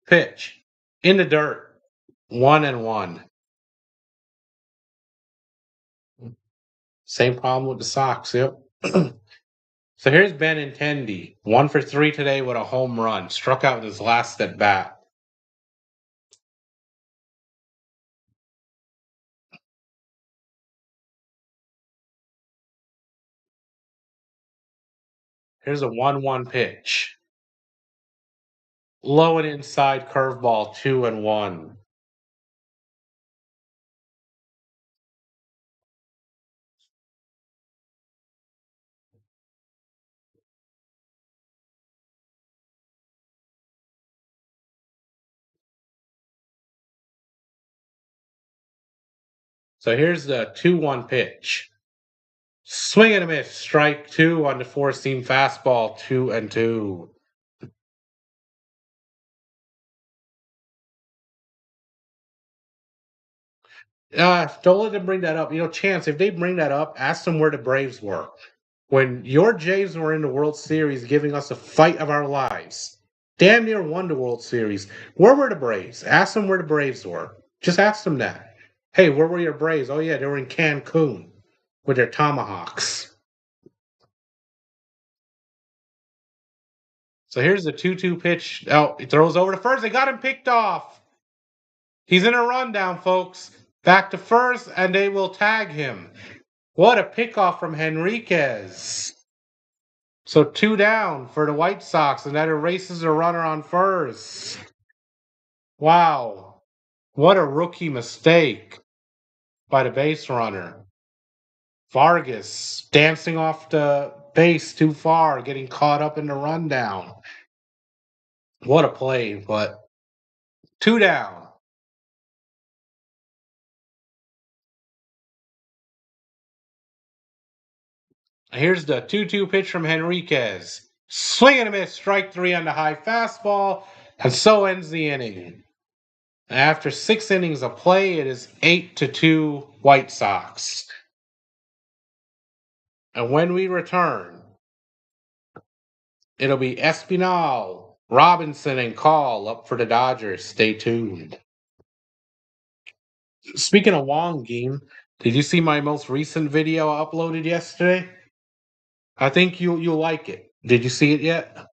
Pitch. In the dirt. 1-1. Same problem with the Sox. Yep. So here's Benintendi. 1 for 3 today with a home run. Struck out with his last at bat. Here's a 1-1 pitch. Low and inside curveball, 2-1. So here's the 2-1 pitch. Swing and a miss. Strike two on the four seam fastball, 2-2. Don't let them bring that up. You know, Chance, if they bring that up, ask them where the Braves were. When your Jays were in the World Series giving us a fight of our lives, damn near won the World Series. Where were the Braves? Ask them where the Braves were. Just ask them that. Hey, where were your Braves? Oh, yeah, they were in Cancun with their tomahawks. So here's the 2-2 pitch. Oh, he throws over to first. They got him picked off. He's in a rundown, folks. Back to first, and they will tag him. What a pickoff from Henriquez. So 2 down for the White Sox, and that erases a runner on first. Wow. What a rookie mistake by the base runner. Vargas dancing off the base too far, getting caught up in the rundown. What a play, but 2 down. Here's the 2-2 pitch from Henriquez. Swing and a miss, strike three on the high fastball, and so ends the inning. After 6 innings of play, it is 8-2 White Sox. And when we return, it'll be Espinal, Robinson, and Call up for the Dodgers. Stay tuned. Speaking of Wong game, did you see my most recent video I uploaded yesterday? I think you'll like it. Did you see it yet?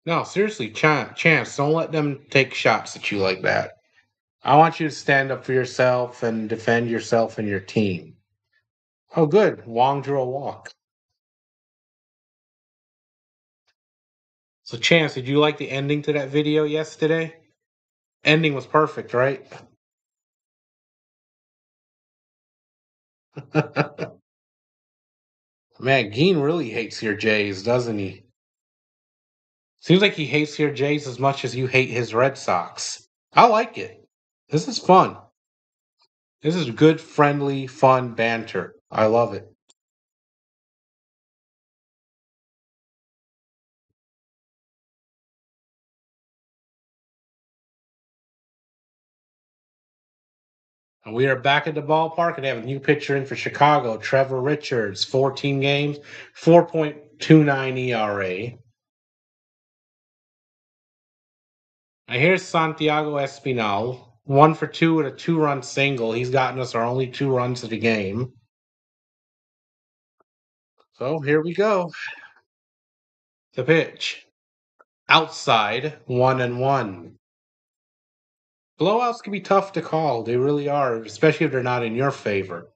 No, seriously, Chance, don't let them take shots at you like that. I want you to stand up for yourself and defend yourself and your team. Oh, good. Wong drew a walk. So, Chance, did you like the ending to that video yesterday? Ending was perfect, right? Man, Geen really hates your Jays, doesn't he? Seems like he hates your Jays as much as you hate his Red Sox. I like it. This is fun. This is good, friendly, fun banter. I love it. And we are back at the ballpark and they have a new pitcher in for Chicago, Trevor Richards, 14 games, 4.29 ERA. And here's Santiago Espinal, 1 for 2 with a 2-run single. He's gotten us our only 2 runs of the game. So here we go. The pitch. Outside, 1-1. Blowouts can be tough to call. They really are, especially if they're not in your favor.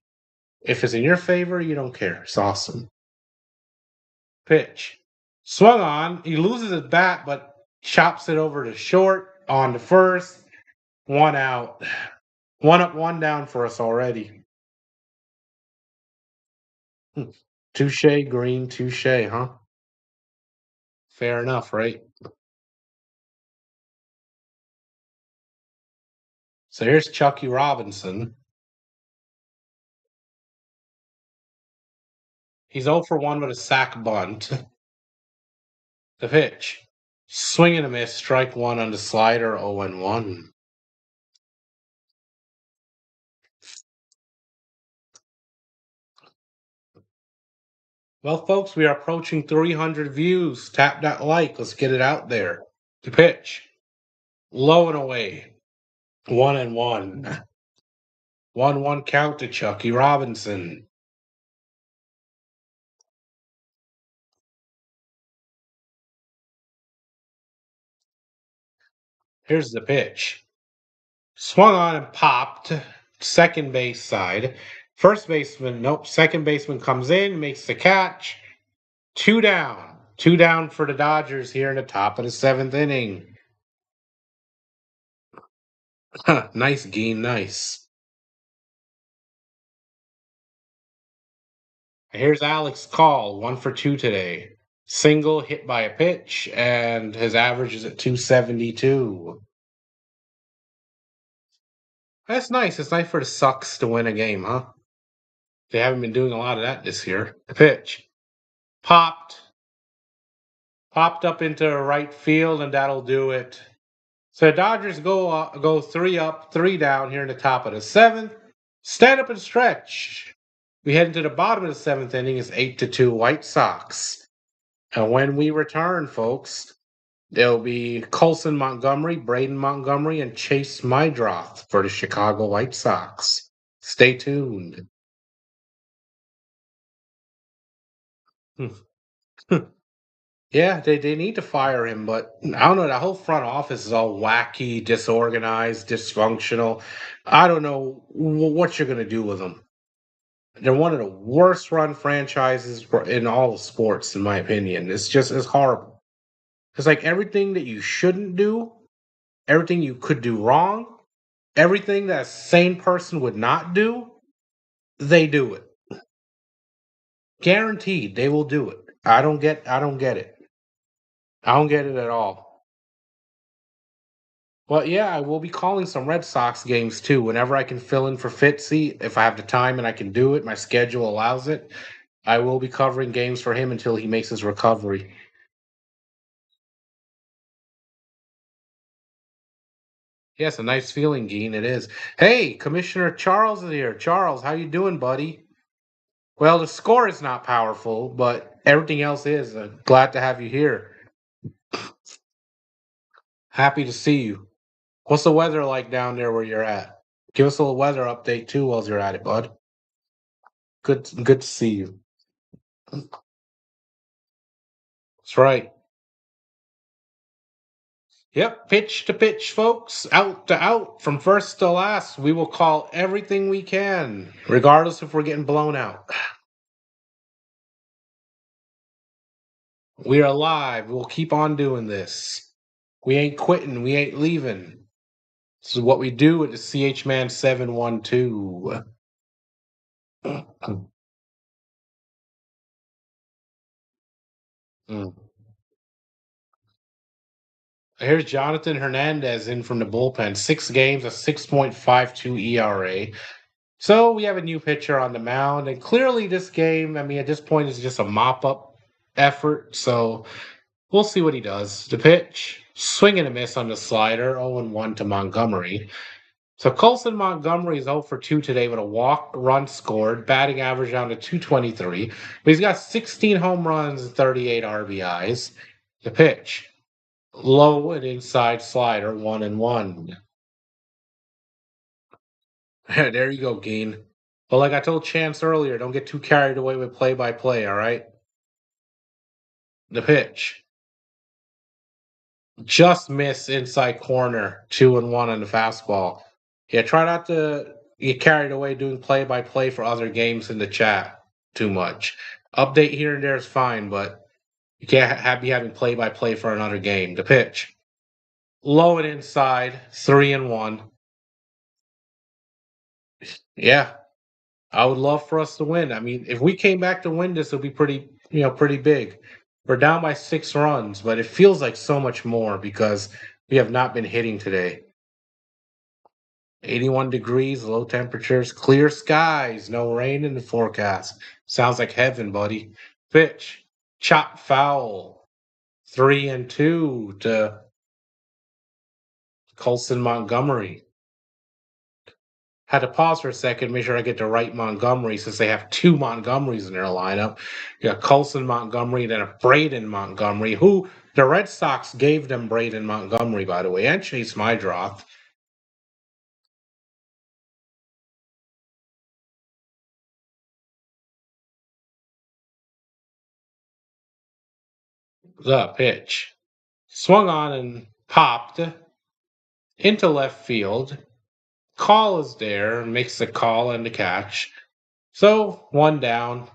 If it's in your favor, you don't care. It's awesome. Pitch. Swung on. He loses his bat, but chops it over to short on the first. 1 out. 1 up, 1 down for us already. Touche, Green, touche, huh? Fair enough, right? So here's Chucky Robinson. He's 0 for 1 with a sac bunt. The pitch. Swing and a miss, strike one on the slider, 0-1. Well, folks, we are approaching 300 views. Tap that like. Let's get it out there. The pitch. Low and away. 1-1. 1-1 count to Chucky Robinson. Here's the pitch. Swung on and popped. Second base side. First baseman, nope. Second baseman comes in, makes the catch. 2 down. 2 down for the Dodgers here in the top of the 7th inning. Nice game, nice. Here's Alex Call, 1 for 2 today. Single hit by a pitch, and his average is at 272. That's nice. It's nice for the Sox to win a game, huh? They haven't been doing a lot of that this year. The pitch popped, popped up into right field, and that'll do it. So Dodgers go three up, three down here in the top of the seventh. Stand up and stretch. We head into the bottom of the seventh inning. It's 8-2 White Sox. And when we return, folks, there'll be Colson Montgomery, Braden Montgomery, and Chase Mydroth for the Chicago White Sox. Stay tuned. Yeah, they need to fire him, but I don't know. The whole front office is all wacky, disorganized, dysfunctional. I don't know what you're going to do with them. They're one of the worst run franchises in all of sports, in my opinion. It's horrible. It's like everything that you shouldn't do, everything you could do wrong, everything that a sane person would not do, they do it. Guaranteed, they will do it. I don't get it. I don't get it at all. Well, yeah, I will be calling some Red Sox games too. Whenever I can fill in for Fitzy, if I have the time and I can do it, my schedule allows it. I will be covering games for him until he makes his recovery. Yes, a nice feeling, Gene. It is. Hey, Commissioner Charles is here. Charles, how you doing, buddy? Well, the score is not powerful, but everything else is. Glad to have you here. Happy to see you. What's the weather like down there where you're at? Give us a little weather update too while you're at it, bud. Good to see you. That's right. Yep, pitch to pitch, folks, out to out, from first to last. We will call everything we can, regardless if we're getting blown out. We are live. We'll keep on doing this. We ain't quitting. We ain't leaving. This is what we do at the CH Man 712. Mm. Here's Jonathan Hernandez in from the bullpen. 6 games, a 6.52 ERA. So we have a new pitcher on the mound, and clearly this game, I mean, at this point, is just a mop up effort. So we'll see what he does. The pitch, swing and a miss on the slider, 0-1 to Montgomery. So Colson Montgomery is 0 for 2 today with a walk, run scored, batting average down to 223. But he's got 16 home runs and 38 RBIs. The pitch, low and inside slider, 1-1. There you go, Geen. But like I told Chance earlier, don't get too carried away with play by play, all right? The pitch. Just miss inside corner, 2-1 on the fastball. Yeah, try not to get carried away doing play by play for other games in the chat too much. Update here and there is fine, but you can't be having play by play for another game. The pitch. Low and inside, 3-1. Yeah, I would love for us to win. I mean, if we came back to win this, it would be pretty, pretty big. We're down by 6 runs, but it feels like so much more because we have not been hitting today. 81 degrees, low temperatures, clear skies, no rain in the forecast. Sounds like heaven, buddy. Pitch, chop foul, 3-2 to Colson Montgomery. Had to pause for a second, make sure I get the right Montgomery since they have two Montgomerys in their lineup. You got Colson Montgomery and then a Braden Montgomery, who the Red Sox gave them Braden Montgomery, by the way, and Chase Mydroth. The pitch. Swung on and popped into left field. Call is there, makes the call and the catch. So one down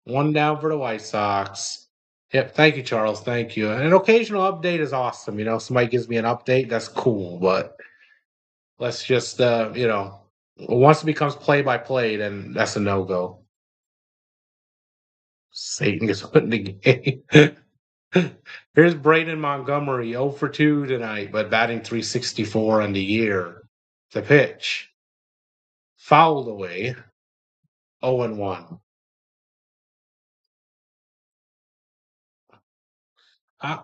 for the White Sox. Yep, thank you, Charles. Thank you. And an occasional update is awesome. Somebody gives me an update, that's cool. But let's just, once it becomes play by play, then that's a no go. Satan gets put in the game. Here's Braden Montgomery, 0 for 2 tonight, but batting 364 on the year. The pitch. fouled away, 0-1. Uh,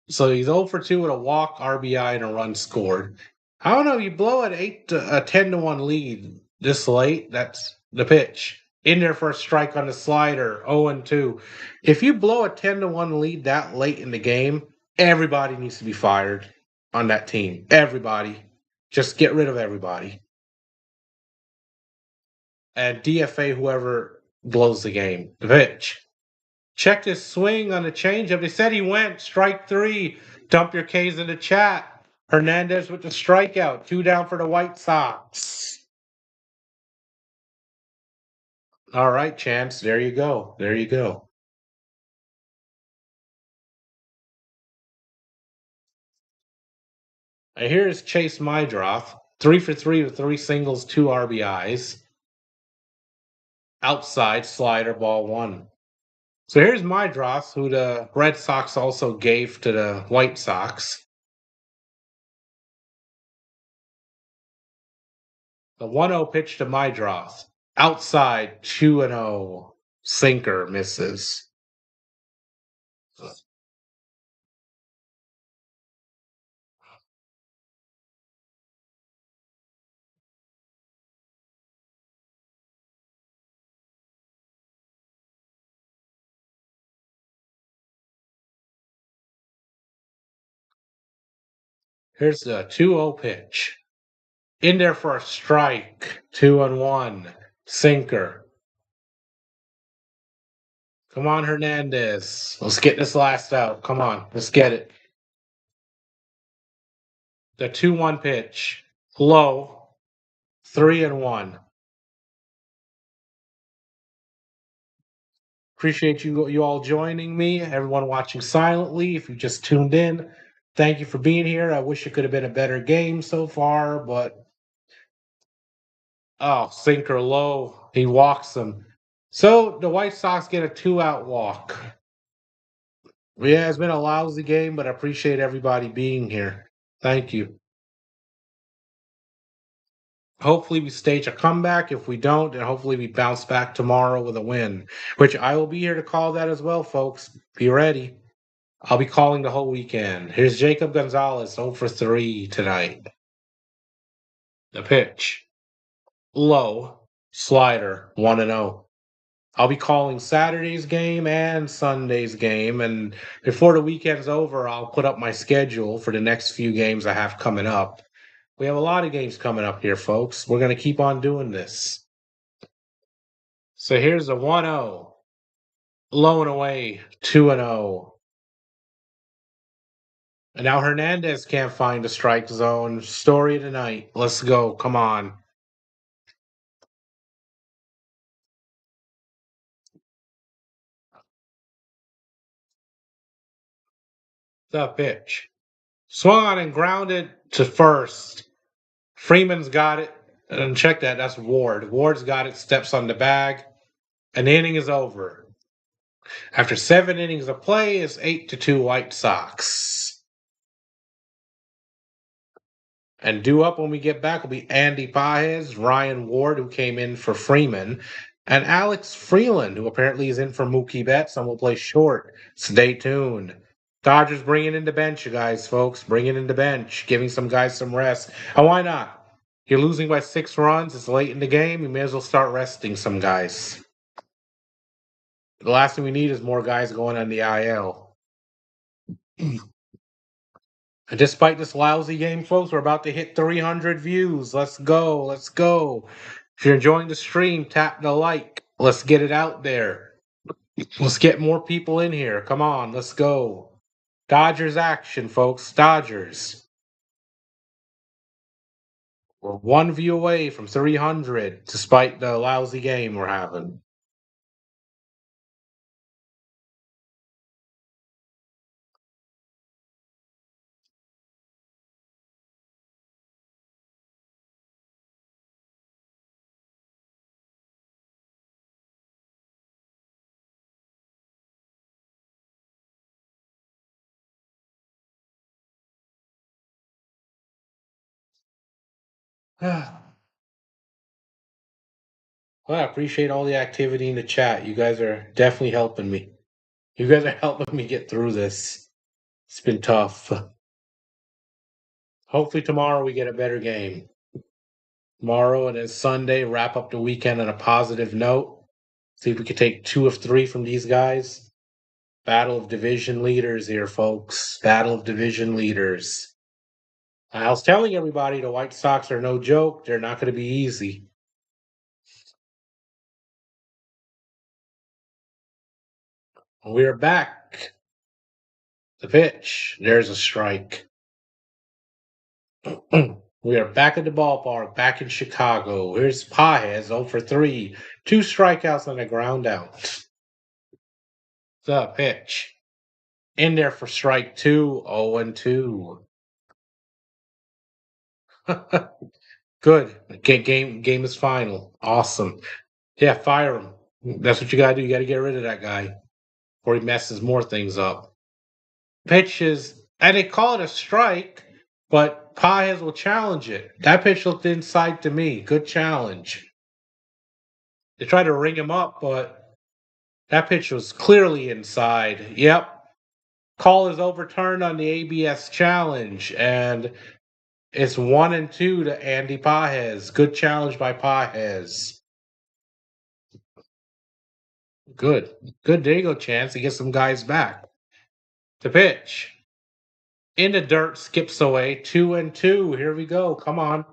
so he's 0 for 2 with a walk, RBI, and a run scored. I don't know. You blow an 10-1 lead this late. That's the pitch. In there for a strike on the slider, 0-2. If you blow a 10-1 lead that late in the game, everybody needs to be fired on that team. Everybody. Just get rid of everybody. And DFA whoever blows the game. The pitch. Checked his swing on the changeup. They said he went strike three. Dump your K's in the chat. Hernandez with the strikeout. 2 down for the White Sox. All right, Chance. There you go. There you go. And here's Chase Mydroff. 3 for 3 with 3 singles, 2 RBIs. Outside slider, ball 1. So here's Mydroff, who the Red Sox also gave to the White Sox. The 1-0 pitch to Mydroff. Outside, 2-0. Sinker misses. Here's the 2-0 pitch. In there for a strike. 2-1. Sinker. Come on, Hernandez. Let's get this last out. Come on. Let's get it. The 2-1 pitch. Low. 3-1. Appreciate you all joining me. Everyone watching silently. If you just tuned in, thank you for being here. I wish it could have been a better game so far, but oh, sinker low. He walks them. So the White Sox get a 2-out walk. Yeah, it's been a lousy game, but I appreciate everybody being here. Thank you. Hopefully, we stage a comeback. If we don't, then hopefully we bounce back tomorrow with a win, which I will be here to call that as well, folks. Be ready. I'll be calling the whole weekend. Here's Jacob Gonzalez, 0 for 3 tonight. The pitch. Low. Slider, 1-0. I'll be calling Saturday's game and Sunday's game. And before the weekend's over, I'll put up my schedule for the next few games I have coming up. We have a lot of games coming up here, folks. We're going to keep on doing this. So here's a 1-0. Low and away, 2-0. And now Hernandez can't find a strike zone. Story tonight. Let's go. Come on. The pitch. Swung on and grounded to first. Freeman's got it. And check that. That's Ward. Ward's got it. Steps on the bag. An inning is over. After 7 innings of play, it's 8-2 White Sox. And due up when we get back will be Andy Paez, Ryan Ward, who came in for Freeman, and Alex Freeland, who apparently is in for Mookie Betts and will play short. Stay tuned. Dodgers bringing in the bench, you guys, folks. Bringing in the bench, giving some guys some rest. And why not? You're losing by 6 runs. It's late in the game. You may as well start resting some guys. The last thing we need is more guys going on the IL. And despite this lousy game, folks, we're about to hit 300 views. Let's go. Let's go. If you're enjoying the stream, tap the like. Let's get it out there. Let's get more people in here. Come on. Let's go. Dodgers action, folks. Dodgers. We're 1 view away from 300, despite the lousy game we're having. Well, I appreciate all the activity in the chat. You guys are definitely helping me. You guys are helping me get through this. It's been tough. Hopefully tomorrow we get a better game. Tomorrow and then Sunday, wrap up the weekend on a positive note. See if we can take 2 of 3 from these guys. Battle of division leaders here, folks. Battle of division leaders. I was telling everybody the White Sox are no joke. They're not going to be easy. We're back. The pitch. There's a strike. We are back at the ballpark, back in Chicago. Here's Paez, 0 for 3. 2 strikeouts and a ground out. The pitch. In there for strike 2, 0 and 2. Good. Game is final. Awesome. Yeah, fire him. That's what you gotta do. You gotta get rid of that guy before he messes more things up. Pitches, and they call it a strike, but Paez will challenge it. That pitch looked inside to me. Good challenge. They tried to ring him up, but that pitch was clearly inside. Yep. Call is overturned on the ABS challenge, and it's 1 and 2 to Andy Paez. Good challenge by Paez. Good. Good. There you go, Chance. To get some guys back. To pitch. In the dirt, skips away. 2 and 2. Here we go. Come on.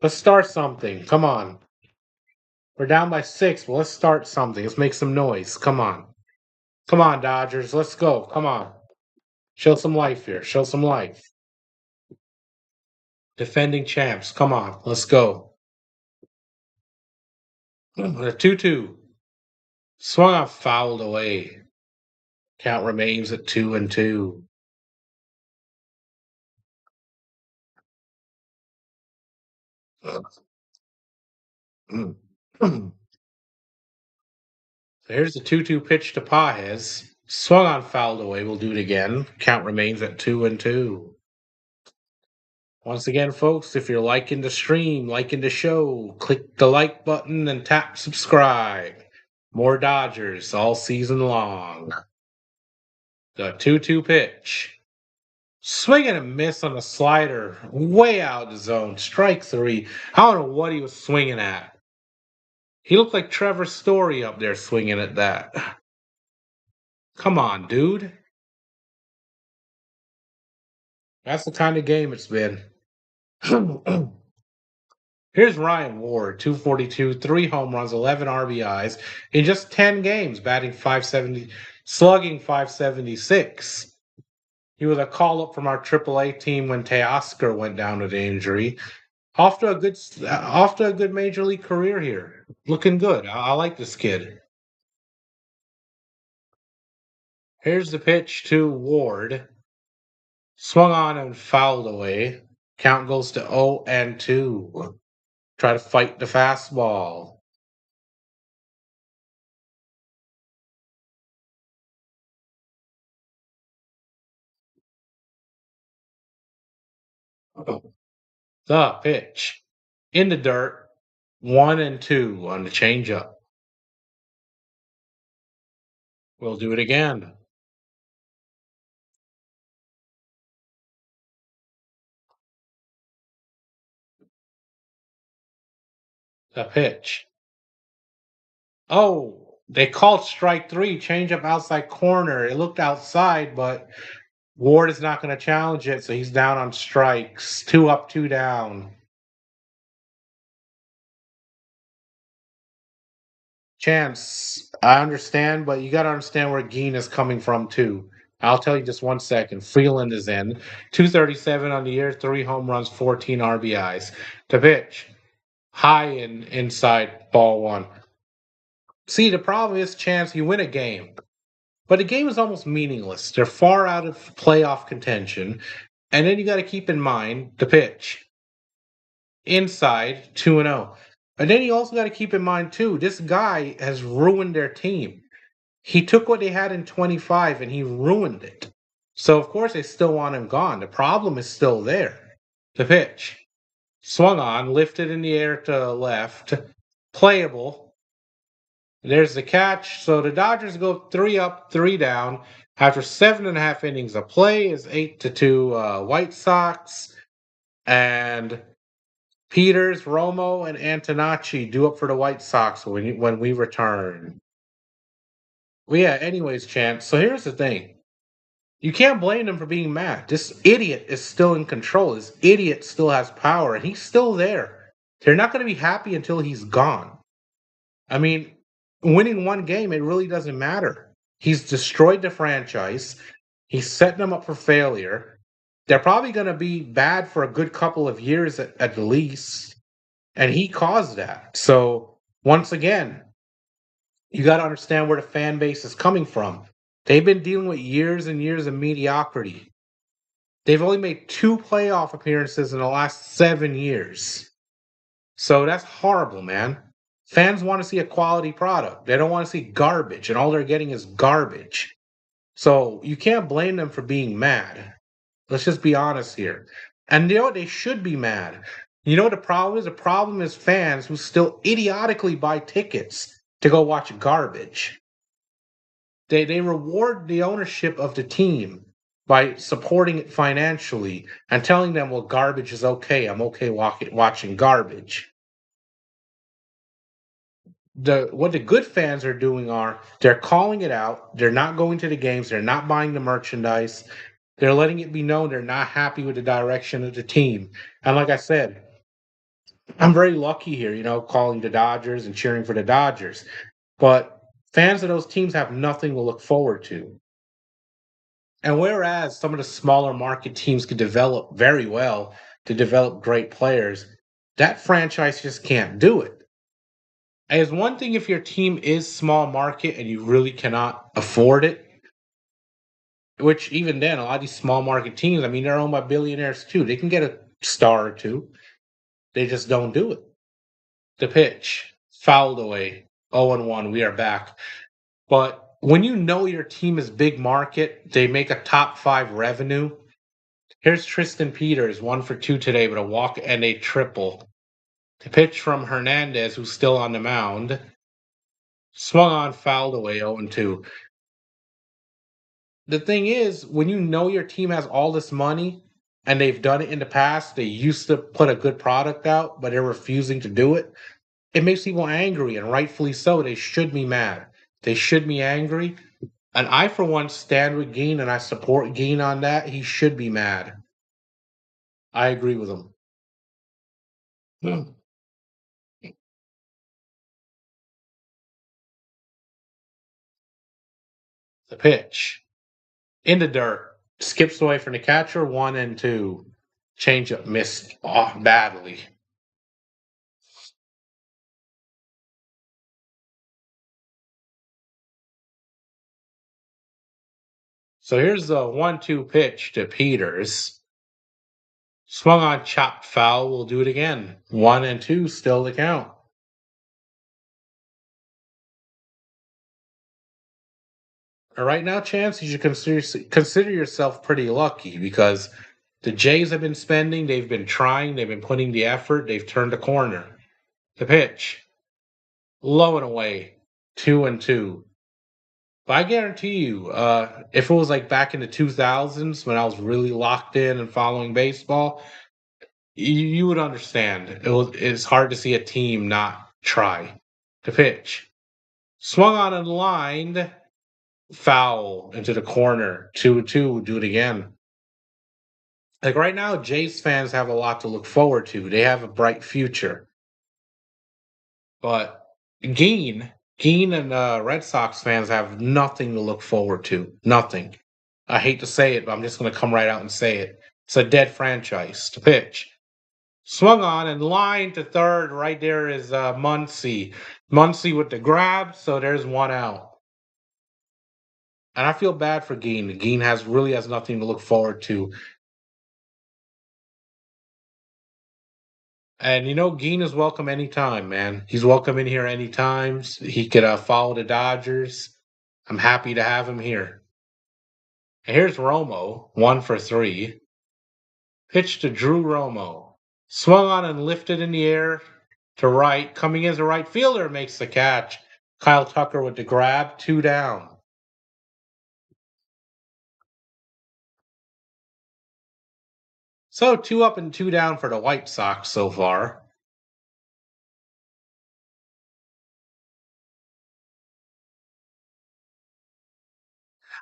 Let's start something. Come on. We're down by 6, but let's start something. Let's make some noise. Come on. Come on, Dodgers. Let's go. Come on. Show some life here. Show some life. Defending champs. Come on. Let's go. A 2-2. Swung on, fouled away. Count remains at 2 and 2. So here's the 2-2 pitch to Paez. Swung on, fouled away. We'll do it again. Count remains at 2 and 2. Once again, folks, if you're liking the stream, liking the show, click the like button and tap subscribe. More Dodgers all season long. The 2-2 pitch. Swing and a miss on a slider. Way out of the zone. Strike 3. I don't know what he was swinging at. He looked like Trevor Story up there swinging at that. Come on, dude. That's the kind of game it's been. Here's Ryan Ward, 242, 3 home runs, 11 RBIs in just 10 games, batting 570, slugging 576. He was a call up from our AAA team when Teoscar went down with injury. Off to a good major league career here. Looking good. I like this kid. Here's the pitch to Ward. Swung on and fouled away. Count goes to 0 and 2. Try to fight the fastball. The pitch. In the dirt. 1 and 2 on the changeup. We'll do it again. The pitch. Oh, they called strike 3, changeup outside corner. It looked outside, but Ward is not going to challenge it, so he's down on strikes. 2 up, 2 down. Chance, I understand, but you got to understand where Geen is coming from, too. I'll tell you just 1 second. Freeland is in. 237 on the year, 3 home runs, 14 RBIs. The pitch. High and inside, ball 1. See, the problem is, Chance, you win a game. But the game is almost meaningless. They're far out of playoff contention. And then you got to keep in mind the pitch. Inside, 2 and 0. And then you also got to keep in mind, too, this guy has ruined their team. He took what they had in 25 and he ruined it. So, of course, they still want him gone. The problem is still there. The pitch. Swung on, lifted in the air to left. Playable. There's the catch. So the Dodgers go 3 up, 3 down. After 7.5 innings of play, is 8-2 White Sox. And Peters, Romo, and Antonacci due up for the White Sox when we return. Well, yeah, anyways, Chance. So here's the thing. You can't blame him for being mad. This idiot is still in control. This idiot still has power, and he's still there. They're not going to be happy until he's gone. I mean, winning one game, it really doesn't matter. He's destroyed the franchise. He's setting them up for failure. They're probably going to be bad for a good couple of years at the least. And he caused that. So, once again, you got to understand where the fan base is coming from. They've been dealing with years and years of mediocrity. They've only made 2 playoff appearances in the last 7 years. So that's horrible, man. Fans want to see a quality product. They don't want to see garbage, and all they're getting is garbage. So you can't blame them for being mad. Let's just be honest here. And you know what? They should be mad. You know what the problem is? The problem is fans who still idiotically buy tickets to go watch garbage. They reward the ownership of the team by supporting it financially and telling them, well, garbage is okay. I'm okay watching garbage. What the good fans are doing are they're calling it out. They're not going to the games. They're not buying the merchandise. They're letting it be known they're not happy with the direction of the team. And like I said, I'm very lucky here, calling the Dodgers and cheering for the Dodgers. But fans of those teams have nothing to look forward to. And whereas some of the smaller market teams could develop very well to develop great players, that franchise just can't do it. And it's one thing if your team is small market and you really cannot afford it, which even then, a lot of these small market teams, I mean, they're owned by billionaires too. They can get a star or two. They just don't do it. The pitch, fouled away, 0-1, we are back. But when you know your team is big market, they make a top 5 revenue. Here's Tristan Peters, 1 for 2 today, with a walk and a triple. The pitch from Hernandez, who's still on the mound, swung on, fouled away, 0-2. The thing is, when you know your team has all this money and they've done it in the past, they used to put a good product out, but they're refusing to do it. It makes people angry, and rightfully so. They should be mad. They should be angry. And I, for one, stand with Geen, and I support Geen on that. He should be mad. I agree with him. Hmm. The pitch. In the dirt. Skips away from the catcher, 1-2. Changeup missed off badly. So here's the 1-2 pitch to Peters. Swung on, chopped foul. We'll do it again. 1-2, still the count. Right now, Chance, you should consider yourself pretty lucky because the Jays have been spending, they've been trying, they've been putting the effort, they've turned the corner. The pitch, low and away, 2-2. But I guarantee you, if it was like back in the 2000s when I was really locked in and following baseball, you would understand. It's hard to see a team not try. The pitch, swung on and lined, foul into the corner, 2-2. Do it again. Like right now, Jays fans have a lot to look forward to. They have a bright future. But Geen and Red Sox fans have nothing to look forward to. Nothing. I hate to say it, but I'm just going to come right out and say it. It's a dead franchise. To pitch. Swung on and line to third. Right there is Muncy. Muncy with the grab, so there's 1 out. And I feel bad for Geen. Geen really has nothing to look forward to. And Geen is welcome anytime, man. He's welcome in here anytime. He could follow the Dodgers. I'm happy to have him here. And here's Romo, 1 for 3. Pitch to Drew Romo. Swung on and lifted in the air to right. Coming in as a right fielder makes the catch. Kyle Tucker with the grab, 2 down. So 2 up and 2 down for the White Sox so far.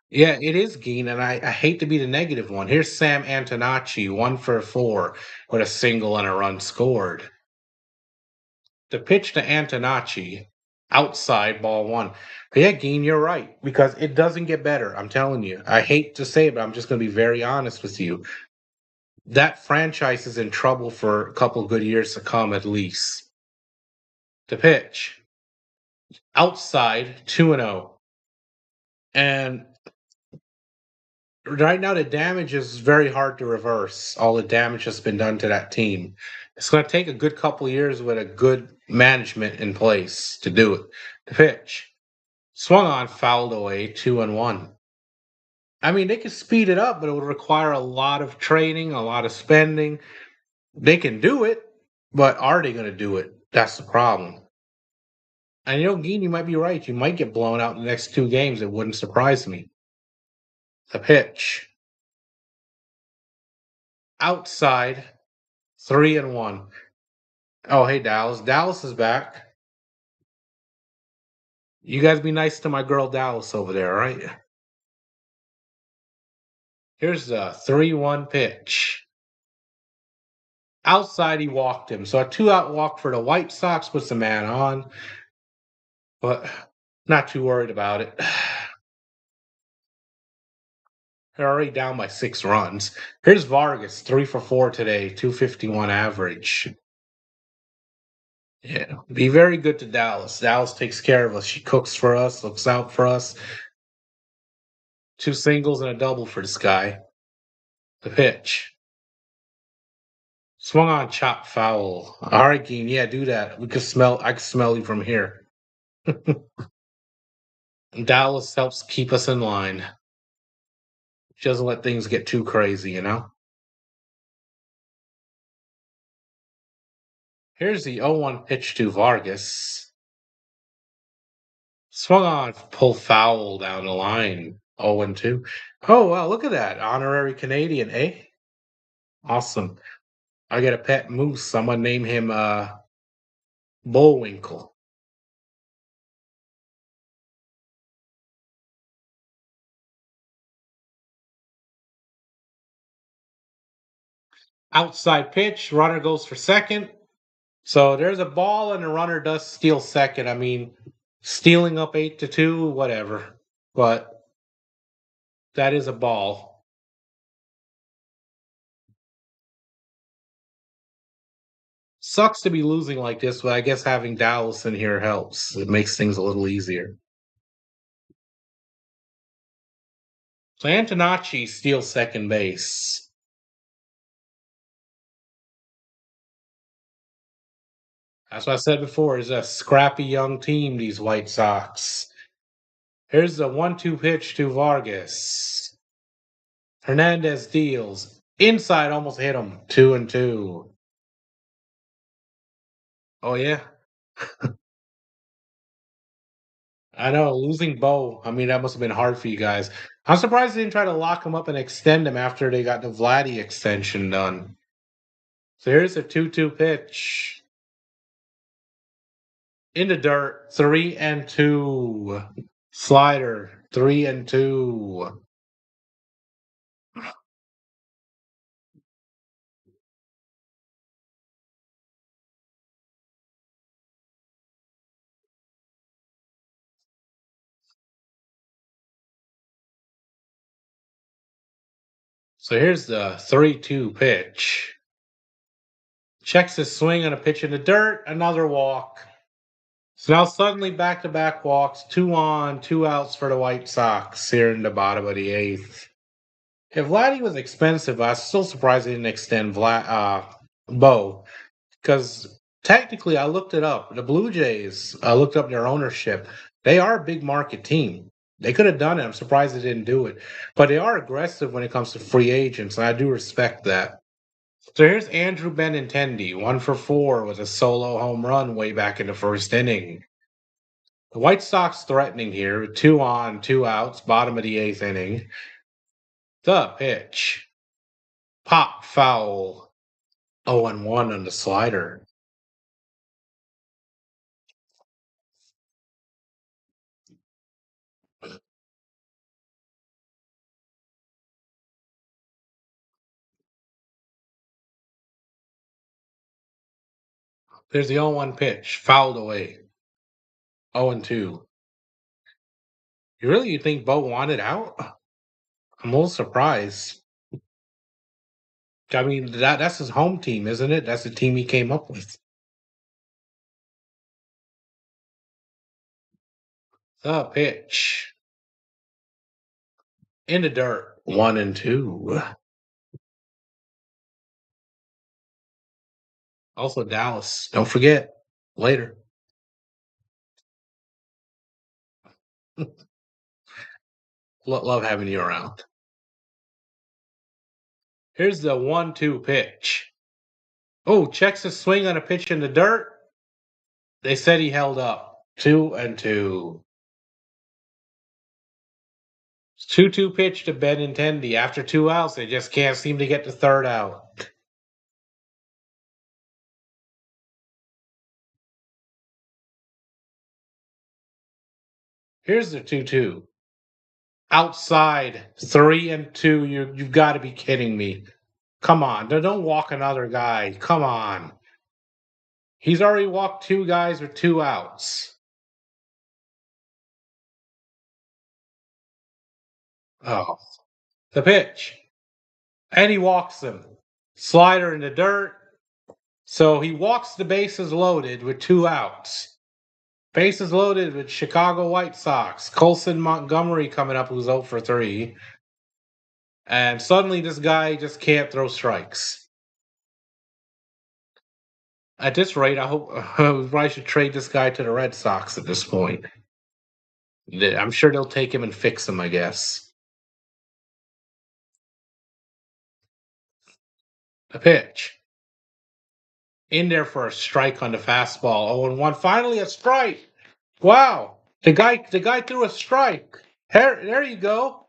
Yeah, it is Geen, and I hate to be the negative one. Here's Sam Antonacci, 1 for 4 with a single and a run scored. The pitch to Antonacci, outside ball one. But yeah, Geen, you're right, because it doesn't get better. I'm telling you. I hate to say it, but I'm just going to be very honest with you. That franchise is in trouble for a couple good years to come, at least. The pitch, outside, 2-0. And right now, the damage is very hard to reverse. All the damage that's been done to that team. It's going to take a good couple of years with a good management in place to do it. The pitch swung on, fouled away, 2-1. I mean, they could speed it up, but it would require a lot of training, a lot of spending. They can do it, but are they going to do it? That's the problem. And Geen, you might be right. You might get blown out in the next 2 games. It wouldn't surprise me. The pitch outside, 3-1. Oh, hey, Dallas. Dallas is back. You guys be nice to my girl Dallas over there, all right? Here's the 3-1 pitch. Outside, he walked him. So a 2-out walk for the White Sox puts the man on, but not too worried about it. They're already down by 6 runs. Here's Vargas, 3 for 4 today, 251 average. Yeah, be very good to Dallas. Dallas takes care of us. She cooks for us, looks out for us. 2 singles and a double for this guy. The pitch. Swung on, chop foul. All right, Geen, yeah, do that. I can smell you from here. Dallas helps keep us in line. She doesn't let things get too crazy. Here's the 0-1 pitch to Vargas. Swung on, pull foul down the line. 0-2. Oh, wow, look at that. Honorary Canadian, eh? Awesome. I get a pet moose. Someone name him Bullwinkle. Outside pitch, runner goes for second. So there's a ball and the runner does steal second. I mean, stealing up 8-2, whatever. But that is a ball. Sucks to be losing like this, but I guess having Dallas in here helps. It makes things a little easier. So Antonacci steals second base. That's what I said before. It's a scrappy young team, these White Sox. Here's the 1-2 pitch to Vargas. Hernandez deals. Inside, almost hit him. 2-2. Oh, yeah. I know, losing Bo. I mean, that must have been hard for you guys. I'm surprised they didn't try to lock him up and extend him after they got the Vladdy extension done. So here's a 2-2 pitch. In the dirt, 3-2. Slider, 3-2. So here's the 3-2 pitch. Checks his swing on a pitch in the dirt, another walk. So now suddenly back-to-back walks, 2 on, 2 outs for the White Sox here in the bottom of the 8th. If Vladdy was expensive, I was still surprised they didn't extend Bo, because technically I looked it up. The Blue Jays, I looked up their ownership. They are a big market team. They could have done it. I'm surprised they didn't do it. But they are aggressive when it comes to free agents, and I do respect that. So here's Andrew Benintendi, 1 for 4 with a solo home run way back in the first inning. The White Sox threatening here, 2 on, 2 outs, bottom of the eighth inning. The pitch. Pop foul. 0-1 on the slider. There's the 0-1 pitch, fouled away. 0-2. You think Bo wanted out? I'm a little surprised. I mean, that's his home team, isn't it? That's the team he came up with. The pitch. In the dirt. 1-2. Also Dallas. Don't forget. Later. Love having you around. Here's the 1-2 pitch. Oh, checks his swing on a pitch in the dirt. They said he held up. 2-2. 2-2 pitch to Benintendi. After 2 outs, they just can't seem to get the third out. Here's the 2-2. Outside. 3-2. You've got to be kidding me. Come on. Don't walk another guy. Come on. He's already walked 2 guys with 2 outs. Oh. The pitch. And he walks them. Slider in the dirt. So he walks the bases loaded with 2 outs. Bases loaded with Chicago White Sox. Colson Montgomery coming up, who's 0 for 3. And suddenly this guy just can't throw strikes. At this rate, I hope we probably should trade this guy to the Red Sox at this point. I'm sure they'll take him and fix him, I guess. A pitch. In there for a strike on the fastball. 0-1. Finally a strike. Wow. The guy threw a strike. There you go.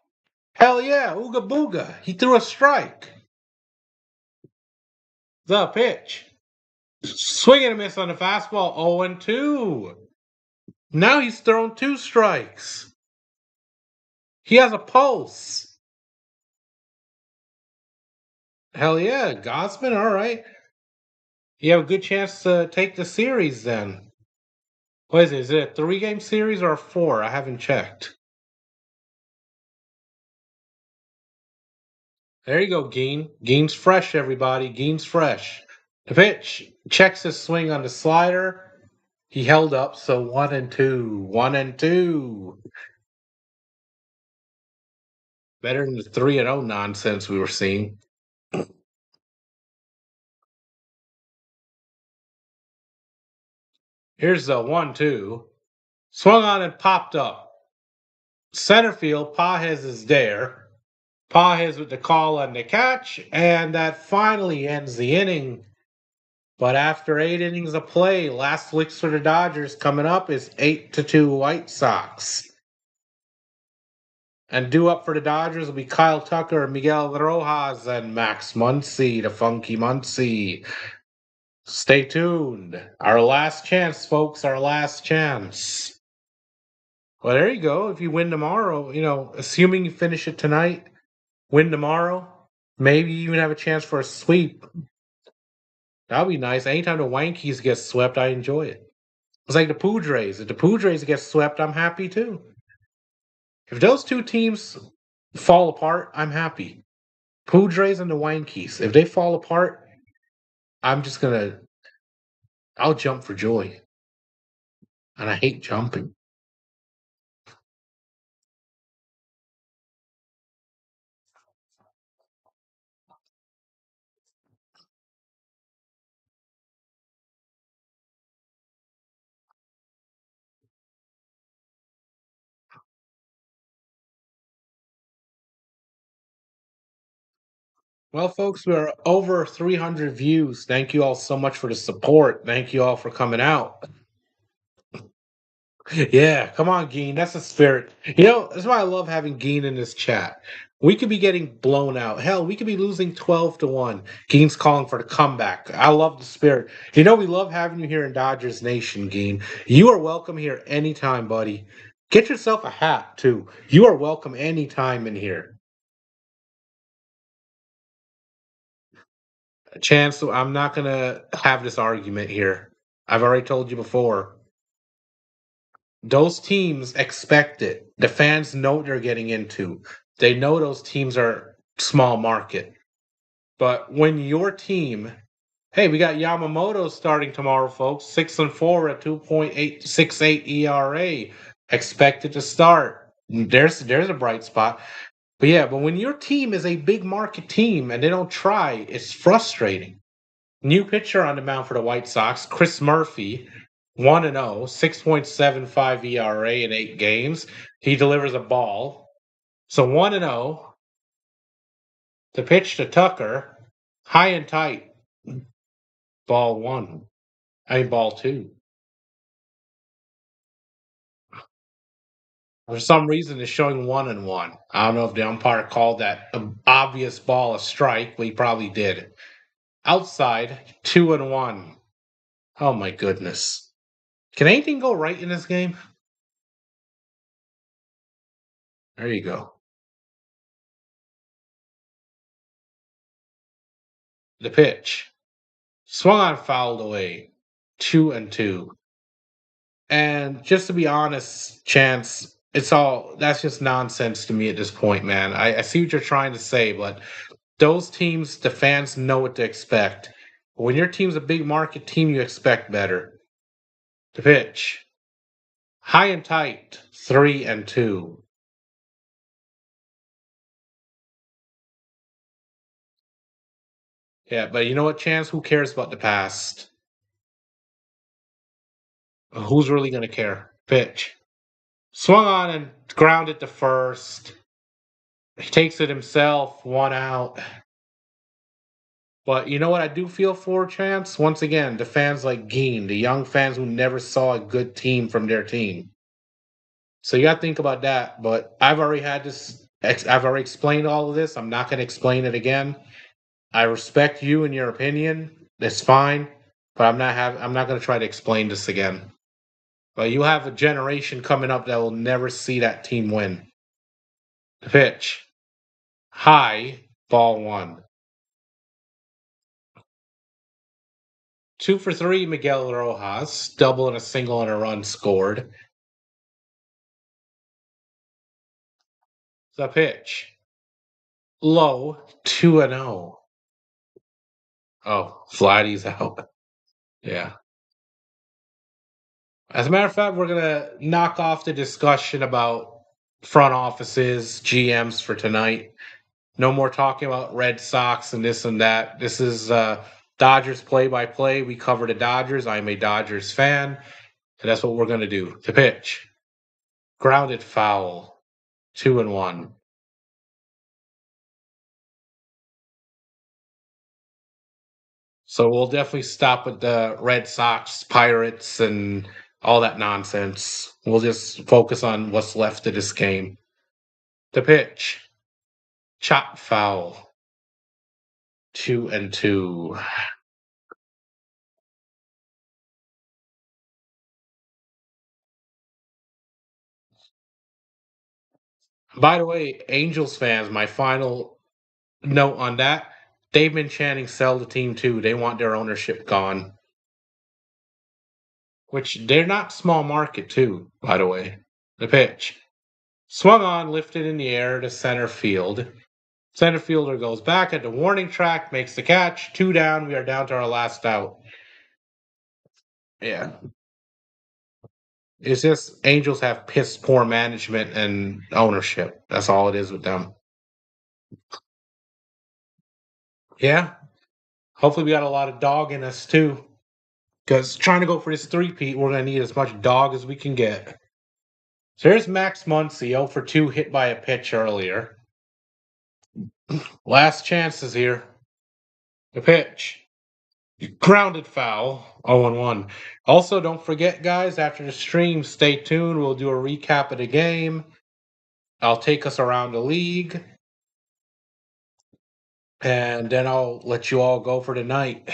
Hell yeah. Ooga booga. He threw a strike. The pitch. Swing and a miss on the fastball. 0-2. Now he's thrown 2 strikes. He has a pulse. Hell yeah. Gosman, all right. You have a good chance to take the series then. What is it? Is it a 3-game series or a 4? I haven't checked. There you go, Geen. Geen's fresh, everybody. Geen's fresh. The pitch checks his swing on the slider. He held up, so 1-2. 1-2. Better than the 3-0 nonsense we were seeing. Here's the 1-2. Swung on and popped up. Center field, Pajes is there. Pajes with the call and the catch, and that finally ends the inning. But after 8 innings of play, last licks for the Dodgers coming up is 8-2 White Sox. And due up for the Dodgers will be Kyle Tucker, Miguel Rojas, and Max Muncy, the funky Muncy. Stay tuned. Our last chance, folks. Our last chance. Well, there you go. If you win tomorrow, assuming you finish it tonight, win tomorrow, maybe you even have a chance for a sweep. That'll be nice. Anytime the Yankees get swept, I enjoy it. It's like the Padres. If the Padres get swept, I'm happy too. If those 2 teams fall apart, I'm happy. Padres and the Yankees. If they fall apart, I'll jump for joy. And I hate jumping. Well, folks, we're over 300 views. Thank you all so much for the support. Thank you all for coming out. Yeah, come on, Geen. That's the spirit. You know, that's why I love having Geen in this chat. We could be getting blown out. Hell, we could be losing 12-1. Geen's calling for the comeback. I love the spirit. You know, we love having you here in Dodgers Nation, Geen. You are welcome here anytime, buddy. Get yourself a hat, too. You are welcome anytime in here. Chance, I'm not going to have this argument here. I've already told you before. Those teams expect it. The fans know what they're getting into. They know those teams are small market. But when your team, hey, we got Yamamoto starting tomorrow, folks. 6-4 at 2.868 ERA. Expected to start. There's a bright spot. But yeah, but when your team is a big market team and they don't try, it's frustrating. New pitcher on the mound for the White Sox, Chris Murphy, 1-0, 6.75 ERA in 8 games. He delivers a ball. So 1-0. The pitch to Tucker, high and tight, ball one. I mean, ball two. For some reason, it's showing 1-1. I don't know if the umpire called that obvious ball a strike, but he probably did. Outside, 2-1. Oh my goodness. Can anything go right in this game? There you go. The pitch. Swung on, fouled away. 2-2. And just to be honest, Chance, that's just nonsense to me at this point, man. I see what you're trying to say, but those teams, the fans know what to expect. When your team's a big market team, you expect better. The pitch. High and tight, 3-2. Yeah, but you know what, Chance? Who cares about the past? Who's really gonna care? Pitch. Swung on and grounded to first. He takes it himself, 1 out. But you know what I do feel for, Chance? Once again, the fans like Geen, the young fans who never saw a good team from their team. So you got to think about that. But I've already had this. I've already explained all of this. I'm not going to explain it again. I respect you and your opinion. That's fine. But I'm not going to try to explain this again. But you have a generation coming up that will never see that team win. The pitch. High, ball one. 2 for 3, Miguel Rojas. Double and a single and a run scored. The pitch. Low, 2-0. Oh, Vladdy's out. Yeah. As a matter of fact, we're going to knock off the discussion about front offices, GMs for tonight. No more talking about Red Sox and this and that. This is Dodgers play by play. We cover the Dodgers. I'm a Dodgers fan. And that's what we're going to do. The pitch. Grounded foul. 2-1. So we'll definitely stop with the Red Sox, Pirates, and all that nonsense. We'll just focus on what's left of this game. The pitch. Chop foul. 2-2. By the way, Angels fans, my final note on that, they've been chanting sell the team too. They want their ownership gone. Which they're not small market too, by the way. The pitch. Swung on, lifted in the air to center field. Center fielder goes back at the warning track, makes the catch. 2 down. We are down to our last out. Yeah. It's just Angels have piss poor management and ownership. That's all it is with them. Yeah. Hopefully we got a lot of dog in us too. Because trying to go for this three-peat, we're going to need as much dog as we can get. So here's Max Muncy, 0-for-2, hit by a pitch earlier. Last chances here. The pitch. Grounded foul. 0-1. Also, don't forget, guys, after the stream, stay tuned. We'll do a recap of the game. I'll take us around the league. And then I'll let you all go for the night.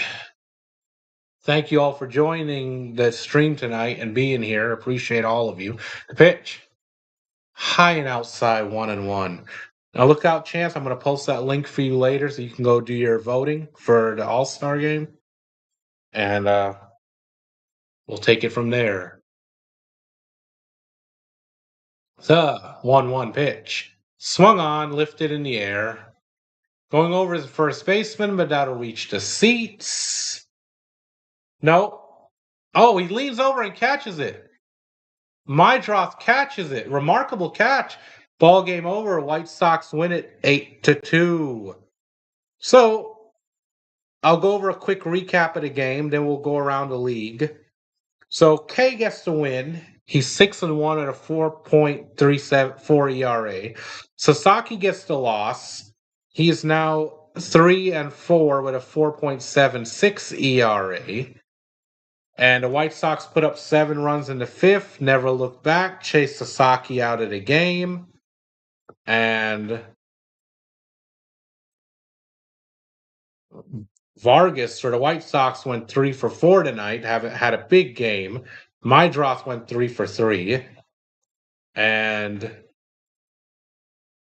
Thank you all for joining the stream tonight and being here. Appreciate all of you. The pitch. High and outside, 1-1. Now look out, Chance. I'm going to post that link for you later so you can go do your voting for the All-Star game. And we'll take it from there. The 1-1 pitch. Swung on, lifted in the air. Going over as first baseman, but that'll reach the seats. No. Oh, he leans over and catches it. Mydroth catches it. Remarkable catch. Ball game over. White Sox win it 8-2. So I'll go over a quick recap of the game, then we'll go around the league. So K gets the win. He's 6-1 at a 4.374 ERA. Sasaki gets the loss. He is now 3-4 with a 4.76 ERA. And the White Sox put up 7 runs in the 5th, never looked back, chased Sasaki out of the game. And Vargas for the White Sox went 3-4 tonight, had a big game. Mydroth went 3-3. And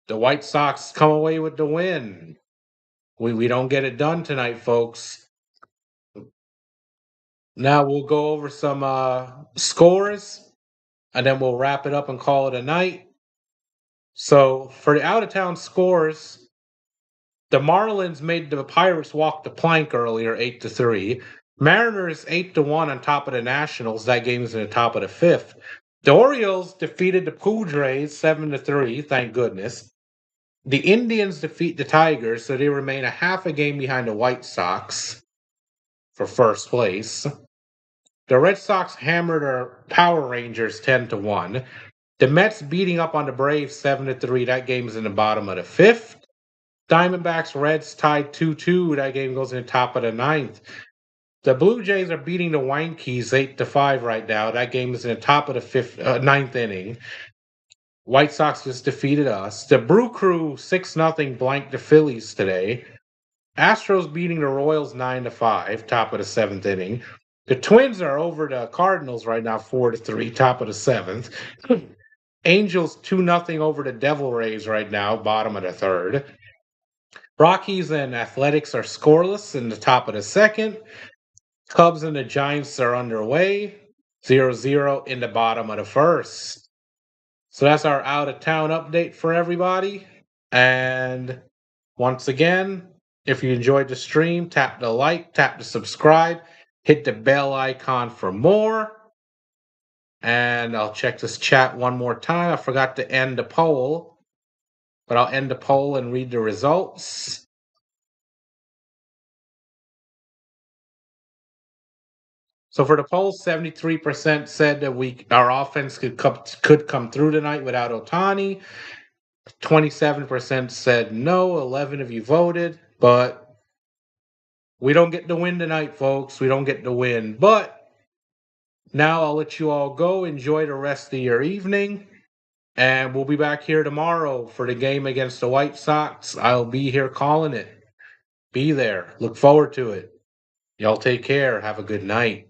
the White Sox come away with the win. We don't get it done tonight, folks. Now we'll go over some scores, and then we'll wrap it up and call it a night. So for the out-of-town scores, the Marlins made the Pirates walk the plank earlier, 8-3. Mariners 8-1 on top of the Nationals. That game is in the top of the 5th. The Orioles defeated the Padres 7-3. Thank goodness. The Indians defeat the Tigers, so they remain a half a game behind the White Sox for first place. The Red Sox hammered our Power Rangers 10-1. The Mets beating up on the Braves 7-3. That game is in the bottom of the 5th. Diamondbacks Reds tied 2-2. That game goes in the top of the 9th. The Blue Jays are beating the Yankees 8-5 right now. That game is in the top of the 9th inning. White Sox just defeated us. The Brew Crew 6-0 blanked the Phillies today. Astros beating the Royals 9-5, top of the 7th inning. The Twins are over the Cardinals right now 4-3, top of the 7th. Angels 2-0 over the Devil Rays right now, bottom of the 3rd. Rockies and Athletics are scoreless in the top of the 2nd. Cubs and the Giants are underway, 0-0 in the bottom of the 1st. So that's our out-of-town update for everybody. And once again, if you enjoyed the stream, tap the like, tap the subscribe, hit the bell icon for more. And I'll check this chat one more time. I forgot to end the poll, but I'll end the poll and read the results. So for the poll, 73% said that our offense could come through tonight without Ohtani. 27% said no. 11 of you voted, but we don't get the win tonight, folks. We don't get the win. But now I'll let you all go. Enjoy the rest of your evening. And we'll be back here tomorrow for the game against the White Sox. I'll be here calling it. Be there. Look forward to it. Y'all take care. Have a good night.